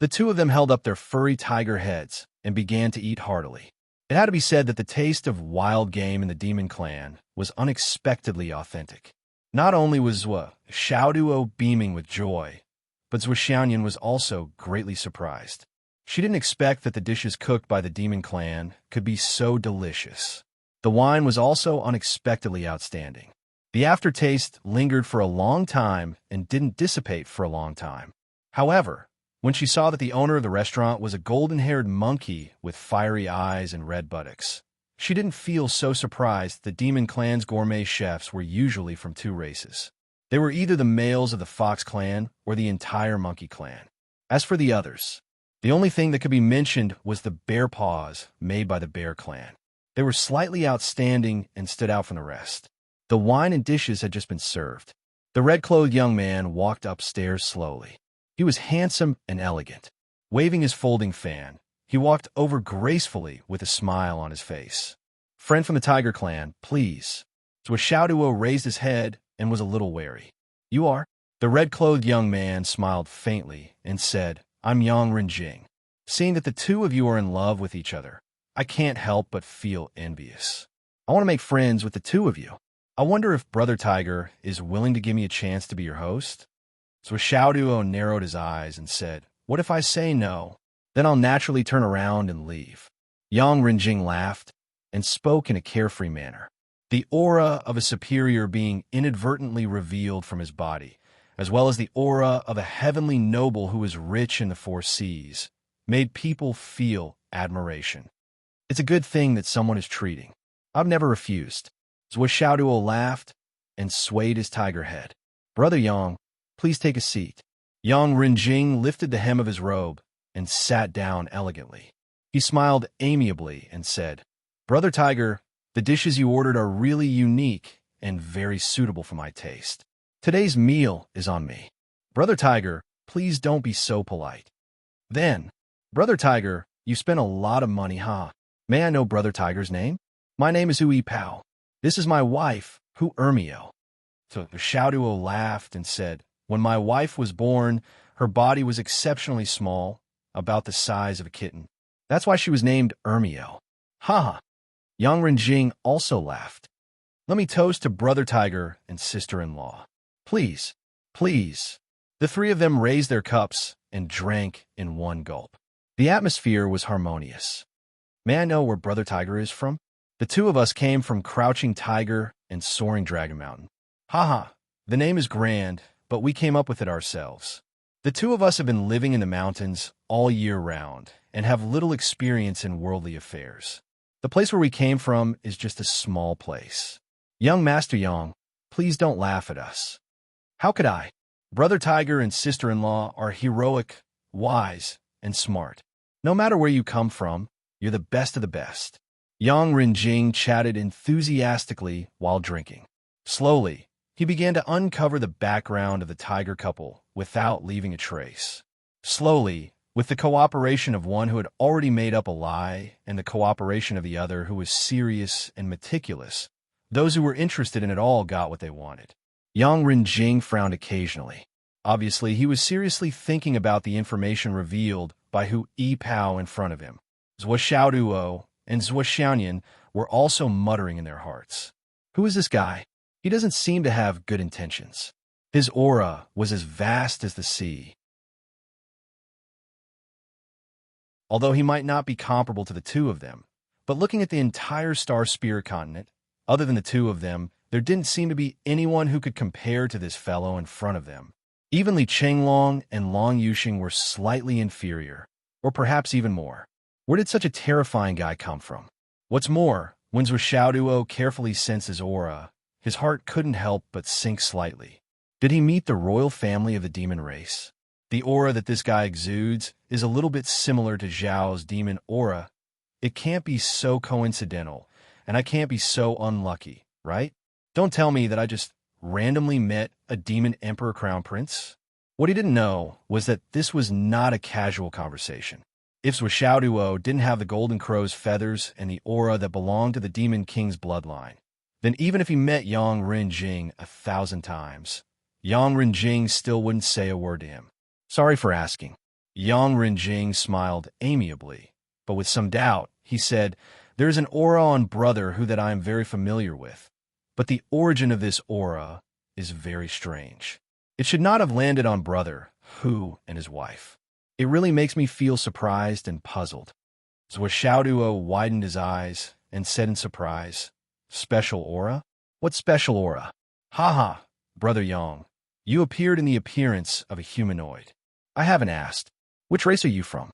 The two of them held up their furry tiger heads and began to eat heartily. It had to be said that the taste of wild game in the demon clan was unexpectedly authentic. Not only was Xiaoduo beaming with joy, but Zhuo Xiaoyan was also greatly surprised. She didn't expect that the dishes cooked by the demon clan could be so delicious. The wine was also unexpectedly outstanding. The aftertaste lingered for a long time and didn't dissipate for a long time. However, when she saw that the owner of the restaurant was a golden-haired monkey with fiery eyes and red buttocks, she didn't feel so surprised that Demon Clan's gourmet chefs were usually from 2 races. They were either the males of the Fox clan or the entire Monkey clan. As for the others, the only thing that could be mentioned was the bear paws made by the Bear clan. They were slightly outstanding and stood out from the rest. The wine and dishes had just been served. The red-clothed young man walked upstairs slowly. He was handsome and elegant. Waving his folding fan, he walked over gracefully with a smile on his face. "Friend from the Tiger Clan, please." So Xiaoduo raised his head and was a little wary. "You are?" The red-clothed young man smiled faintly and said, "I'm Yang Renjing. Seeing that the two of you are in love with each other, I can't help but feel envious. I want to make friends with the two of you. I wonder if Brother Tiger is willing to give me a chance to be your host?" So Xiaoduo narrowed his eyes and said, "What if I say no? Then I'll naturally turn around and leave." Yang Renjing laughed and spoke in a carefree manner. The aura of a superior being inadvertently revealed from his body, as well as the aura of a heavenly noble who is rich in the 4 seas, made people feel admiration. It's a good thing that someone is treating. I've never refused. So Xiaoduo laughed and swayed his tiger head. "Brother Yang, please take a seat." Yang Renjing lifted the hem of his robe and sat down elegantly. He smiled amiably and said, "Brother Tiger, the dishes you ordered are really unique and very suitable for my taste. Today's meal is on me. Brother Tiger, please don't be so polite." Then, "Brother Tiger, you spent a lot of money, huh? May I know Brother Tiger's name?" "My name is Hui Pao. This is my wife, Hu Ermio." So Xiaoduo laughed and said, "When my wife was born, her body was exceptionally small, about the size of a kitten. That's why she was named Ermio." "Ha ha." Yang Renjing also laughed. "Let me toast to Brother Tiger and sister-in-law. Please, please." The 3 of them raised their cups and drank in one gulp. The atmosphere was harmonious. "May I know where Brother Tiger is from?" "The 2 of us came from Crouching Tiger and Soaring Dragon Mountain." "Ha ha. The name is grand, but we came up with it ourselves. The 2 of us have been living in the mountains all year round and have little experience in worldly affairs. The place where we came from is just a small place. Young Master Yang, please don't laugh at us." "How could I? Brother Tiger and sister-in-law are heroic, wise, and smart. No matter where you come from, you're the best of the best." Yang Renjing chatted enthusiastically while drinking. Slowly, he began to uncover the background of the tiger couple without leaving a trace. Slowly, with the cooperation of one who had already made up a lie and the cooperation of the other who was serious and meticulous, those who were interested in it all got what they wanted. Yang Renjing frowned occasionally. Obviously, he was seriously thinking about the information revealed by Hu Yipao in front of him. Zhuo Xiaoduo and Zhuo Xiaoyan were also muttering in their hearts. Who is this guy? He doesn't seem to have good intentions. His aura was as vast as the sea. Although he might not be comparable to the two of them, but looking at the entire Star Spirit continent, other than the two of them, there didn't seem to be anyone who could compare to this fellow in front of them. Even Li Chenglong and Long Yuxing were slightly inferior, or perhaps even more. Where did such a terrifying guy come from? What's more, when Zhuo Xiaoduo carefully sensed his aura, his heart couldn't help but sink slightly. Did he meet the royal family of the demon race? The aura that this guy exudes is a little bit similar to Zhao's demon aura. It can't be so coincidental, and I can't be so unlucky, right? Don't tell me that I just randomly met a demon emperor crown prince. What he didn't know was that this was not a casual conversation. If Zhuo Xiaoduo didn't have the golden crow's feathers and the aura that belonged to the demon king's bloodline, then even if he met Yang Renjing 1,000 times, Yang Renjing still wouldn't say a word to him. Sorry for asking. Yang Renjing smiled amiably, but with some doubt, he said, There's an aura on brother who that I am very familiar with, but the origin of this aura is very strange. It should not have landed on brother, Hu, and his wife. It really makes me feel surprised and puzzled. Zhuo Xiaoduo widened his eyes and said in surprise, Special aura? What special aura? Ha, Brother Yang. You appeared in the appearance of a humanoid. I haven't asked. Which race are you from?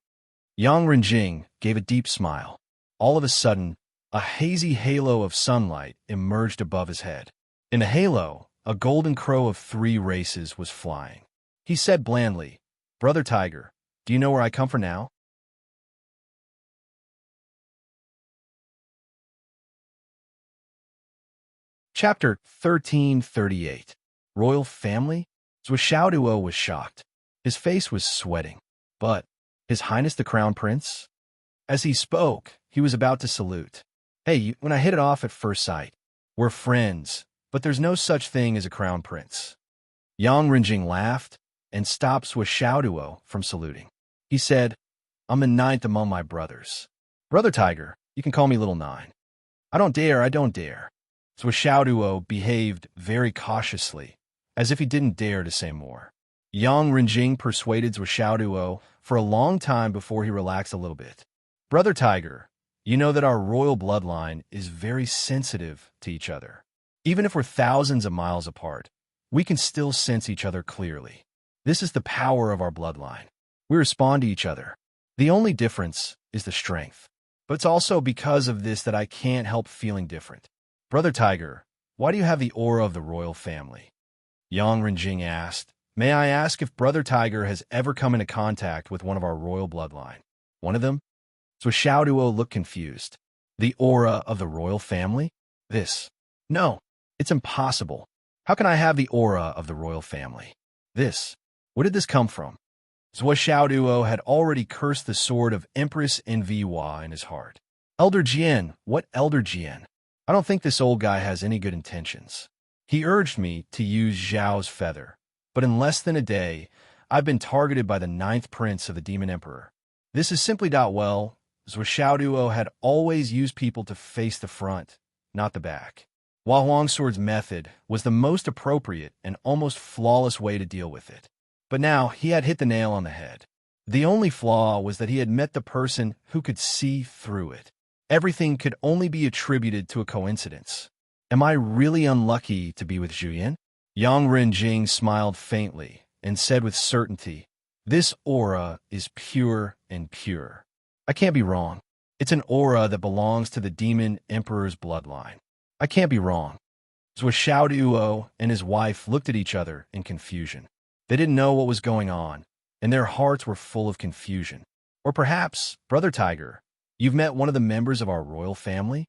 Yang Renjing gave a deep smile. All of a sudden, a hazy halo of sunlight emerged above his head. In the halo, a golden crow of 3 races was flying. He said blandly, Brother Tiger, do you know where I come from now? Chapter 1338. Royal Family? Zhuo Xiaoduo was shocked. His face was sweating. But, His Highness the Crown Prince? As he spoke, he was about to salute. Hey, when I hit it off at first sight, we're friends, but there's no such thing as a crown prince. Yang Renjing laughed and stopped Zhuo Xiaoduo from saluting. He said, I'm the 9th among my brothers. Brother Tiger, you can call me Little 9. I don't dare. Zhuo Xiaoduo behaved very cautiously, as if he didn't dare to say more. Yang Renjing persuaded Zhuo Xiaoduo for a long time before he relaxed a little bit. Brother Tiger, you know that our royal bloodline is very sensitive to each other. Even if we're thousands of miles apart, we can still sense each other clearly. This is the power of our bloodline. We respond to each other. The only difference is the strength. But it's also because of this that I can't help feeling different. Brother Tiger, why do you have the aura of the royal family? Yang Renjing asked, May I ask if Brother Tiger has ever come into contact with one of our royal bloodline? One of them? So Xiaoduo looked confused. The aura of the royal family? This. No, it's impossible. How can I have the aura of the royal family? This. Where did this come from? Zhuo Xiaoduo had already cursed the sword of Empress Envihua in his heart. Elder Jian, what Elder Jian? I don't think this old guy has any good intentions. He urged me to use Zhao's feather, but in less than a day, I've been targeted by the 9th prince of the Demon Emperor. This is simply not well. Zhuo Xiaoduo had always used people to face the front, not the back. Hua Huangsword's method was the most appropriate and almost flawless way to deal with it. But now he had hit the nail on the head. The only flaw was that he had met the person who could see through it. Everything could only be attributed to a coincidence. Am I really unlucky to be with Zhuyan? Yang Renjing smiled faintly and said with certainty, This aura is pure and pure. I can't be wrong. It's an aura that belongs to the Demon Emperor's bloodline. I can't be wrong. Zhuo Xiaoduo and his wife looked at each other in confusion. They didn't know what was going on, and their hearts were full of confusion. Or perhaps, Brother Tiger, you've met one of the members of our royal family?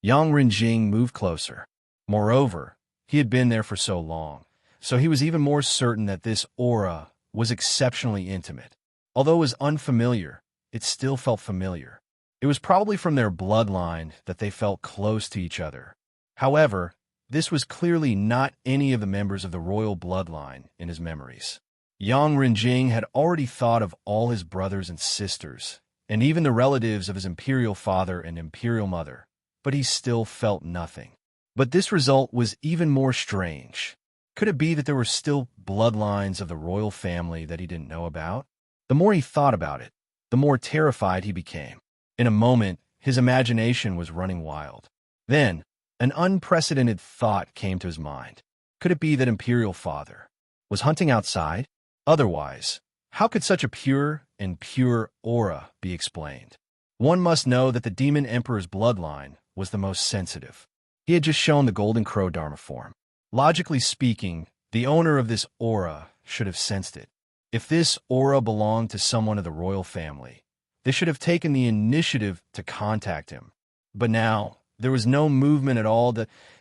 Yang Renjing moved closer. Moreover, he had been there for so long, so he was even more certain that this aura was exceptionally intimate. Although it was unfamiliar, it still felt familiar. It was probably from their bloodline that they felt close to each other. However, this was clearly not any of the members of the royal bloodline in his memories. Yang Renjing had already thought of all his brothers and sisters, and even the relatives of his imperial father and imperial mother, but he still felt nothing. But this result was even more strange. Could it be that there were still bloodlines of the royal family that he didn't know about? The more he thought about it, the more terrified he became. In a moment, his imagination was running wild. Then, an unprecedented thought came to his mind. Could it be that Imperial Father was hunting outside? Otherwise, how could such a pure and pure aura be explained? One must know that the Demon Emperor's bloodline was the most sensitive. He had just shown the Golden Crow Dharma form. Logically speaking, the owner of this aura should have sensed it. If this aura belonged to someone of the royal family, they should have taken the initiative to contact him. But now, there was no movement at all.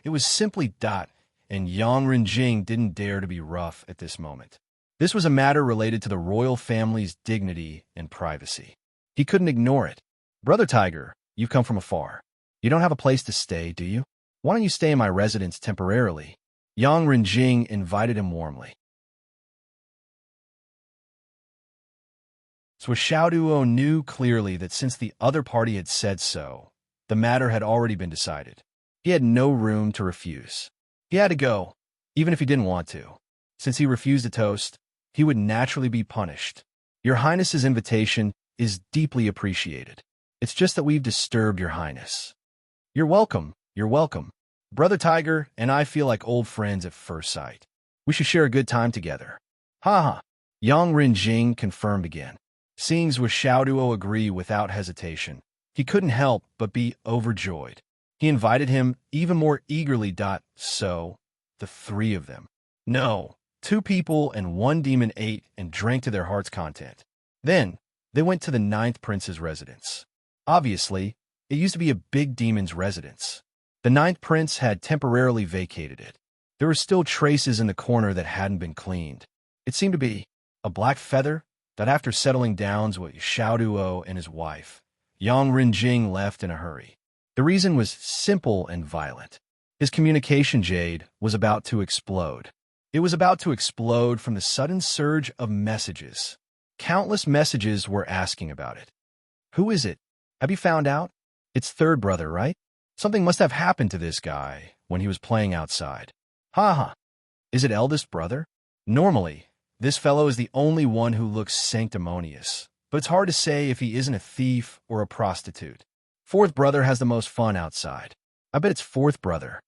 It was simply dot, and Yang Renjing didn't dare to be rough at this moment. This was a matter related to the royal family's dignity and privacy. He couldn't ignore it. Brother Tiger, you've come from afar. You don't have a place to stay, do you? Why don't you stay in my residence temporarily? Yang Renjing invited him warmly. Xiaoduo knew clearly that since the other party had said so, the matter had already been decided. He had no room to refuse. He had to go, even if he didn't want to. Since he refused a toast, he would naturally be punished. Your Highness's invitation is deeply appreciated. It's just that we've disturbed your Highness. You're welcome, you're welcome. Brother Tiger and I feel like old friends at first sight. We should share a good time together. Ha ha. Yang Renjing confirmed again. Seeing Xiaoduo agree without hesitation, he couldn't help but be overjoyed. He invited him even more eagerly. So, the three of them. No, 2 people and 1 demon ate and drank to their heart's content. Then, they went to the 9th prince's residence. Obviously, it used to be a big demon's residence. The 9th prince had temporarily vacated it. There were still traces in the corner that hadn't been cleaned. It seemed to be a black feather that after settling down with Xiaoduo and his wife, Yang Renjing left in a hurry. The reason was simple and violent. His communication jade was about to explode. It was about to explode from the sudden surge of messages. Countless messages were asking about it. Who is it? Have you found out? It's third brother, right? Something must have happened to this guy when he was playing outside. Ha ha. Is it eldest brother? Normally, this fellow is the only one who looks sanctimonious, but it's hard to say if he isn't a thief or a prostitute. Fourth brother has the most fun outside. I bet it's fourth brother.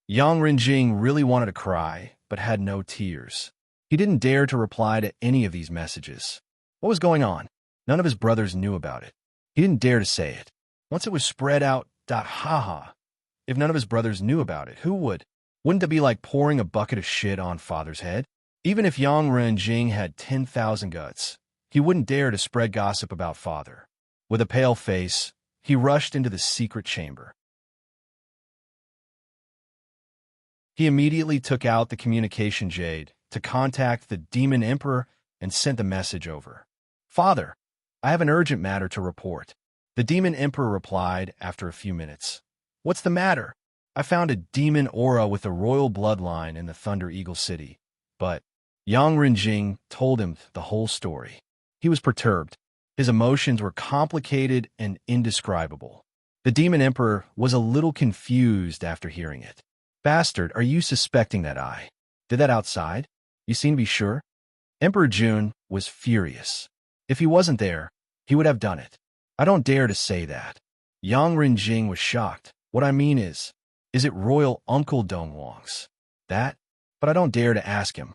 Yang Renjing really wanted to cry, but had no tears. He didn't dare to reply to any of these messages. What was going on? None of his brothers knew about it. He didn't dare to say it. Once it was spread out, haha. If none of his brothers knew about it, who would? Wouldn't it be like pouring a bucket of shit on father's head? Even if Yang Renjing had 10,000 guts, he wouldn't dare to spread gossip about father. With a pale face, he rushed into the secret chamber. He immediately took out the communication jade to contact the Demon Emperor and sent the message over. Father, I have an urgent matter to report. The Demon Emperor replied after a few minutes. What's the matter? I found a demon aura with a royal bloodline in the Thunder Eagle City. But Yang Renjing told him the whole story. He was perturbed. His emotions were complicated and indescribable. The Demon Emperor was a little confused after hearing it. Bastard, are you suspecting that I did that outside? You seem to be sure? Emperor Jun was furious. If he wasn't there, he would have done it. I don't dare to say that. Yang Renjing was shocked. What I mean is it royal Uncle Dongwang's? That? But I don't dare to ask him.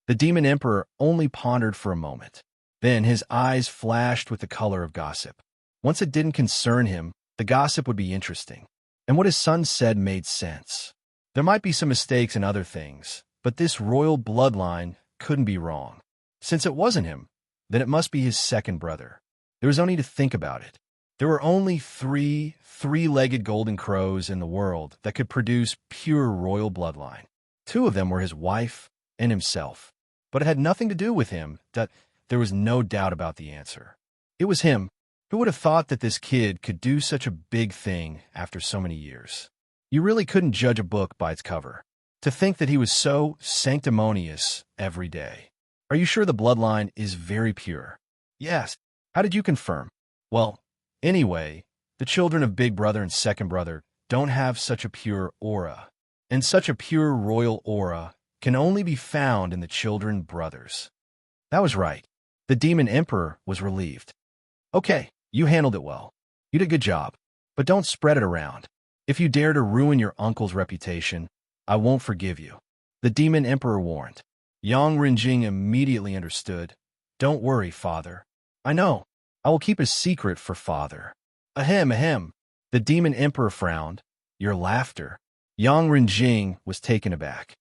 The Demon Emperor only pondered for a moment. Then his eyes flashed with the color of gossip. Once it didn't concern him, the gossip would be interesting. And what his son said made sense. There might be some mistakes in other things, but this royal bloodline couldn't be wrong. Since it wasn't him, then it must be his second brother. There was no need to think about it. There were only 3 three-legged golden crows in the world that could produce pure royal bloodline. 2 of them were his wife and himself. But it had nothing to do with him. There was no doubt about the answer. It was him. Who would have thought that this kid could do such a big thing after so many years? You really couldn't judge a book by its cover. To think that he was so sanctimonious every day. Are you sure the bloodline is very pure? Yes. How did you confirm? Well, anyway, the children of Big Brother and Second Brother don't have such a pure aura. And such a pure royal aura can only be found in the children brothers. That was right. The Demon Emperor was relieved. Okay, you handled it well. You did a good job. But don't spread it around. If you dare to ruin your uncle's reputation, I won't forgive you. The Demon Emperor warned. Yang Renjing immediately understood. Don't worry, father. I know. I will keep a secret for father. Ahem, ahem. The Demon Emperor frowned. Your laughter. Yang Renjing was taken aback.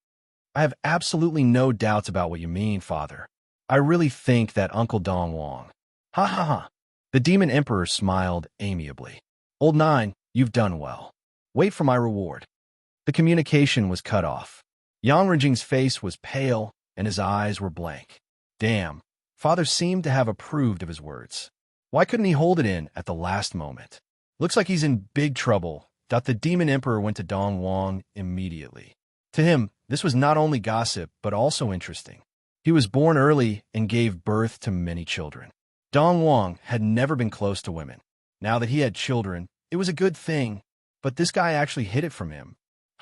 I have absolutely no doubts about what you mean, father. I really think that Uncle Dong Wong. Ha ha ha. The Demon Emperor smiled amiably. Old Nine, you've done well. Wait for my reward. The communication was cut off. Yang Renjing's face was pale, and his eyes were blank. Damn, father seemed to have approved of his words. Why couldn't he hold it in at the last moment? Looks like he's in big trouble. The Demon Emperor went to Dong Wong immediately. To him, this was not only gossip, but also interesting. He was born early and gave birth to many children. Dong Wong had never been close to women. Now that he had children, it was a good thing, but this guy actually hid it from him.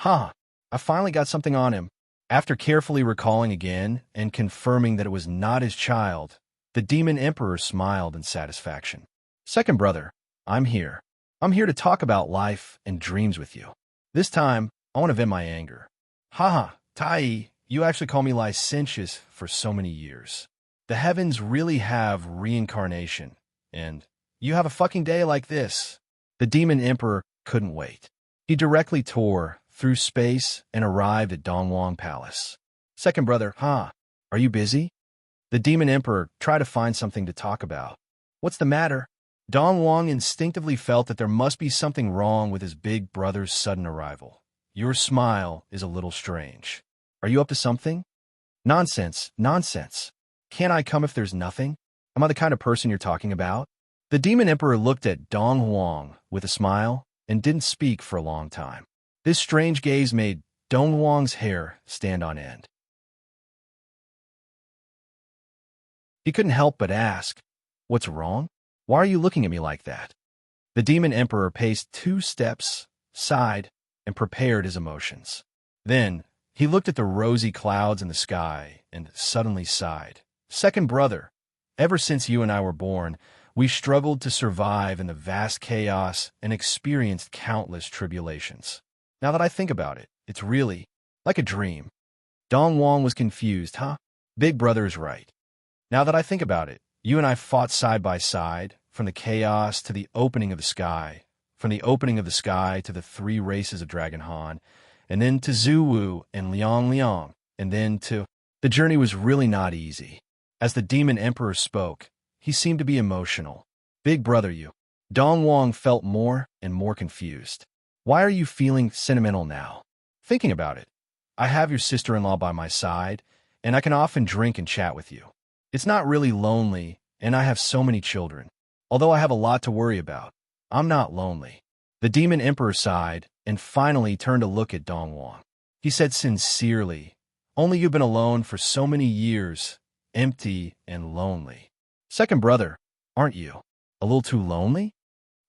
I finally got something on him. After carefully recalling again and confirming that it was not his child, the Demon Emperor smiled in satisfaction. Second brother, I'm here. I'm here to talk about life and dreams with you. This time, I want to vent my anger. Tai, you actually call me licentious for so many years. The heavens really have reincarnation, and you have a fucking day like this. The Demon Emperor couldn't wait. He directly tore through space and arrived at Dongwang Palace. Second brother, are you busy? The Demon Emperor tried to find something to talk about. What's the matter? Dongwang instinctively felt that there must be something wrong with his big brother's sudden arrival. Your smile is a little strange. Are you up to something? Nonsense. Can't I come if there's nothing? Am I the kind of person you're talking about? The Demon Emperor looked at Dong Huang with a smile and didn't speak for a long time. This strange gaze made Dong Huang's hair stand on end. He couldn't help but ask, "What's wrong? Why are you looking at me like that?" The Demon Emperor paced 2 steps, sighed, and prepared his emotions. Then, he looked at the rosy clouds in the sky and suddenly sighed. Second brother, ever since you and I were born, we struggled to survive in the vast chaos and experienced countless tribulations. Now that I think about it, it's really like a dream. Dong Wang was confused, Big brother is right. Now that I think about it, you and I fought side by side, from the chaos to the opening of the sky, from the opening of the sky to the 3 races of Dragon Han, and then to Zhu Wu and Liang Liang, and then to... The journey was really not easy. As the Demon Emperor spoke, he seemed to be emotional. Big brother, you. Dong Wang felt more and more confused. Why are you feeling sentimental now? Thinking about it. I have your sister-in-law by my side, and I can often drink and chat with you. It's not really lonely, and I have so many children. Although I have a lot to worry about, I'm not lonely. The Demon Emperor sighed and finally turned to look at Dong Wang. He said sincerely, "Only you've been alone for so many years, empty and lonely. Second brother, aren't you a little too lonely?"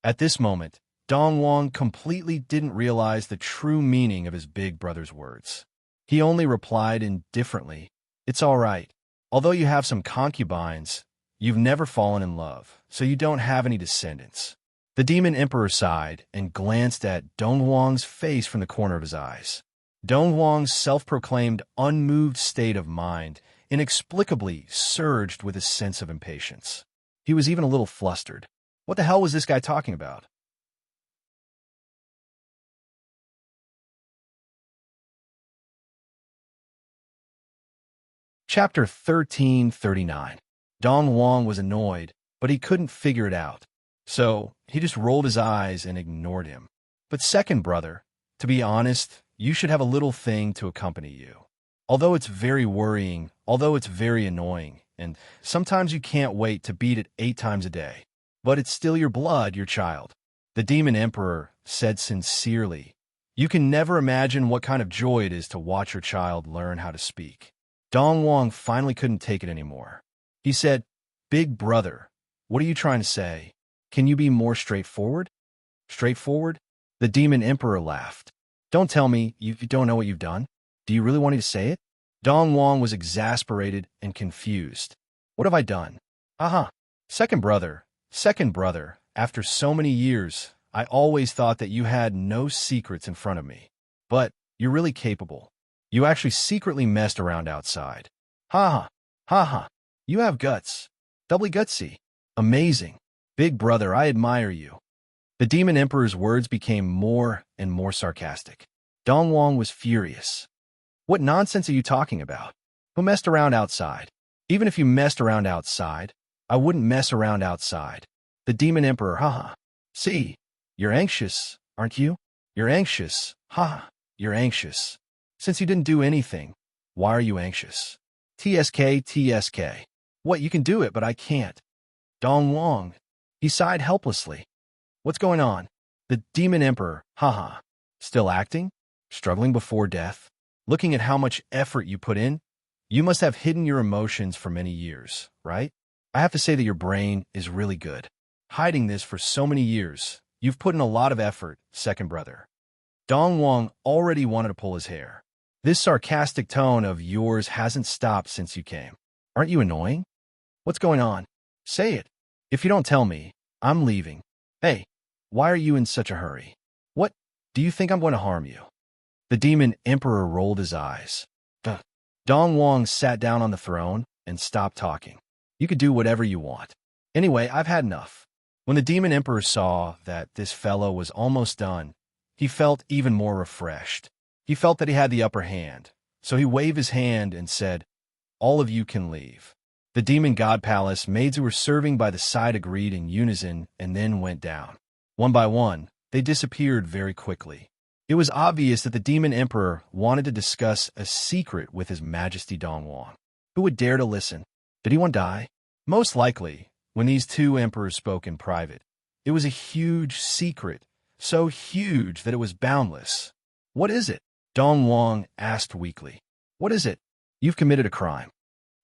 At this moment, Dong Wang completely didn't realize the true meaning of his big brother's words. He only replied indifferently, "It's all right. Although you have some concubines, you've never fallen in love, so you don't have any descendants." The Demon Emperor sighed and glanced at Dong Wang's face from the corner of his eyes. Dong Wang's self-proclaimed unmoved state of mind inexplicably surged with a sense of impatience. He was even a little flustered. What the hell was this guy talking about? Chapter 1339. Dong Wang was annoyed, but he couldn't figure it out. So, he just rolled his eyes and ignored him. But second brother, to be honest, you should have a little thing to accompany you. Although it's very worrying, although it's very annoying, and sometimes you can't wait to beat it 8 times a day. But it's still your blood, your child. The Demon Emperor said sincerely, You can never imagine what kind of joy it is to watch your child learn how to speak. Dong Wang finally couldn't take it anymore. He said, "Big brother, what are you trying to say? Can you be more straightforward?" Straightforward? The demon emperor laughed. "Don't tell me you don't know what you've done. Do you really want me to say it?" Dong Wang was exasperated and confused. "What have I done?" "Uh-huh. Second brother, after so many years, I always thought that you had no secrets in front of me. But you're really capable. You actually secretly messed around outside. Ha ha, ha ha. You have guts. Doubly gutsy. Amazing. Big brother, I admire you." The demon emperor's words became more and more sarcastic. Dong Wang was furious. "What nonsense are you talking about? Who messed around outside? Even if you messed around outside, I wouldn't mess around outside." The demon emperor, haha. "See, you're anxious, aren't you? You're anxious, haha, you're anxious. Since you didn't do anything, why are you anxious? TSK. What, you can do it, but I can't." Dong Wang. He sighed helplessly. "What's going on?" The demon emperor, haha. "Still acting? Struggling before death? Looking at how much effort you put in? You must have hidden your emotions for many years, right? I have to say that your brain is really good. Hiding this for so many years, you've put in a lot of effort, second brother." Dong Wang already wanted to pull his hair. "This sarcastic tone of yours hasn't stopped since you came. Aren't you annoying? What's going on? Say it. If you don't tell me, I'm leaving. Hey, why are you in such a hurry? What? Do you think I'm going to harm you?" The demon emperor rolled his eyes. Duh. Dong Wang sat down on the throne and stopped talking. "You could do whatever you want. Anyway, I've had enough." When the demon emperor saw that this fellow was almost done, he felt even more refreshed. He felt that he had the upper hand, so he waved his hand and said, "All of you can leave." The demon god palace maids who were serving by the side agreed in unison and then went down. One by one, they disappeared very quickly. It was obvious that the demon emperor wanted to discuss a secret with His Majesty Dong Wang. Who would dare to listen? Did anyone die? Most likely, when these two emperors spoke in private, it was a huge secret, so huge that it was boundless. "What is it?" Dong Wang asked weakly. "What is it?" "You've committed a crime."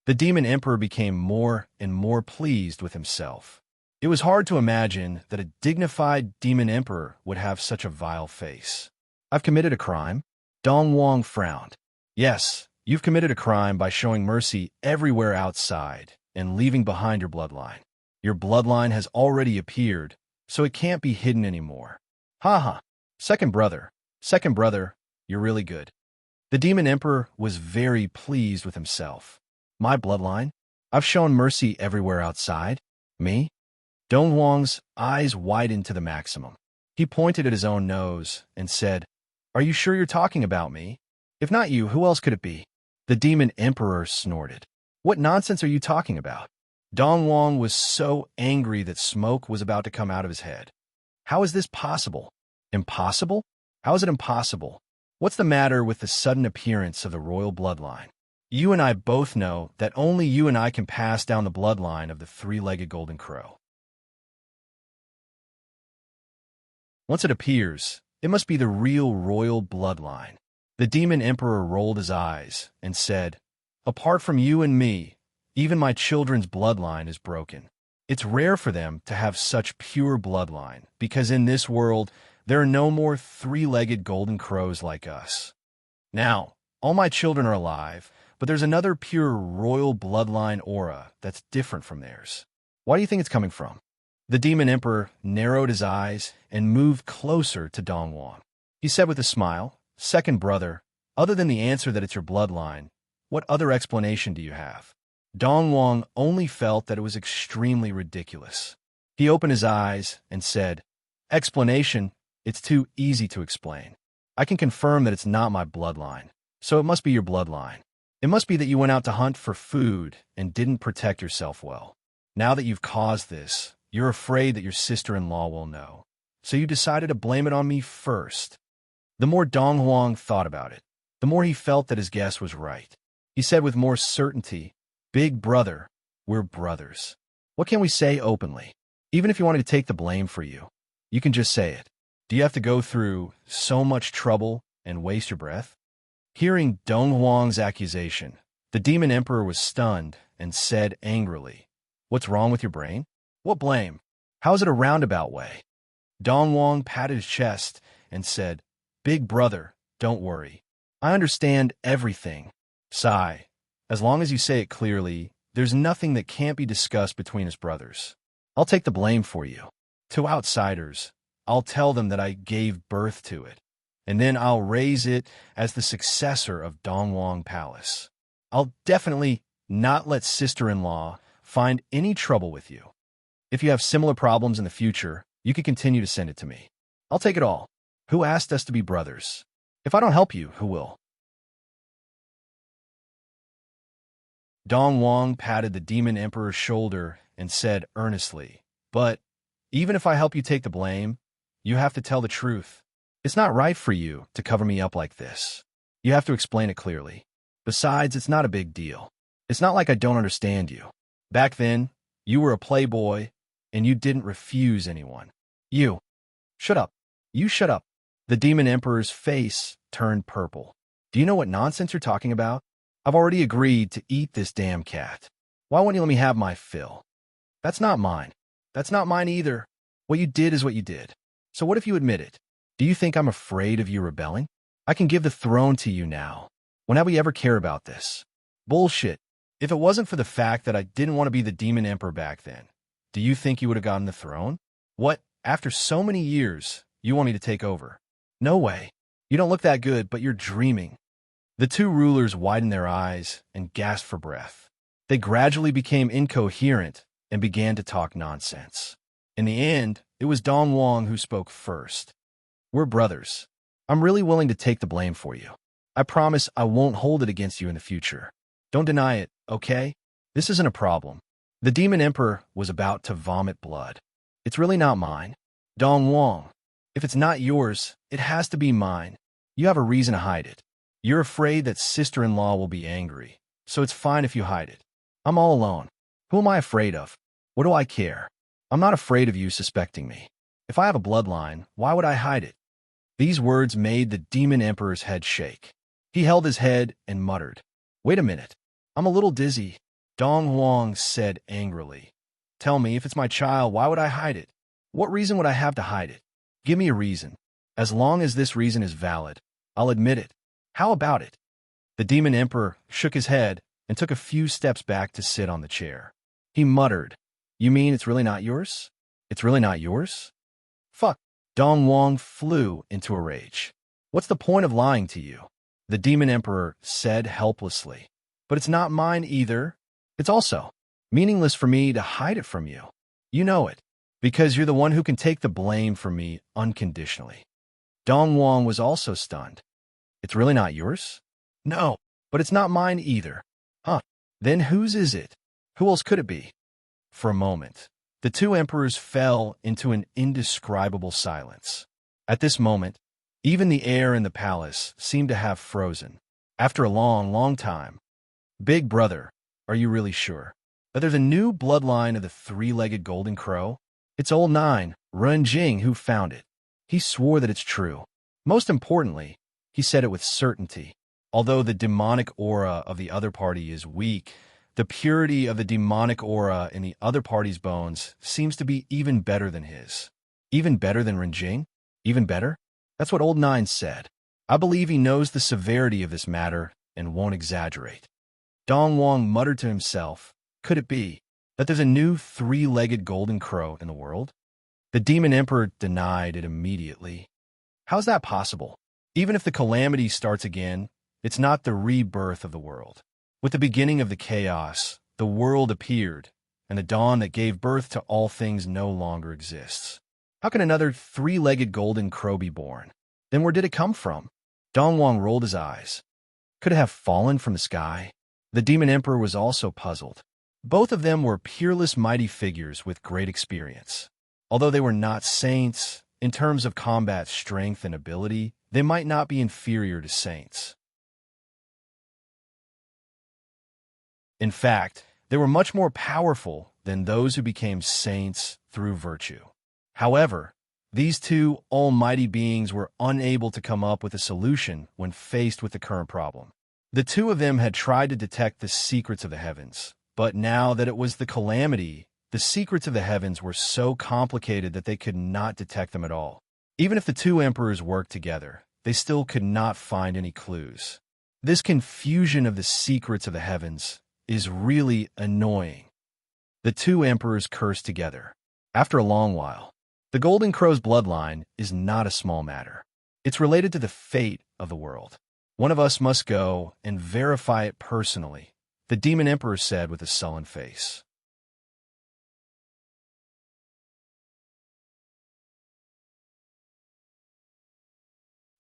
The demon emperor became more and more pleased with himself. It was hard to imagine that a dignified demon emperor would have such a vile face. "I've committed a crime?" Dong Wang frowned. "Yes, you've committed a crime by showing mercy everywhere outside and leaving behind your bloodline. Your bloodline has already appeared, so it can't be hidden anymore. Ha ha. Second brother, you're really good." The demon emperor was very pleased with himself. "My bloodline? I've shown mercy everywhere outside? Me?" Dong Wang's eyes widened to the maximum. He pointed at his own nose and said, "Are you sure you're talking about me? If not you, who else could it be?" The demon emperor snorted. "What nonsense are you talking about?" Dong Wang was so angry that smoke was about to come out of his head. "How is this possible?" "Impossible? How is it impossible? What's the matter with the sudden appearance of the royal bloodline? You and I both know that only you and I can pass down the bloodline of the three-legged golden crow. Once it appears, it must be the real royal bloodline." The demon emperor rolled his eyes and said, "Apart from you and me, even my children's bloodline is broken. It's rare for them to have such pure bloodline, because in this world, there are no more three-legged golden crows like us. Now, all my children are alive, but there's another pure royal bloodline aura that's different from theirs. Why do you think it's coming from?" The demon emperor narrowed his eyes and moved closer to Dong Wang. He said with a smile, "Second brother, other than the answer that it's your bloodline, what other explanation do you have?" Dong Wang only felt that it was extremely ridiculous. He opened his eyes and said, "Explanation? It's too easy to explain. I can confirm that it's not my bloodline, so it must be your bloodline. It must be that you went out to hunt for food and didn't protect yourself well. Now that you've caused this, you're afraid that your sister-in-law will know, so you decided to blame it on me first." The more Dong Wang thought about it, the more he felt that his guess was right. He said with more certainty, "Big brother, we're brothers. What can we say openly? Even if you wanted to take the blame for you, you can just say it. Do you have to go through so much trouble and waste your breath? Hearing Dong Huang's accusation, the Demon Emperor was stunned and said angrily, "What's wrong with your brain? What blame? How is it a roundabout way?" Dong Huang patted his chest and said, "Big brother, don't worry. I understand everything. Sigh. As long as you say it clearly, there's nothing that can't be discussed between us brothers. I'll take the blame for you. To outsiders, I'll tell them that I gave birth to it, and then I'll raise it as the successor of Dongwang Palace. I'll definitely not let sister-in-law find any trouble with you. If you have similar problems in the future, you can continue to send it to me. I'll take it all. Who asked us to be brothers? If I don't help you, who will?" Dong Wang patted the Demon Emperor's shoulder and said earnestly, "But even if I help you take the blame, you have to tell the truth. It's not right for you to cover me up like this. You have to explain it clearly. Besides, it's not a big deal. It's not like I don't understand you. Back then, you were a playboy, and you didn't refuse anyone. You. Shut up. You shut up." The Demon Emperor's face turned purple. "Do you know what nonsense you're talking about? I've already agreed to eat this damn cat. Why won't you let me have my fill? That's not mine. That's not mine either. What you did is what you did. So what if you admit it? Do you think I'm afraid of you rebelling? I can give the throne to you now. When have we ever cared about this? Bullshit. If it wasn't for the fact that I didn't want to be the Demon Emperor back then, do you think you would have gotten the throne? What, after so many years, you want me to take over? No way. You don't look that good, but you're dreaming." The two rulers widened their eyes and gasped for breath. They gradually became incoherent and began to talk nonsense. In the end, it was Dong Wang who spoke first. "We're brothers. I'm really willing to take the blame for you. I promise I won't hold it against you in the future. Don't deny it, okay? This isn't a problem." The Demon Emperor was about to vomit blood. "It's really not mine. Dong Wang, if it's not yours, it has to be mine. You have a reason to hide it. You're afraid that sister-in-law will be angry, so it's fine if you hide it. I'm all alone. Who am I afraid of? What do I care? I'm not afraid of you suspecting me. If I have a bloodline, why would I hide it?" These words made the Demon Emperor's head shake. He held his head and muttered, "Wait a minute. I'm a little dizzy." Dong Huang said angrily, "Tell me, if it's my child, why would I hide it? What reason would I have to hide it? Give me a reason. As long as this reason is valid, I'll admit it. How about it?" The Demon Emperor shook his head and took a few steps back to sit on the chair. He muttered, "You mean it's really not yours? It's really not yours? Fuck." Dong Wang flew into a rage. "What's the point of lying to you?" The Demon Emperor said helplessly, "But it's not mine either. It's also meaningless for me to hide it from you. You know it, because you're the one who can take the blame for me unconditionally." Dong Wang was also stunned. "It's really not yours?" "No, but it's not mine either." "Huh. Then whose is it? Who else could it be?" For a moment, the two emperors fell into an indescribable silence. At this moment, even the air in the palace seemed to have frozen. After a long, long time, "Big brother, are you really sure that there's a new bloodline of the three-legged golden crow? It's old Nine, Ren Jing, who found it. He swore that it's true. Most importantly, he said it with certainty. Although the demonic aura of the other party is weak, the purity of the demonic aura in the other party's bones seems to be even better than his." "Even better than Ren Jing? Even better?" "That's what old Nine said. I believe he knows the severity of this matter and won't exaggerate." Dong Wang muttered to himself, "Could it be that there's a new three-legged golden crow in the world?" The Demon Emperor denied it immediately. "How's that possible? Even if the calamity starts again, it's not the rebirth of the world. With the beginning of the chaos, the world appeared, and the dawn that gave birth to all things no longer exists. How can another three-legged golden crow be born? Then where did it come from?" Dong Wang rolled his eyes. "Could it have fallen from the sky?" The Demon Emperor was also puzzled. Both of them were peerless mighty figures with great experience. Although they were not saints, in terms of combat strength and ability, they might not be inferior to saints. In fact, they were much more powerful than those who became saints through virtue. However, These two almighty beings were unable to come up with a solution when faced with the current problem. The two of them had tried to detect the secrets of the heavens, but now that it was the calamity, the secrets of the heavens were so complicated that they could not detect them at all. Even if the two emperors worked together, they still could not find any clues. This confusion of the secrets of the heavens is really annoying. The two emperors cursed together. After a long while, the Golden Crow's bloodline is not a small matter. It's related to the fate of the world. One of us must go and verify it personally, the demon emperor said with a sullen face.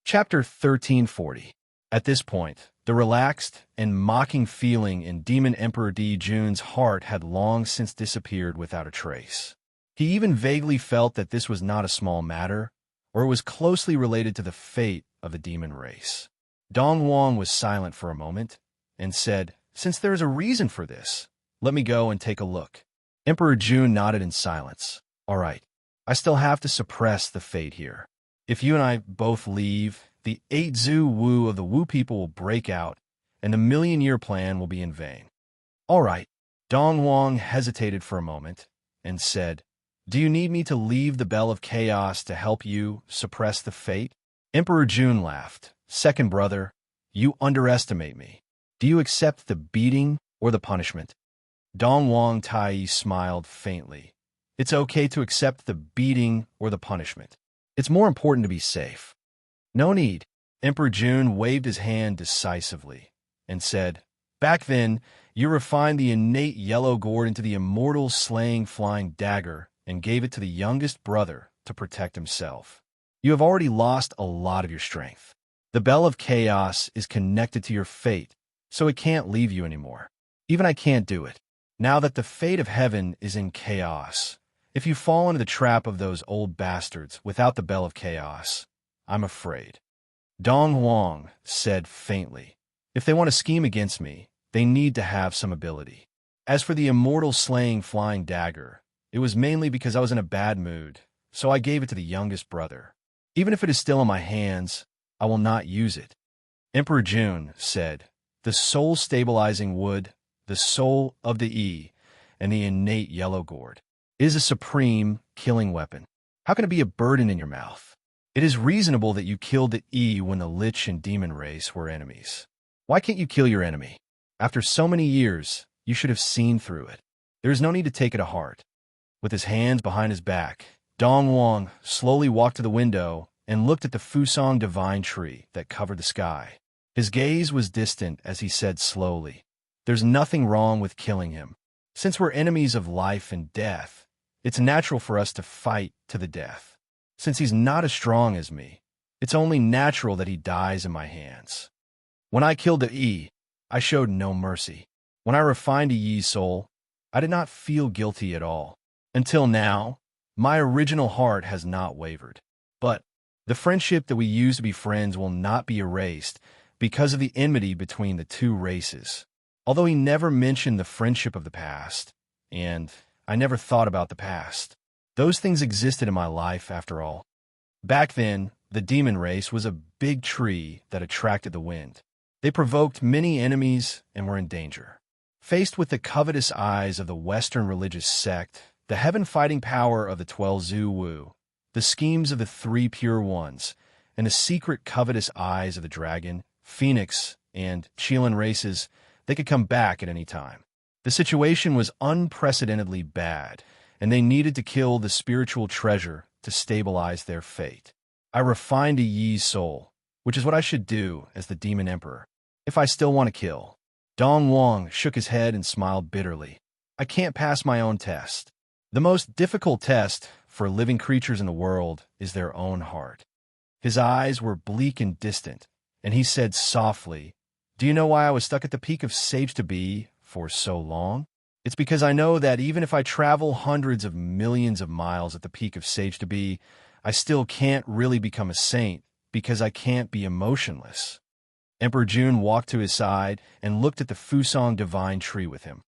Chapter 1340. At this point, the relaxed and mocking feeling in Demon Emperor Di Jun's heart had long since disappeared without a trace. He even vaguely felt that this was not a small matter, or it was closely related to the fate of the demon race. Dong Wang was silent for a moment and said, "Since there is a reason for this, let me go and take a look." Emperor Jun nodded in silence. "All right, I still have to suppress the fate here. If you and I both leave, the 8 Zhu Wu of the Wu people will break out, and the million-year plan will be in vain." "All right." Dong Wang hesitated for a moment and said, "Do you need me to leave the Bell of Chaos to help you suppress the fate?" Emperor Jun laughed. "Second brother, you underestimate me. Do you accept the beating or the punishment?" Dong Wang Tai smiled faintly. "It's okay to accept the beating or the punishment. It's more important to be safe." "No need." Emperor Jun waved his hand decisively and said, "Back then, you refined the innate yellow gourd into the immortal slaying flying dagger and gave it to the youngest brother to protect himself. You have already lost a lot of your strength. The Bell of Chaos is connected to your fate, so it can't leave you anymore. Even I can't do it. Now that the fate of heaven is in chaos, if you fall into the trap of those old bastards without the Bell of Chaos, I'm afraid." Dong Wang said faintly, "If they want to scheme against me, they need to have some ability. As for the immortal slaying flying dagger, it was mainly because I was in a bad mood, so I gave it to the youngest brother. Even if it is still in my hands, I will not use it." Emperor Jun said, "The soul-stabilizing wood, the soul of the E, and the innate yellow gourd is a supreme killing weapon. How can it be a burden in your mouth? It is reasonable that you killed the E when the Lich and Demon race were enemies. Why can't you kill your enemy? After so many years, you should have seen through it. There is no need to take it to heart." With his hands behind his back, Dong Wang slowly walked to the window and looked at the Fusong divine tree that covered the sky. His gaze was distant as he said slowly, "There's nothing wrong with killing him. Since we're enemies of life and death, it's natural for us to fight to the death. Since he's not as strong as me, it's only natural that he dies in my hands. When I killed the E, I showed no mercy. When I refined a Yi's soul, I did not feel guilty at all. Until now, my original heart has not wavered. But the friendship that we used to be friends will not be erased because of the enmity between the two races." Although he never mentioned the friendship of the past, and I never thought about the past. Those things existed in my life after all. Back then, the demon race was a big tree that attracted the wind. They provoked many enemies and were in danger. Faced with the covetous eyes of the Western religious sect, the heaven-fighting power of the 12 Zhu Wu, the schemes of the 3 Pure Ones, and the secret covetous eyes of the dragon, phoenix, and Qilin races, they could come back at any time. The situation was unprecedentedly bad, and they needed to kill the spiritual treasure to stabilize their fate. I refined a Yi's soul, which is what I should do as the Demon Emperor, if I still want to kill." Dong Wang shook his head and smiled bitterly. "I can't pass my own test. The most difficult test for living creatures in the world is their own heart." His eyes were bleak and distant, and he said softly, "Do you know why I was stuck at the peak of Sage to Be for so long? It's because I know that even if I travel hundreds of millions of miles at the peak of Sage to Be, I still can't really become a saint because I can't be emotionless." Emperor Jun walked to his side and looked at the Fusong divine tree with him.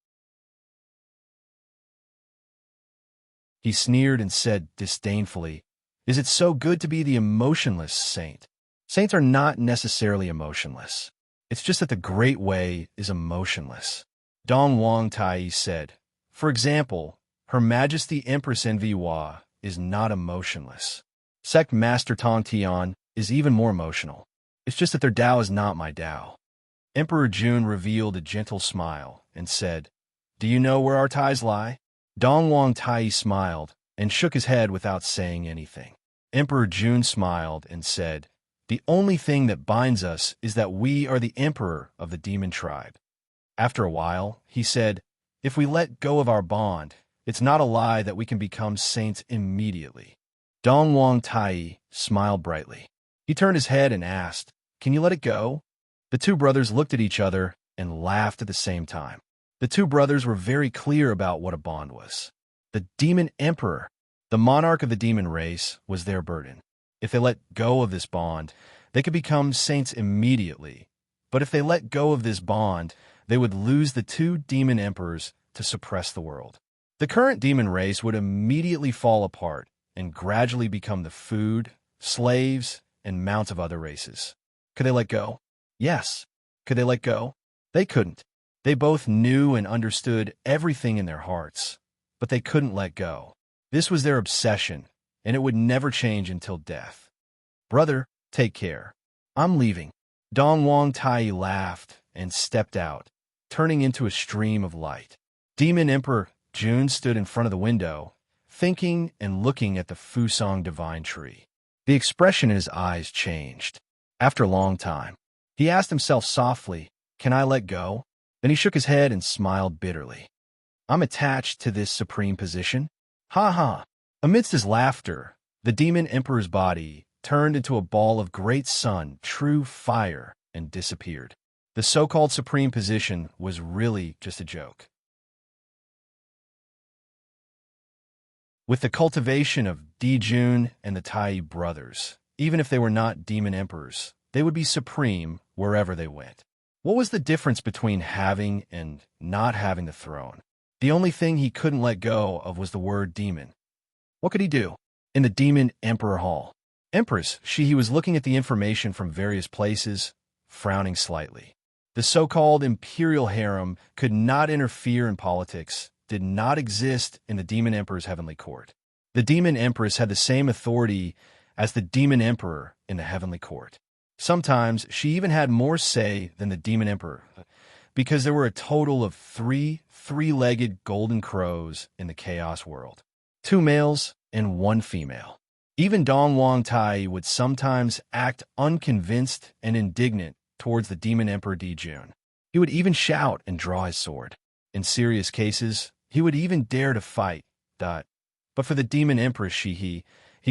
He sneered and said disdainfully, Is it so good to be the emotionless saint? Saints are not necessarily emotionless. It's just that the Great Way is emotionless. Dong Wang Tai said, for example, Her Majesty Empress Envoi is not emotionless. Sect Master Tong Tian is even more emotional. It's just that their Tao is not my Tao. Emperor Jun revealed a gentle smile and said, do you know where our ties lie? Dong Wang Tai smiled and shook his head without saying anything. Emperor Jun smiled and said, the only thing that binds us is that we are the emperor of the demon tribe. After a while, he said, if we let go of our bond, it's not a lie that we can become saints immediately. Dong Wang Tai smiled brightly. He turned his head and asked, can you let it go? The two brothers looked at each other and laughed at the same time. The two brothers were very clear about what a bond was. The demon emperor, the monarch of the demon race, was their burden. If they let go of this bond, they could become saints immediately. But if they let go of this bond, they would lose the two demon emperors to suppress the world. The current demon race would immediately fall apart and gradually become the food, slaves, and mounts of other races. Could they let go? Yes. Could they let go? They couldn't. They both knew and understood everything in their hearts, but they couldn't let go. This was their obsession, and it would never change until death. Brother, take care. I'm leaving. Dong Wang Tai laughed and stepped out, turning into a stream of light. Demon Emperor Jun stood in front of the window, thinking and looking at the Fusong divine tree. The expression in his eyes changed. After a long time, he asked himself softly, can I let go? Then he shook his head and smiled bitterly. I'm attached to this supreme position. Ha ha. Amidst his laughter, the demon emperor's body turned into a ball of great sun, true fire, and disappeared. The so-called supreme position was really just a joke. With the cultivation of Dijun and the Tai brothers, even if they were not demon emperors, they would be supreme wherever they went. What was the difference between having and not having the throne? The only thing he couldn't let go of was the word demon. What could he do? In the demon emperor hall, Empress, he was looking at the information from various places, frowning slightly. The so-called imperial harem could not interfere in politics, did not exist in the demon emperor's heavenly court. The demon empress had the same authority as the demon emperor in the heavenly court. Sometimes she even had more say than the demon emperor, because there were a total of three-legged golden crows in the chaos world. 2 males and 1 female. Even Dong Wang Tai would sometimes act unconvinced and indignant towards the demon emperor Dijun. He would even shout and draw his sword. In serious cases, he would even dare to fight. But for the demon empress he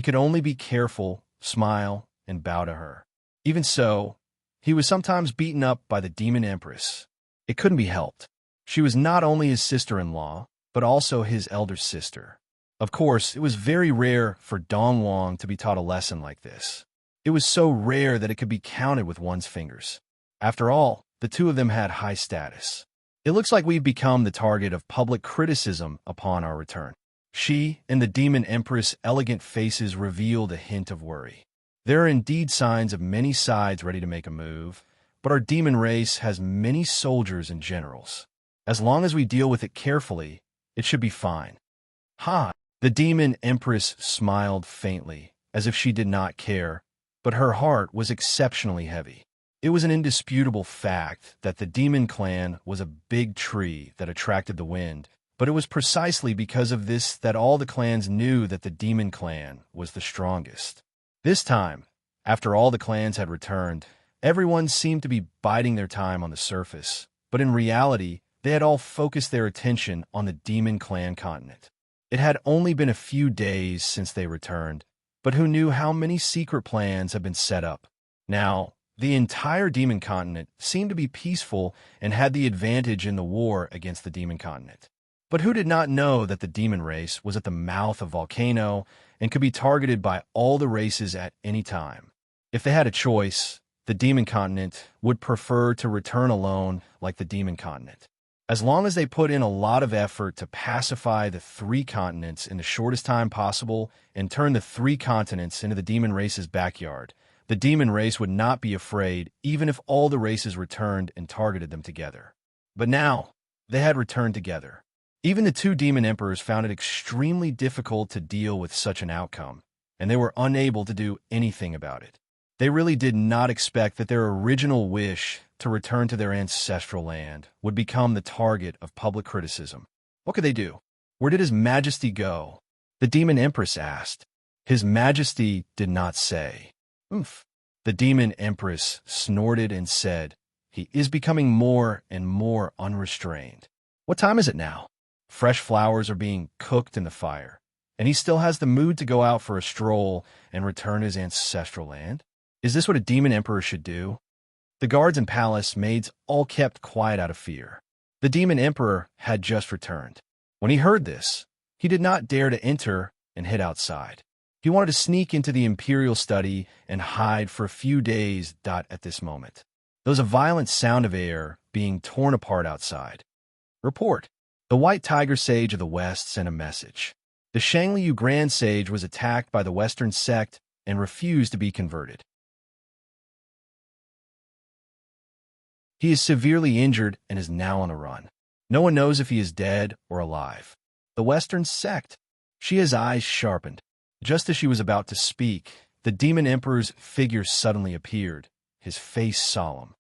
could only be careful, smile, and bow to her. Even so, he was sometimes beaten up by the demon empress. It couldn't be helped. She was not only his sister-in-law, but also his elder sister. Of course, it was very rare for Dong Wang to be taught a lesson like this. It was so rare that it could be counted with one's fingers. After all, the two of them had high status. It looks like we've become the target of public criticism upon our return. She and the demon empress' elegant faces revealed a hint of worry. There are indeed signs of many sides ready to make a move, but our demon race has many soldiers and generals. As long as we deal with it carefully, it should be fine. Ha! The demon empress smiled faintly, as if she did not care, but her heart was exceptionally heavy. It was an indisputable fact that the demon clan was a big tree that attracted the wind, but it was precisely because of this that all the clans knew that the demon clan was the strongest. This time, after all the clans had returned, everyone seemed to be biding their time on the surface, but in reality, they had all focused their attention on the demon clan continent. It had only been a few days since they returned, but who knew how many secret plans had been set up? Now, the entire demon continent seemed to be peaceful and had the advantage in the war against the demon continent. But who did not know that the demon race was at the mouth of a volcano and could be targeted by all the races at any time? If they had a choice, the demon continent would prefer to return alone like the demon continent. As long as they put in a lot of effort to pacify the three continents in the shortest time possible and turn the three continents into the demon race's backyard, the demon race would not be afraid even if all the races returned and targeted them together. But now, they had returned together. Even the two demon emperors found it extremely difficult to deal with such an outcome, and they were unable to do anything about it. They really did not expect that their original wish to return to their ancestral land would become the target of public criticism. What could they do? Where did His Majesty go? The demon empress asked. His Majesty did not say. Oomph. The demon empress snorted and said, "He is becoming more and more unrestrained. What time is it now? Fresh flowers are being cooked in the fire, and he still has the mood to go out for a stroll and return to his ancestral land? Is this what a demon emperor should do?" The guards and palace maids all kept quiet out of fear. The demon emperor had just returned. When he heard this, he did not dare to enter and hid outside. He wanted to sneak into the imperial study and hide for a few days. At this moment, there was a violent sound of air being torn apart outside. Report. The White Tiger Sage of the West sent a message. The Shangliu Grand Sage was attacked by the Western sect and refused to be converted. He is severely injured and is now on the run. No one knows if he is dead or alive. The Western sect. She has eyes sharpened. Just as she was about to speak, the demon emperor's figure suddenly appeared, his face solemn.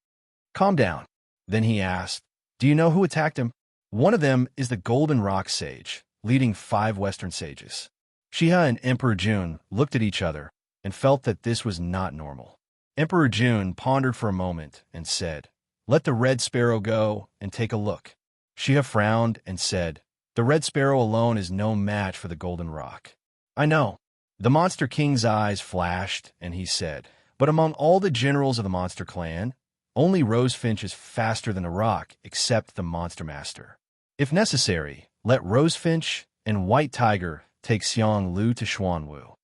Calm down. Then he asked, "Do you know who attacked him?" One of them is the Golden Rock Sage, leading 5 Western sages. Shiha and Emperor Jun looked at each other and felt that this was not normal. Emperor Jun pondered for a moment and said, "Let the Red Sparrow go and take a look." Shiha frowned and said, "The Red Sparrow alone is no match for the Golden Rock." "I know." The Monster King's eyes flashed, and he said, "But among all the generals of the Monster Clan, only Rosefinch is faster than a rock except the Monster Master. If necessary, let Rosefinch and White Tiger take Xiang Lu to Xuanwu.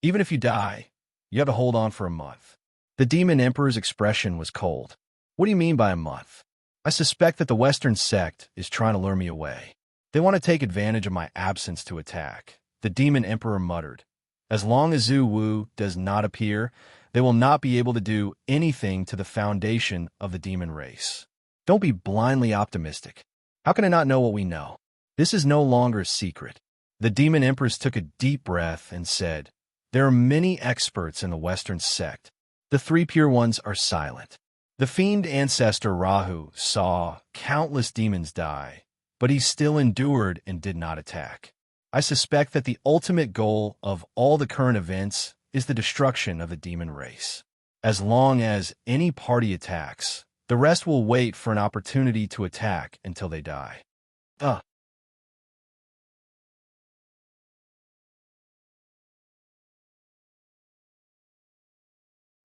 Even if you die, you have to hold on for a month." The Demon Emperor's expression was cold. "What do you mean by a month?" "I suspect that the Western sect is trying to lure me away. They want to take advantage of my absence to attack," the Demon Emperor muttered. "As long as Zhu Wu does not appear, they will not be able to do anything to the foundation of the demon race. Don't be blindly optimistic. How can I not know what we know? This is no longer a secret." The Demon Empress took a deep breath and said, "There are many experts in the Western sect. The 3 pure ones are silent. The fiend ancestor Rahu saw countless demons die, but he still endured and did not attack. I suspect that the ultimate goal of all the current events is the destruction of the demon race. As long as any party attacks, the rest will wait for an opportunity to attack until they die."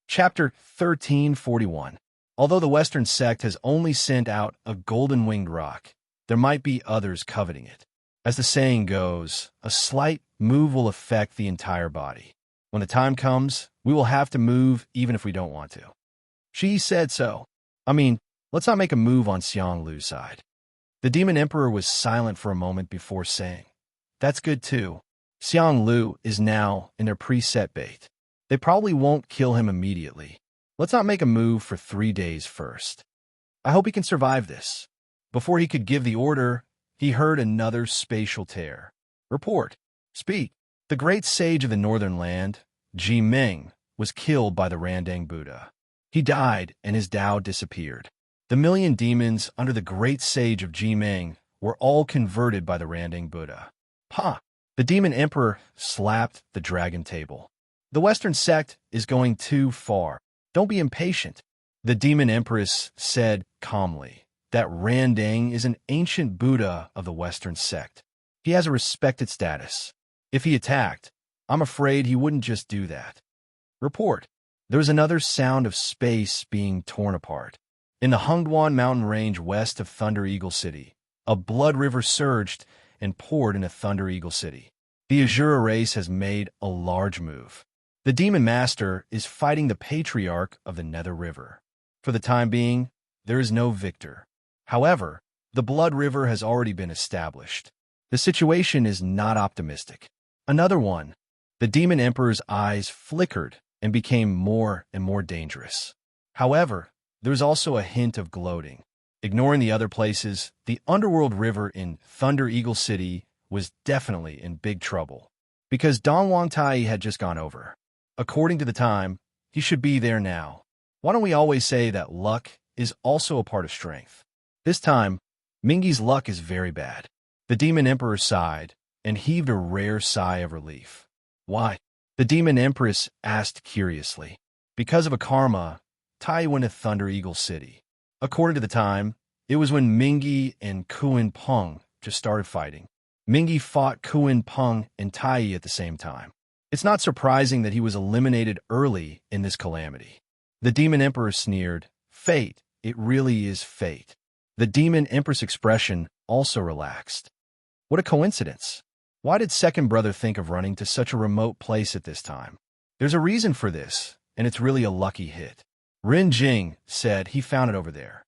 Chapter 1341. Although the Western sect has only sent out a golden-winged rock, there might be others coveting it. As the saying goes, a slight move will affect the entire body. When the time comes, we will have to move even if we don't want to. She said so. Let's not make a move on Xiang Lu's side. The Demon Emperor was silent for a moment before saying, "That's good too. Xiang Lu is now in their preset bait. They probably won't kill him immediately. Let's not make a move for 3 days first. I hope he can survive this." Before he could give the order, he heard another spatial tear. "Report. Speak." The great sage of the northern land, Ji Ming, was killed by the Randang Buddha. He died and his Tao disappeared. The million demons under the great sage of Ji Ming were all converted by the Randang Buddha. "Ha!" The Demon Emperor slapped the dragon table. "The Western sect is going too far. Don't be impatient." The Demon Empress said calmly that Randang is an ancient Buddha of the Western sect. He has a respected status. If he attacked, I'm afraid he wouldn't just do that. Report. There was another sound of space being torn apart. In the Hungduan mountain range west of Thunder Eagle City, a blood river surged and poured into Thunder Eagle City. The Azura race has made a large move. The Demon Master is fighting the Patriarch of the Nether River. For the time being, there is no victor. However, The blood river has already been established. The situation is not optimistic. Another one. The demon emperor's eyes flickered and became more and more dangerous. However, there was also a hint of gloating. Ignoring the other places, the underworld river in Thunder Eagle City was definitely in big trouble, because Dong Wangtai had just gone over. According to the time, he should be there now. Why don't we always say that luck is also a part of strength? This time, Mingi's luck is very bad. The demon emperor sighed and heaved a rare sigh of relief. Why? The demon empress asked curiously. Because of a karma, Tai went to Thunder Eagle City. According to the time, it was when Mingi and Kuin Peng just started fighting. Mingi fought Kuin Peng and Tai at the same time. It's not surprising that he was eliminated early in this calamity. The demon emperor sneered, "Fate, it really is fate." The demon empress expression also relaxed. What a coincidence. Why did second brother think of running to such a remote place at this time? There's a reason for this, and it's really a lucky hit. Rin Jing said he found it over there.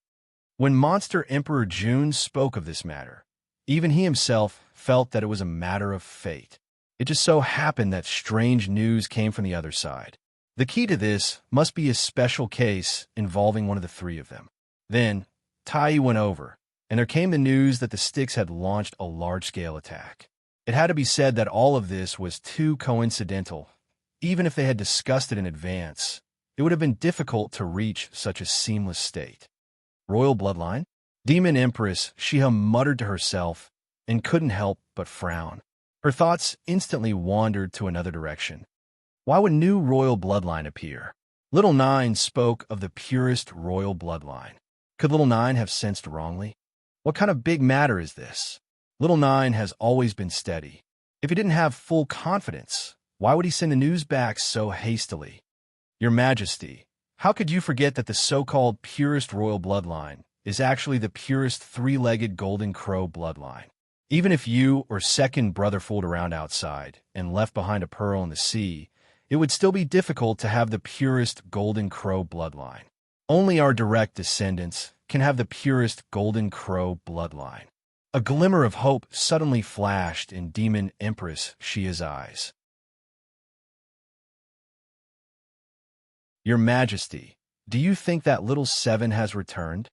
When Monster Emperor Jun spoke of this matter, even he himself felt that it was a matter of fate. It just so happened that strange news came from the other side. The key to this must be a special case involving one of the three of them. Then, Tai went over, and there came the news that the Sticks had launched a large-scale attack. It had to be said that all of this was too coincidental. Even if they had discussed it in advance, it would have been difficult to reach such a seamless state. Royal bloodline? Demon Empress Shiha muttered to herself and couldn't help but frown. Her thoughts instantly wandered to another direction. Why would new royal bloodline appear? Little Nine spoke of the purest royal bloodline. Could Little Nine have sensed wrongly? What kind of big matter is this? Little Nine has always been steady. If he didn't have full confidence, why would he send the news back so hastily? Your Majesty, how could you forget that the so-called purest royal bloodline is actually the purest three-legged golden crow bloodline? Even if you or second brother fooled around outside and left behind a pearl in the sea, it would still be difficult to have the purest golden crow bloodline. Only our direct descendants can have the purest golden crow bloodline. A glimmer of hope suddenly flashed in Demon Empress Shia's eyes. Your Majesty, do you think that little Seven has returned?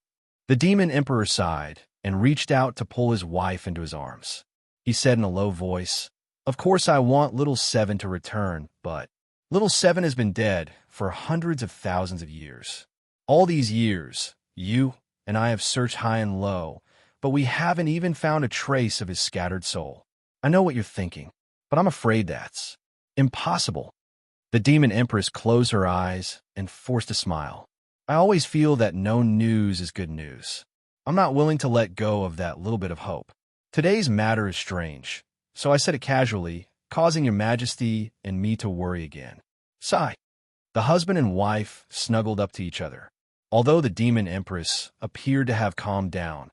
The Demon Emperor sighed and reached out to pull his wife into his arms. He said in a low voice, "Of course I want little Seven to return, but little Seven has been dead for hundreds of thousands of years. All these years, you and I have searched high and low, but we haven't even found a trace of his scattered soul. I know what you're thinking, but I'm afraid that's impossible." The Demon Empress closed her eyes and forced a smile. I always feel that no news is good news. I'm not willing to let go of that little bit of hope. Today's matter is strange, so I said it casually, causing Your Majesty and me to worry again. Sigh. The husband and wife snuggled up to each other. Although the Demon Empress appeared to have calmed down,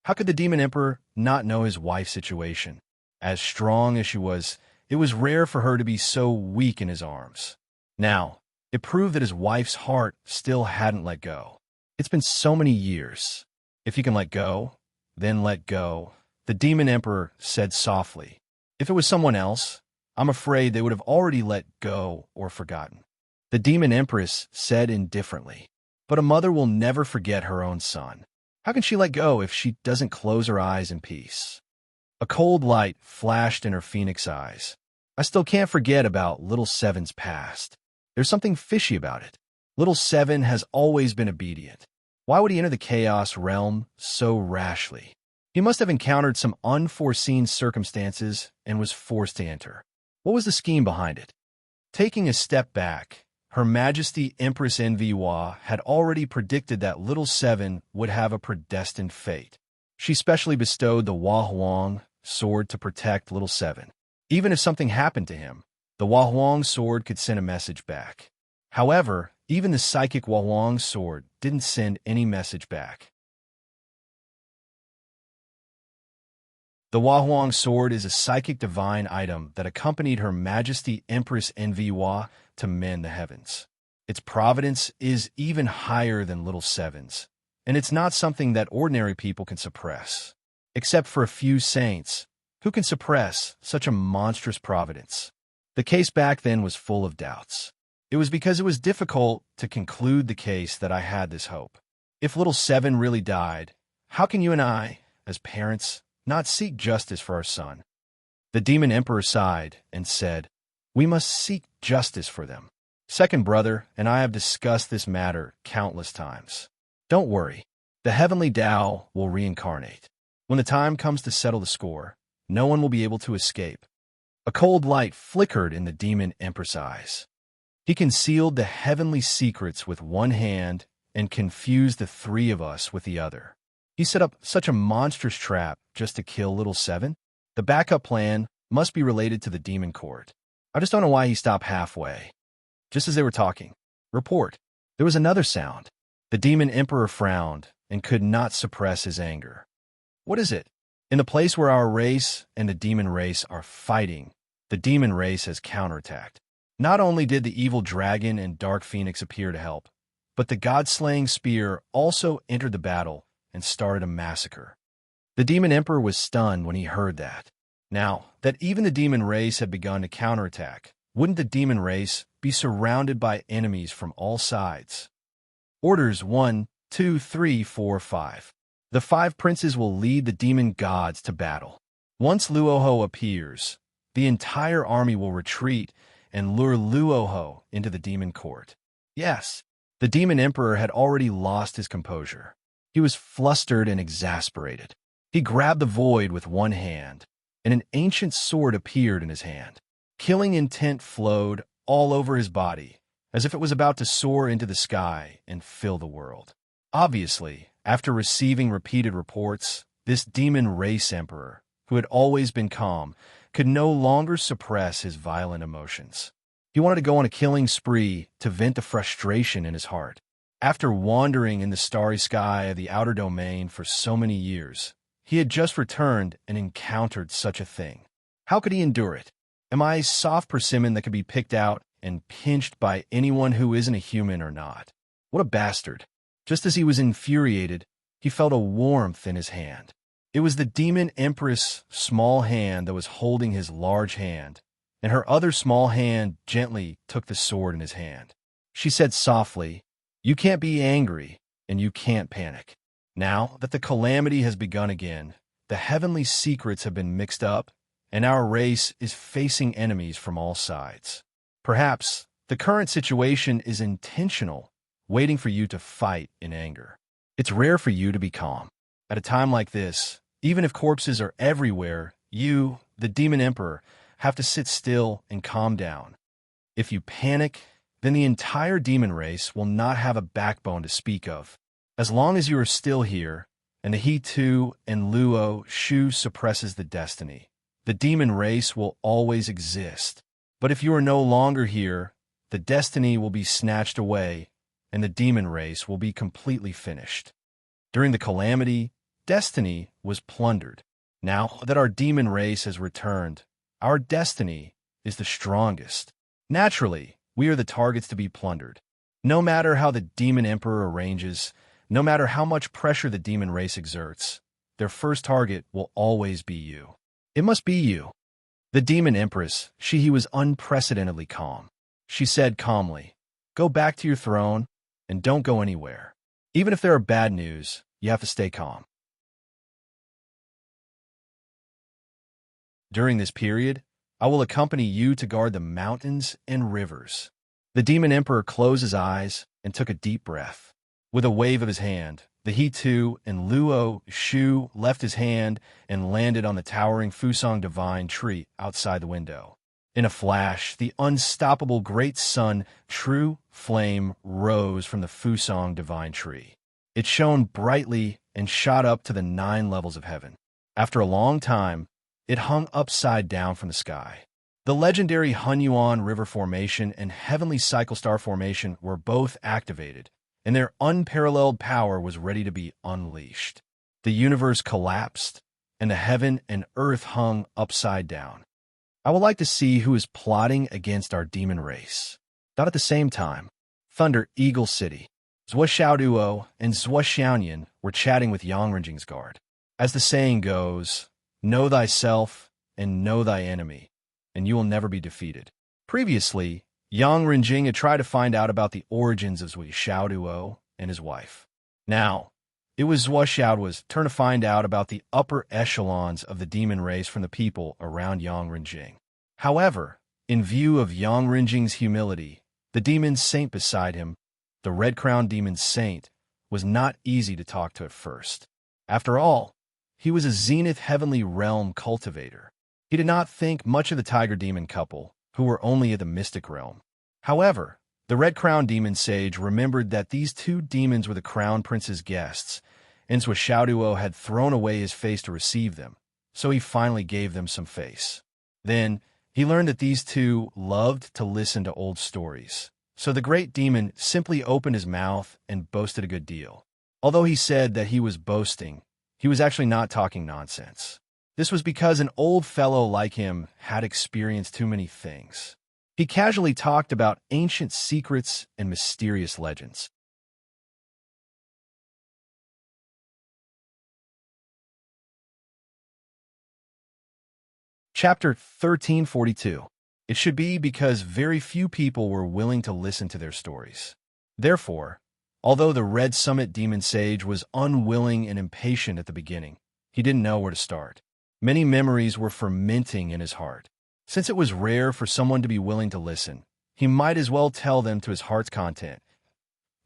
how could the Demon Emperor not know his wife's situation? As strong as she was, it was rare for her to be so weak in his arms. Now, it proved that his wife's heart still hadn't let go. It's been so many years. If you can let go, then let go, the Demon Emperor said softly. If it was someone else, I'm afraid they would have already let go or forgotten. The Demon Empress said indifferently, but a mother will never forget her own son. How can she let go if she doesn't close her eyes in peace? A cold light flashed in her phoenix eyes. I still can't forget about Little Seven's past. There's something fishy about it. Little Seven has always been obedient. Why would he enter the Chaos Realm so rashly? He must have encountered some unforeseen circumstances and was forced to enter. What was the scheme behind it? Taking a step back, Her Majesty Empress Envihua had already predicted that Little Seven would have a predestined fate. She specially bestowed the Hua Huang sword to protect Little Seven. Even if something happened to him, the Hua Huang sword could send a message back. However, even the psychic Hua Huang sword didn't send any message back. The Hua Huang sword is a psychic divine item that accompanied Her Majesty Empress Envihua to mend the heavens. Its providence is even higher than Little Seven's, and it's not something that ordinary people can suppress, except for a few saints who can suppress such a monstrous providence. The case back then was full of doubts. It was because it was difficult to conclude the case that I had this hope. If little Seven really died, how can you and I, as parents, not seek justice for our son? The demon emperor sighed and said, "We must seek justice for them. Second brother and I have discussed this matter countless times. Don't worry, the heavenly Tao will reincarnate. When the time comes to settle the score, no one will be able to escape." A cold light flickered in the demon emperor's eyes. He concealed the heavenly secrets with one hand and confused the three of us with the other. He set up such a monstrous trap just to kill little Seven? The backup plan must be related to the demon court. I just don't know why he stopped halfway. Just as they were talking, report, there was another sound. The demon emperor frowned and could not suppress his anger. What is it? In the place where our race and the demon race are fighting, the demon race has counterattacked. Not only did the evil dragon and dark phoenix appear to help, but the god-slaying spear also entered the battle and started a massacre. The demon emperor was stunned when he heard that. Now, that even the demon race had begun to counterattack, wouldn't the demon race be surrounded by enemies from all sides? Orders 1, 2, 3, 4, 5. The 5 princes will lead the demon gods to battle. Once Luoho appears, the entire army will retreat and lure Luoho into the demon court. Yes, the demon emperor had already lost his composure. He was flustered and exasperated. He grabbed the void with one hand, and an ancient sword appeared in his hand. Killing intent flowed all over his body, as if it was about to soar into the sky and fill the world. Obviously, after receiving repeated reports, this demon race emperor, who had always been calm, could no longer suppress his violent emotions. He wanted to go on a killing spree to vent the frustration in his heart. After wandering in the starry sky of the outer domain for so many years, he had just returned and encountered such a thing. How could he endure it? Am I a soft persimmon that could be picked out and pinched by anyone who isn't a human or not? What a bastard. Just as he was infuriated, he felt a warmth in his hand. It was the demon empress' small hand that was holding his large hand, and her other small hand gently took the sword in his hand. She said softly, "You can't be angry, and you can't panic. Now that the calamity has begun again, the heavenly secrets have been mixed up, and our race is facing enemies from all sides. Perhaps the current situation is intentional, waiting for you to fight in anger. It's rare for you to be calm. At a time like this, even if corpses are everywhere, you, the demon emperor, have to sit still and calm down. If you panic, then the entire demon race will not have a backbone to speak of. As long as you are still here, and the He Tu and Luo Shu suppresses the destiny, the demon race will always exist. But if you are no longer here, the destiny will be snatched away, and the demon race will be completely finished. During the calamity, destiny was plundered. Now that our demon race has returned, our destiny is the strongest. Naturally, we are the targets to be plundered. No matter how the demon emperor arranges, no matter how much pressure the demon race exerts, their first target will always be you. It must be you. The demon empress, she was unprecedentedly calm. She said calmly, "Go back to your throne and don't go anywhere. Even if there are bad news, you have to stay calm." During this period, I will accompany you to guard the mountains and rivers. The demon emperor closed his eyes and took a deep breath. With a wave of his hand, the He Tu and Luo Shu left his hand and landed on the towering Fusang divine tree outside the window. In a flash, the unstoppable great sun, true flame, rose from the Fusang divine tree. It shone brightly and shot up to the 9 levels of heaven. After a long time, it hung upside down from the sky. The legendary Hunyuan River Formation and Heavenly Cycle Star Formation were both activated, and their unparalleled power was ready to be unleashed. The universe collapsed, and the heaven and earth hung upside down. I would like to see who is plotting against our demon race. Not at the same time, Thunder Eagle City. Zhuo Xiaoduo and Zhuo Xiaoyan were chatting with Yang Renjing's guard. As the saying goes, know thyself and know thy enemy, and you will never be defeated. Previously, Yang Renjing had tried to find out about the origins of Zhuo Xiaoduo and his wife. Now, it was Zhuo Xiaoduo's turn to find out about the upper echelons of the demon race from the people around Yang Renjing. However, in view of Yang Renjing's humility, the demon saint beside him, the red-crowned demon saint, was not easy to talk to at first. After all, he was a zenith heavenly realm cultivator. He did not think much of the tiger demon couple, who were only of the mystic realm. However, the red-crowned demon sage remembered that these two demons were the crown prince's guests, and Zhuo Xiaoduo had thrown away his face to receive them, so he finally gave them some face. Then, he learned that these two loved to listen to old stories, so the great demon simply opened his mouth and boasted a good deal. Although he said that he was boasting, he was actually not talking nonsense. This was because an old fellow like him had experienced too many things. He casually talked about ancient secrets and mysterious legends. Chapter 1342. It should be because very few people were willing to listen to their stories. Therefore, although the Red Summit Demon Sage was unwilling and impatient at the beginning, he didn't know where to start. Many memories were fermenting in his heart. Since it was rare for someone to be willing to listen, he might as well tell them to his heart's content.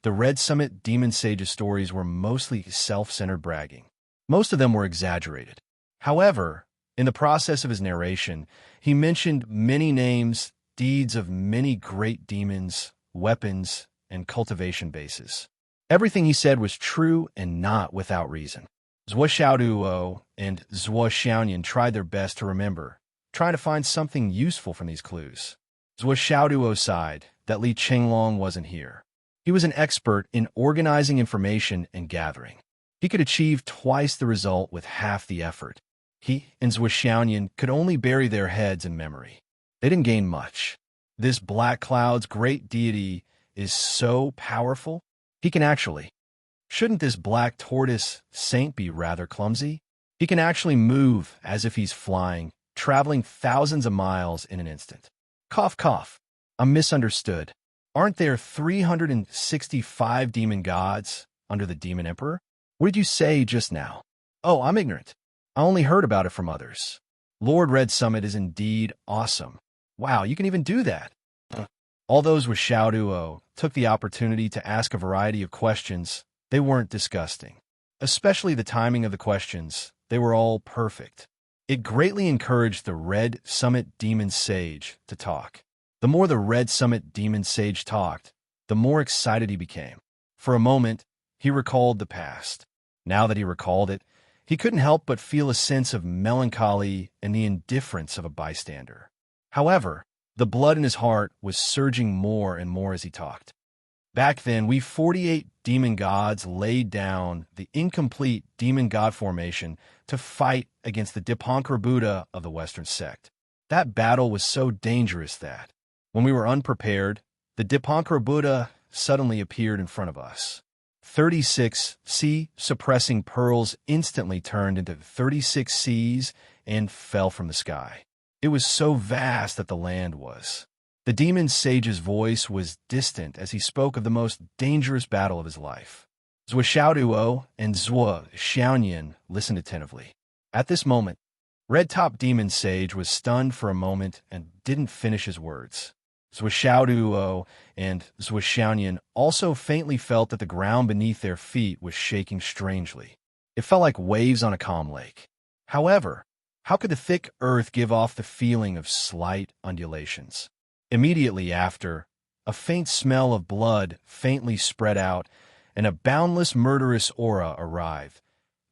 The Red Summit Demon Sage's stories were mostly self-centered bragging. Most of them were exaggerated. However, in the process of his narration, he mentioned many names, deeds of many great demons, weapons, and cultivation bases. Everything he said was true and not without reason. Zhuo Xiaoduo and Zhuo Xiaoyan tried their best to remember, trying to find something useful from these clues. Zhuo Xiaoduo sighed that Li Qinglong wasn't here. He was an expert in organizing information and gathering. He could achieve twice the result with half the effort. He and Zhuo Xiaoyan could only bury their heads in memory. They didn't gain much. This Black Cloud's great deity is so powerful, he can actually... Shouldn't this black tortoise saint be rather clumsy? He can actually move as if he's flying, traveling thousands of miles in an instant. Cough, cough. I'm misunderstood. Aren't there 365 demon gods under the demon emperor? What did you say just now? Oh, I'm ignorant. I only heard about it from others. Lord Red Summit is indeed awesome. Wow, you can even do that. All those with Xiaoduo took the opportunity to ask a variety of questions. They weren't disgusting. Especially the timing of the questions. They were all perfect. It greatly encouraged the Red Summit Demon Sage to talk. The more the Red Summit Demon Sage talked, the more excited he became. For a moment, he recalled the past. Now that he recalled it, he couldn't help but feel a sense of melancholy and the indifference of a bystander. However, the blood in his heart was surging more and more as he talked. Back then, we 48 demon gods laid down the incomplete demon god formation to fight against the Dipankar Buddha of the Western sect. That battle was so dangerous that, when we were unprepared, the Dipankar Buddha suddenly appeared in front of us. 36 sea-suppressing pearls instantly turned into 36 seas and fell from the sky. It was so vast that the land was. The demon sage's voice was distant as he spoke of the most dangerous battle of his life. Zhuo Xiaoduo and Zhuo Xiaoyan listened attentively. At this moment, Red Top Demon Sage was stunned for a moment and didn't finish his words. Zhuo Xiaoduo and Zhuo Xiaoyan also faintly felt that the ground beneath their feet was shaking strangely. It felt like waves on a calm lake. However, how could the thick earth give off the feeling of slight undulations? Immediately after, a faint smell of blood faintly spread out, and a boundless murderous aura arrived.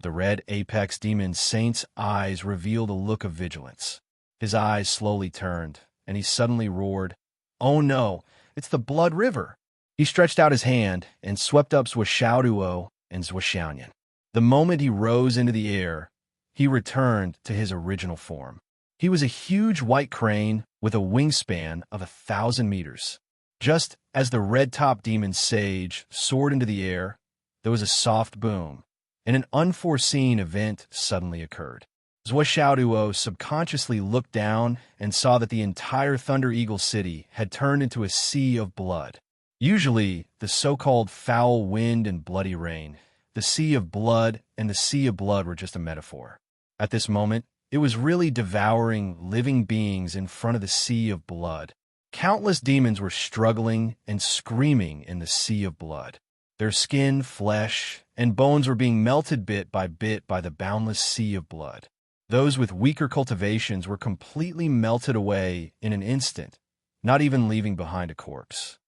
The red apex demon saint's eyes revealed a look of vigilance. His eyes slowly turned, and he suddenly roared, "Oh no, it's the Blood River!" He stretched out his hand and swept up Zhuo Xiaoduo and Zhuo Xiaoyan. The moment he rose into the air, he returned to his original form. He was a huge white crane with a wingspan of 1,000 meters. Just as the red-topped demon sage soared into the air, there was a soft boom, and an unforeseen event suddenly occurred. Zhuo subconsciously looked down and saw that the entire Thunder Eagle city had turned into a sea of blood. Usually, the so-called foul wind and bloody rain, the sea of blood and the sea of blood were just a metaphor. At this moment, it was really devouring living beings in front of the sea of blood. Countless demons were struggling and screaming in the sea of blood. Their skin, flesh, and bones were being melted bit by the boundless sea of blood. Those with weaker cultivations were completely melted away in an instant, not even leaving behind a corpse.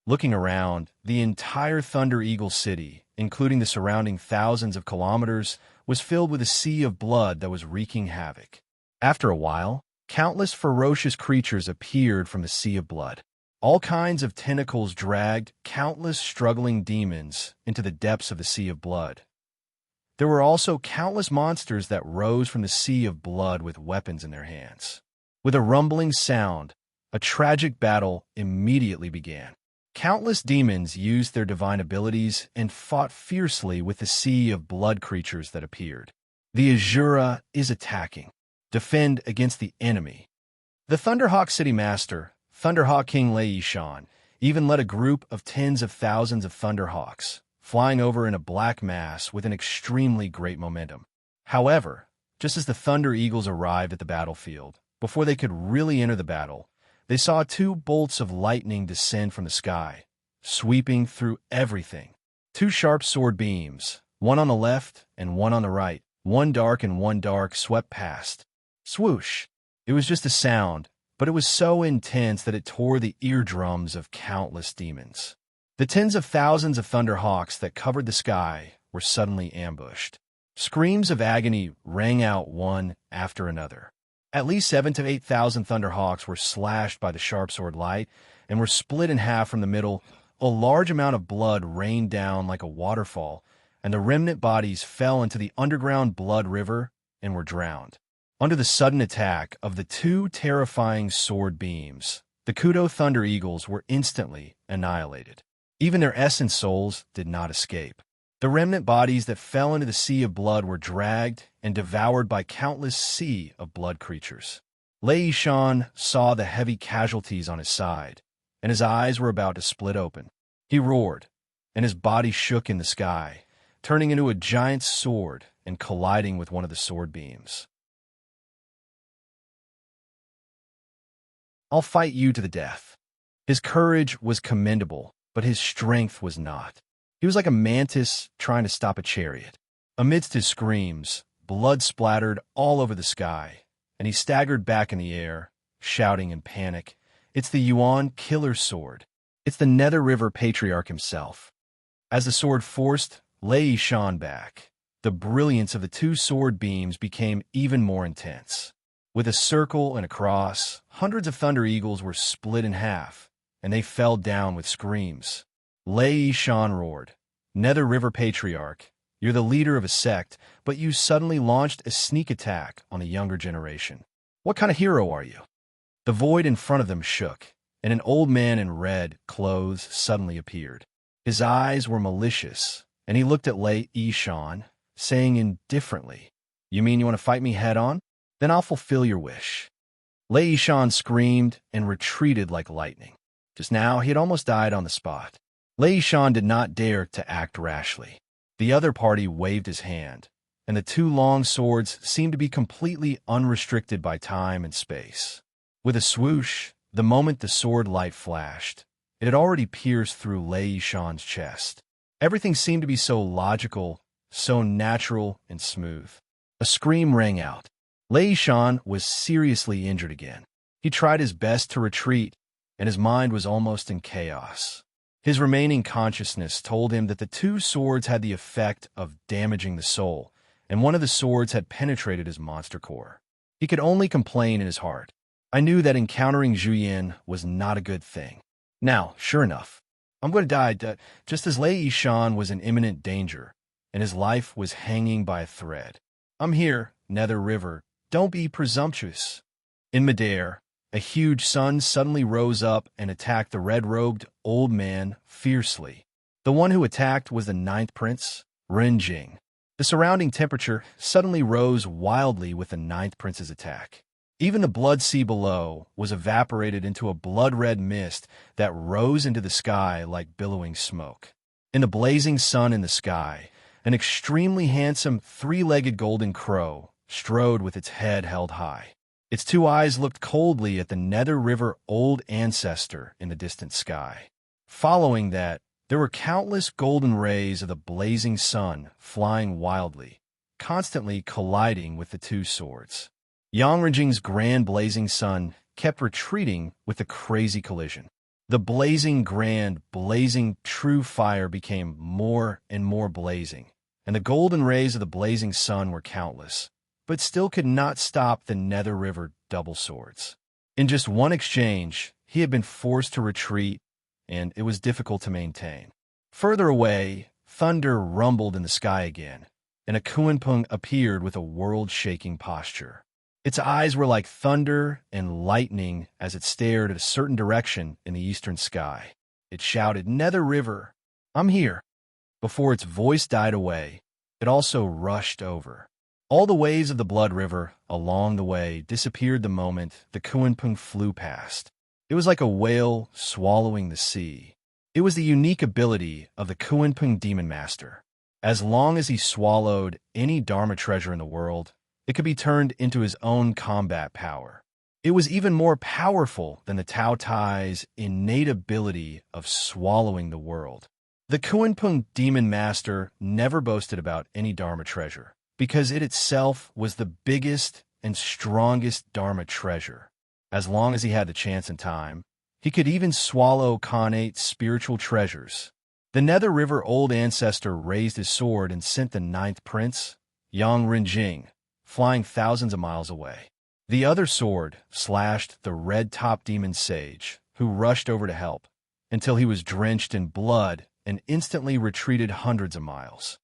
Looking around, the entire Thunder Eagle city, including the surrounding thousands of kilometers, was filled with a sea of blood that was wreaking havoc. After a while, countless ferocious creatures appeared from the sea of blood. All kinds of tentacles dragged countless struggling demons into the depths of the sea of blood. There were also countless monsters that rose from the sea of blood with weapons in their hands. With a rumbling sound, a tragic battle immediately began. Countless demons used their divine abilities and fought fiercely with the sea of blood creatures that appeared. The Azura is attacking. Defend against the enemy. The Thunderhawk City Master, Thunderhawk King Lei Yishan, even led a group of tens of thousands of Thunderhawks, flying over in a black mass with an extremely great momentum. However, just as the Thunder Eagles arrived at the battlefield, before they could really enter the battle, they saw two bolts of lightning descend from the sky, sweeping through everything. Two sharp sword beams, one on the left and one on the right, one dark and one dark, swept past. Swoosh! It was just a sound, but it was so intense that it tore the eardrums of countless demons. The tens of thousands of Thunderhawks that covered the sky were suddenly ambushed. Screams of agony rang out one after another. At least 7,000 to 8,000 Thunderhawks were slashed by the sharp sword light and were split in half from the middle. A large amount of blood rained down like a waterfall, and the remnant bodies fell into the underground blood river and were drowned. Under the sudden attack of the two terrifying sword beams, the Kudo Thunder Eagles were instantly annihilated. Even their essence souls did not escape. The remnant bodies that fell into the sea of blood were dragged and devoured by countless sea of blood creatures. Lei Yishan saw the heavy casualties on his side, and his eyes were about to split open. He roared, and his body shook in the sky, turning into a giant sword and colliding with one of the sword beams. "I'll fight you to the death." His courage was commendable, but his strength was not. He was like a mantis trying to stop a chariot. Amidst his screams, blood splattered all over the sky, and he staggered back in the air, shouting in panic, "It's the Yuan Killer Sword. It's the Nether River Patriarch himself." As the sword forced Lei Yishan back, the brilliance of the two sword beams became even more intense. With a circle and a cross, hundreds of Thunder Eagles were split in half, and they fell down with screams. Lei Yishan roared, "Nether River Patriarch, you're the leader of a sect, but you suddenly launched a sneak attack on the younger generation. What kind of hero are you?" The void in front of them shook, and an old man in red clothes suddenly appeared. His eyes were malicious, and he looked at Lei Yishan, saying indifferently, "You mean you want to fight me head-on? Then I'll fulfill your wish." Lei Yishan screamed and retreated like lightning. Just now, he had almost died on the spot. Lei Yishan did not dare to act rashly. The other party waved his hand, and the two long swords seemed to be completely unrestricted by time and space. With a swoosh, the moment the sword light flashed, it had already pierced through Lei Yishan's chest. Everything seemed to be so logical, so natural and smooth. A scream rang out. Lei Yishan was seriously injured again. He tried his best to retreat, and his mind was almost in chaos. His remaining consciousness told him that the two swords had the effect of damaging the soul, and one of the swords had penetrated his monster core. He could only complain in his heart. "I knew that encountering Zhuyin was not a good thing. Now, sure enough, I'm going to die just as Lei Yishan was in imminent danger, and his life was hanging by a thread. I'm here, Nether River. Don't be presumptuous." In midair, a huge sun suddenly rose up and attacked the red-robed old man fiercely. The one who attacked was the ninth prince, Renjing. The surrounding temperature suddenly rose wildly with the ninth prince's attack. Even the blood sea below was evaporated into a blood-red mist that rose into the sky like billowing smoke. In the blazing sun in the sky, an extremely handsome three-legged golden crow strode with its head held high. Its two eyes looked coldly at the Nether River old ancestor in the distant sky. Following that, there were countless golden rays of the blazing sun flying wildly, constantly colliding with the two swords. Yangrajing's grand blazing sun kept retreating with the crazy collision. The blazing true fire became more and more blazing, and the golden rays of the blazing sun were countless, but still could not stop the Nether River double swords. In just one exchange, he had been forced to retreat, and it was difficult to maintain. Further away, thunder rumbled in the sky again, and a Kuanpung appeared with a world-shaking posture. Its eyes were like thunder and lightning as it stared at a certain direction in the eastern sky. It shouted, "Nether River, I'm here." Before its voice died away, it also rushed over. All the waves of the Blood River along the way disappeared the moment the Kuanpung flew past. It was like a whale swallowing the sea. It was the unique ability of the Kuanpung Demon Master. As long as he swallowed any Dharma treasure in the world, it could be turned into his own combat power. It was even more powerful than the Tao Tai's innate ability of swallowing the world. The Kuanpung Demon Master never boasted about any Dharma treasure, because it itself was the biggest and strongest Dharma treasure. As long as he had the chance and time, he could even swallow Khanate spiritual treasures. The Nether River old ancestor raised his sword and sent the ninth prince, Yang Renjing, flying thousands of miles away. The other sword slashed the red-top demon sage, who rushed over to help, until he was drenched in blood and instantly retreated hundreds of miles.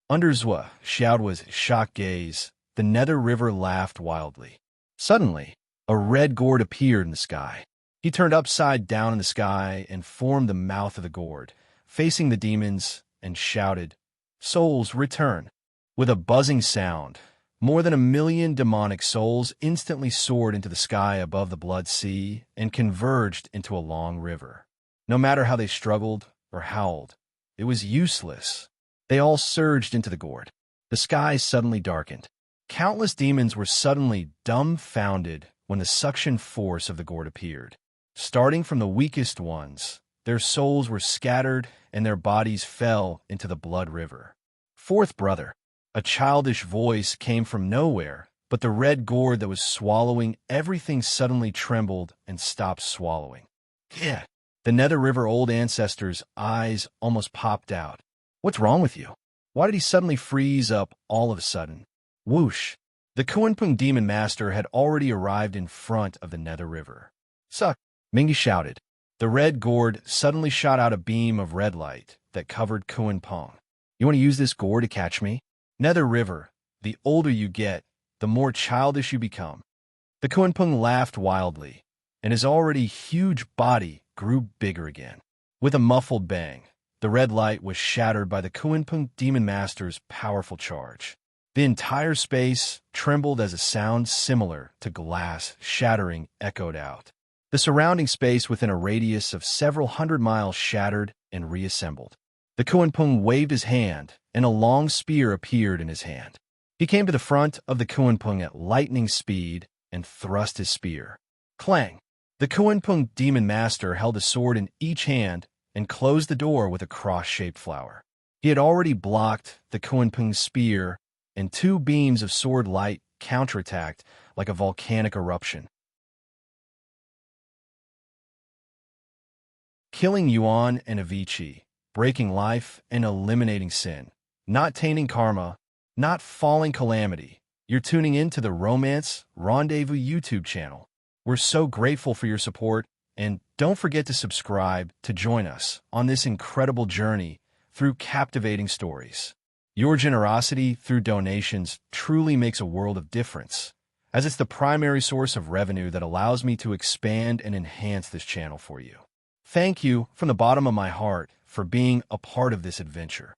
Under Zhou Xiaoduo's shocked gaze, the Nether River laughed wildly. Suddenly, a red gourd appeared in the sky. He turned upside down in the sky and formed the mouth of the gourd, facing the demons, and shouted, "Souls, return!" With a buzzing sound, more than 1,000,000 demonic souls instantly soared into the sky above the blood sea and converged into a long river. No matter how they struggled or howled, it was useless. They all surged into the gourd. The sky suddenly darkened. Countless demons were suddenly dumbfounded when the suction force of the gourd appeared. Starting from the weakest ones, their souls were scattered and their bodies fell into the blood river. Fourth brother, a childish voice came from nowhere, but the red gourd that was swallowing everything suddenly trembled and stopped swallowing. Yeah. The Nether River old ancestor's eyes almost popped out. What's wrong with you? Why did he suddenly freeze up all of a sudden? Whoosh! The Kuanpung Demon Master had already arrived in front of the Nether River. Suck! Mingy shouted. The red gourd suddenly shot out a beam of red light that covered Kuanpung. You want to use this gourd to catch me? Nether River, the older you get, the more childish you become. The Kuanpung laughed wildly, and his already huge body grew bigger again. With a muffled bang, the red light was shattered by the Kuanpung Demon Master's powerful charge. The entire space trembled as a sound similar to glass shattering echoed out. The surrounding space within a radius of several hundred miles shattered and reassembled. The Kuanpung waved his hand, and a long spear appeared in his hand. He came to the front of the Kuanpung at lightning speed and thrust his spear. Clang! The Kuanpung Demon Master held a sword in each hand and closed the door with a cross-shaped flower. He had already blocked the Kuanpung's spear, and two beams of sword light counterattacked like a volcanic eruption. Killing Yuan and Avicii, breaking life and eliminating sin, not tainting karma, not falling calamity. You're tuning in to the Romance Rendezvous YouTube channel. We're so grateful for your support, and don't forget to subscribe to join us on this incredible journey through captivating stories. Your generosity through donations truly makes a world of difference, as it's the primary source of revenue that allows me to expand and enhance this channel for you. Thank you from the bottom of my heart for being a part of this adventure.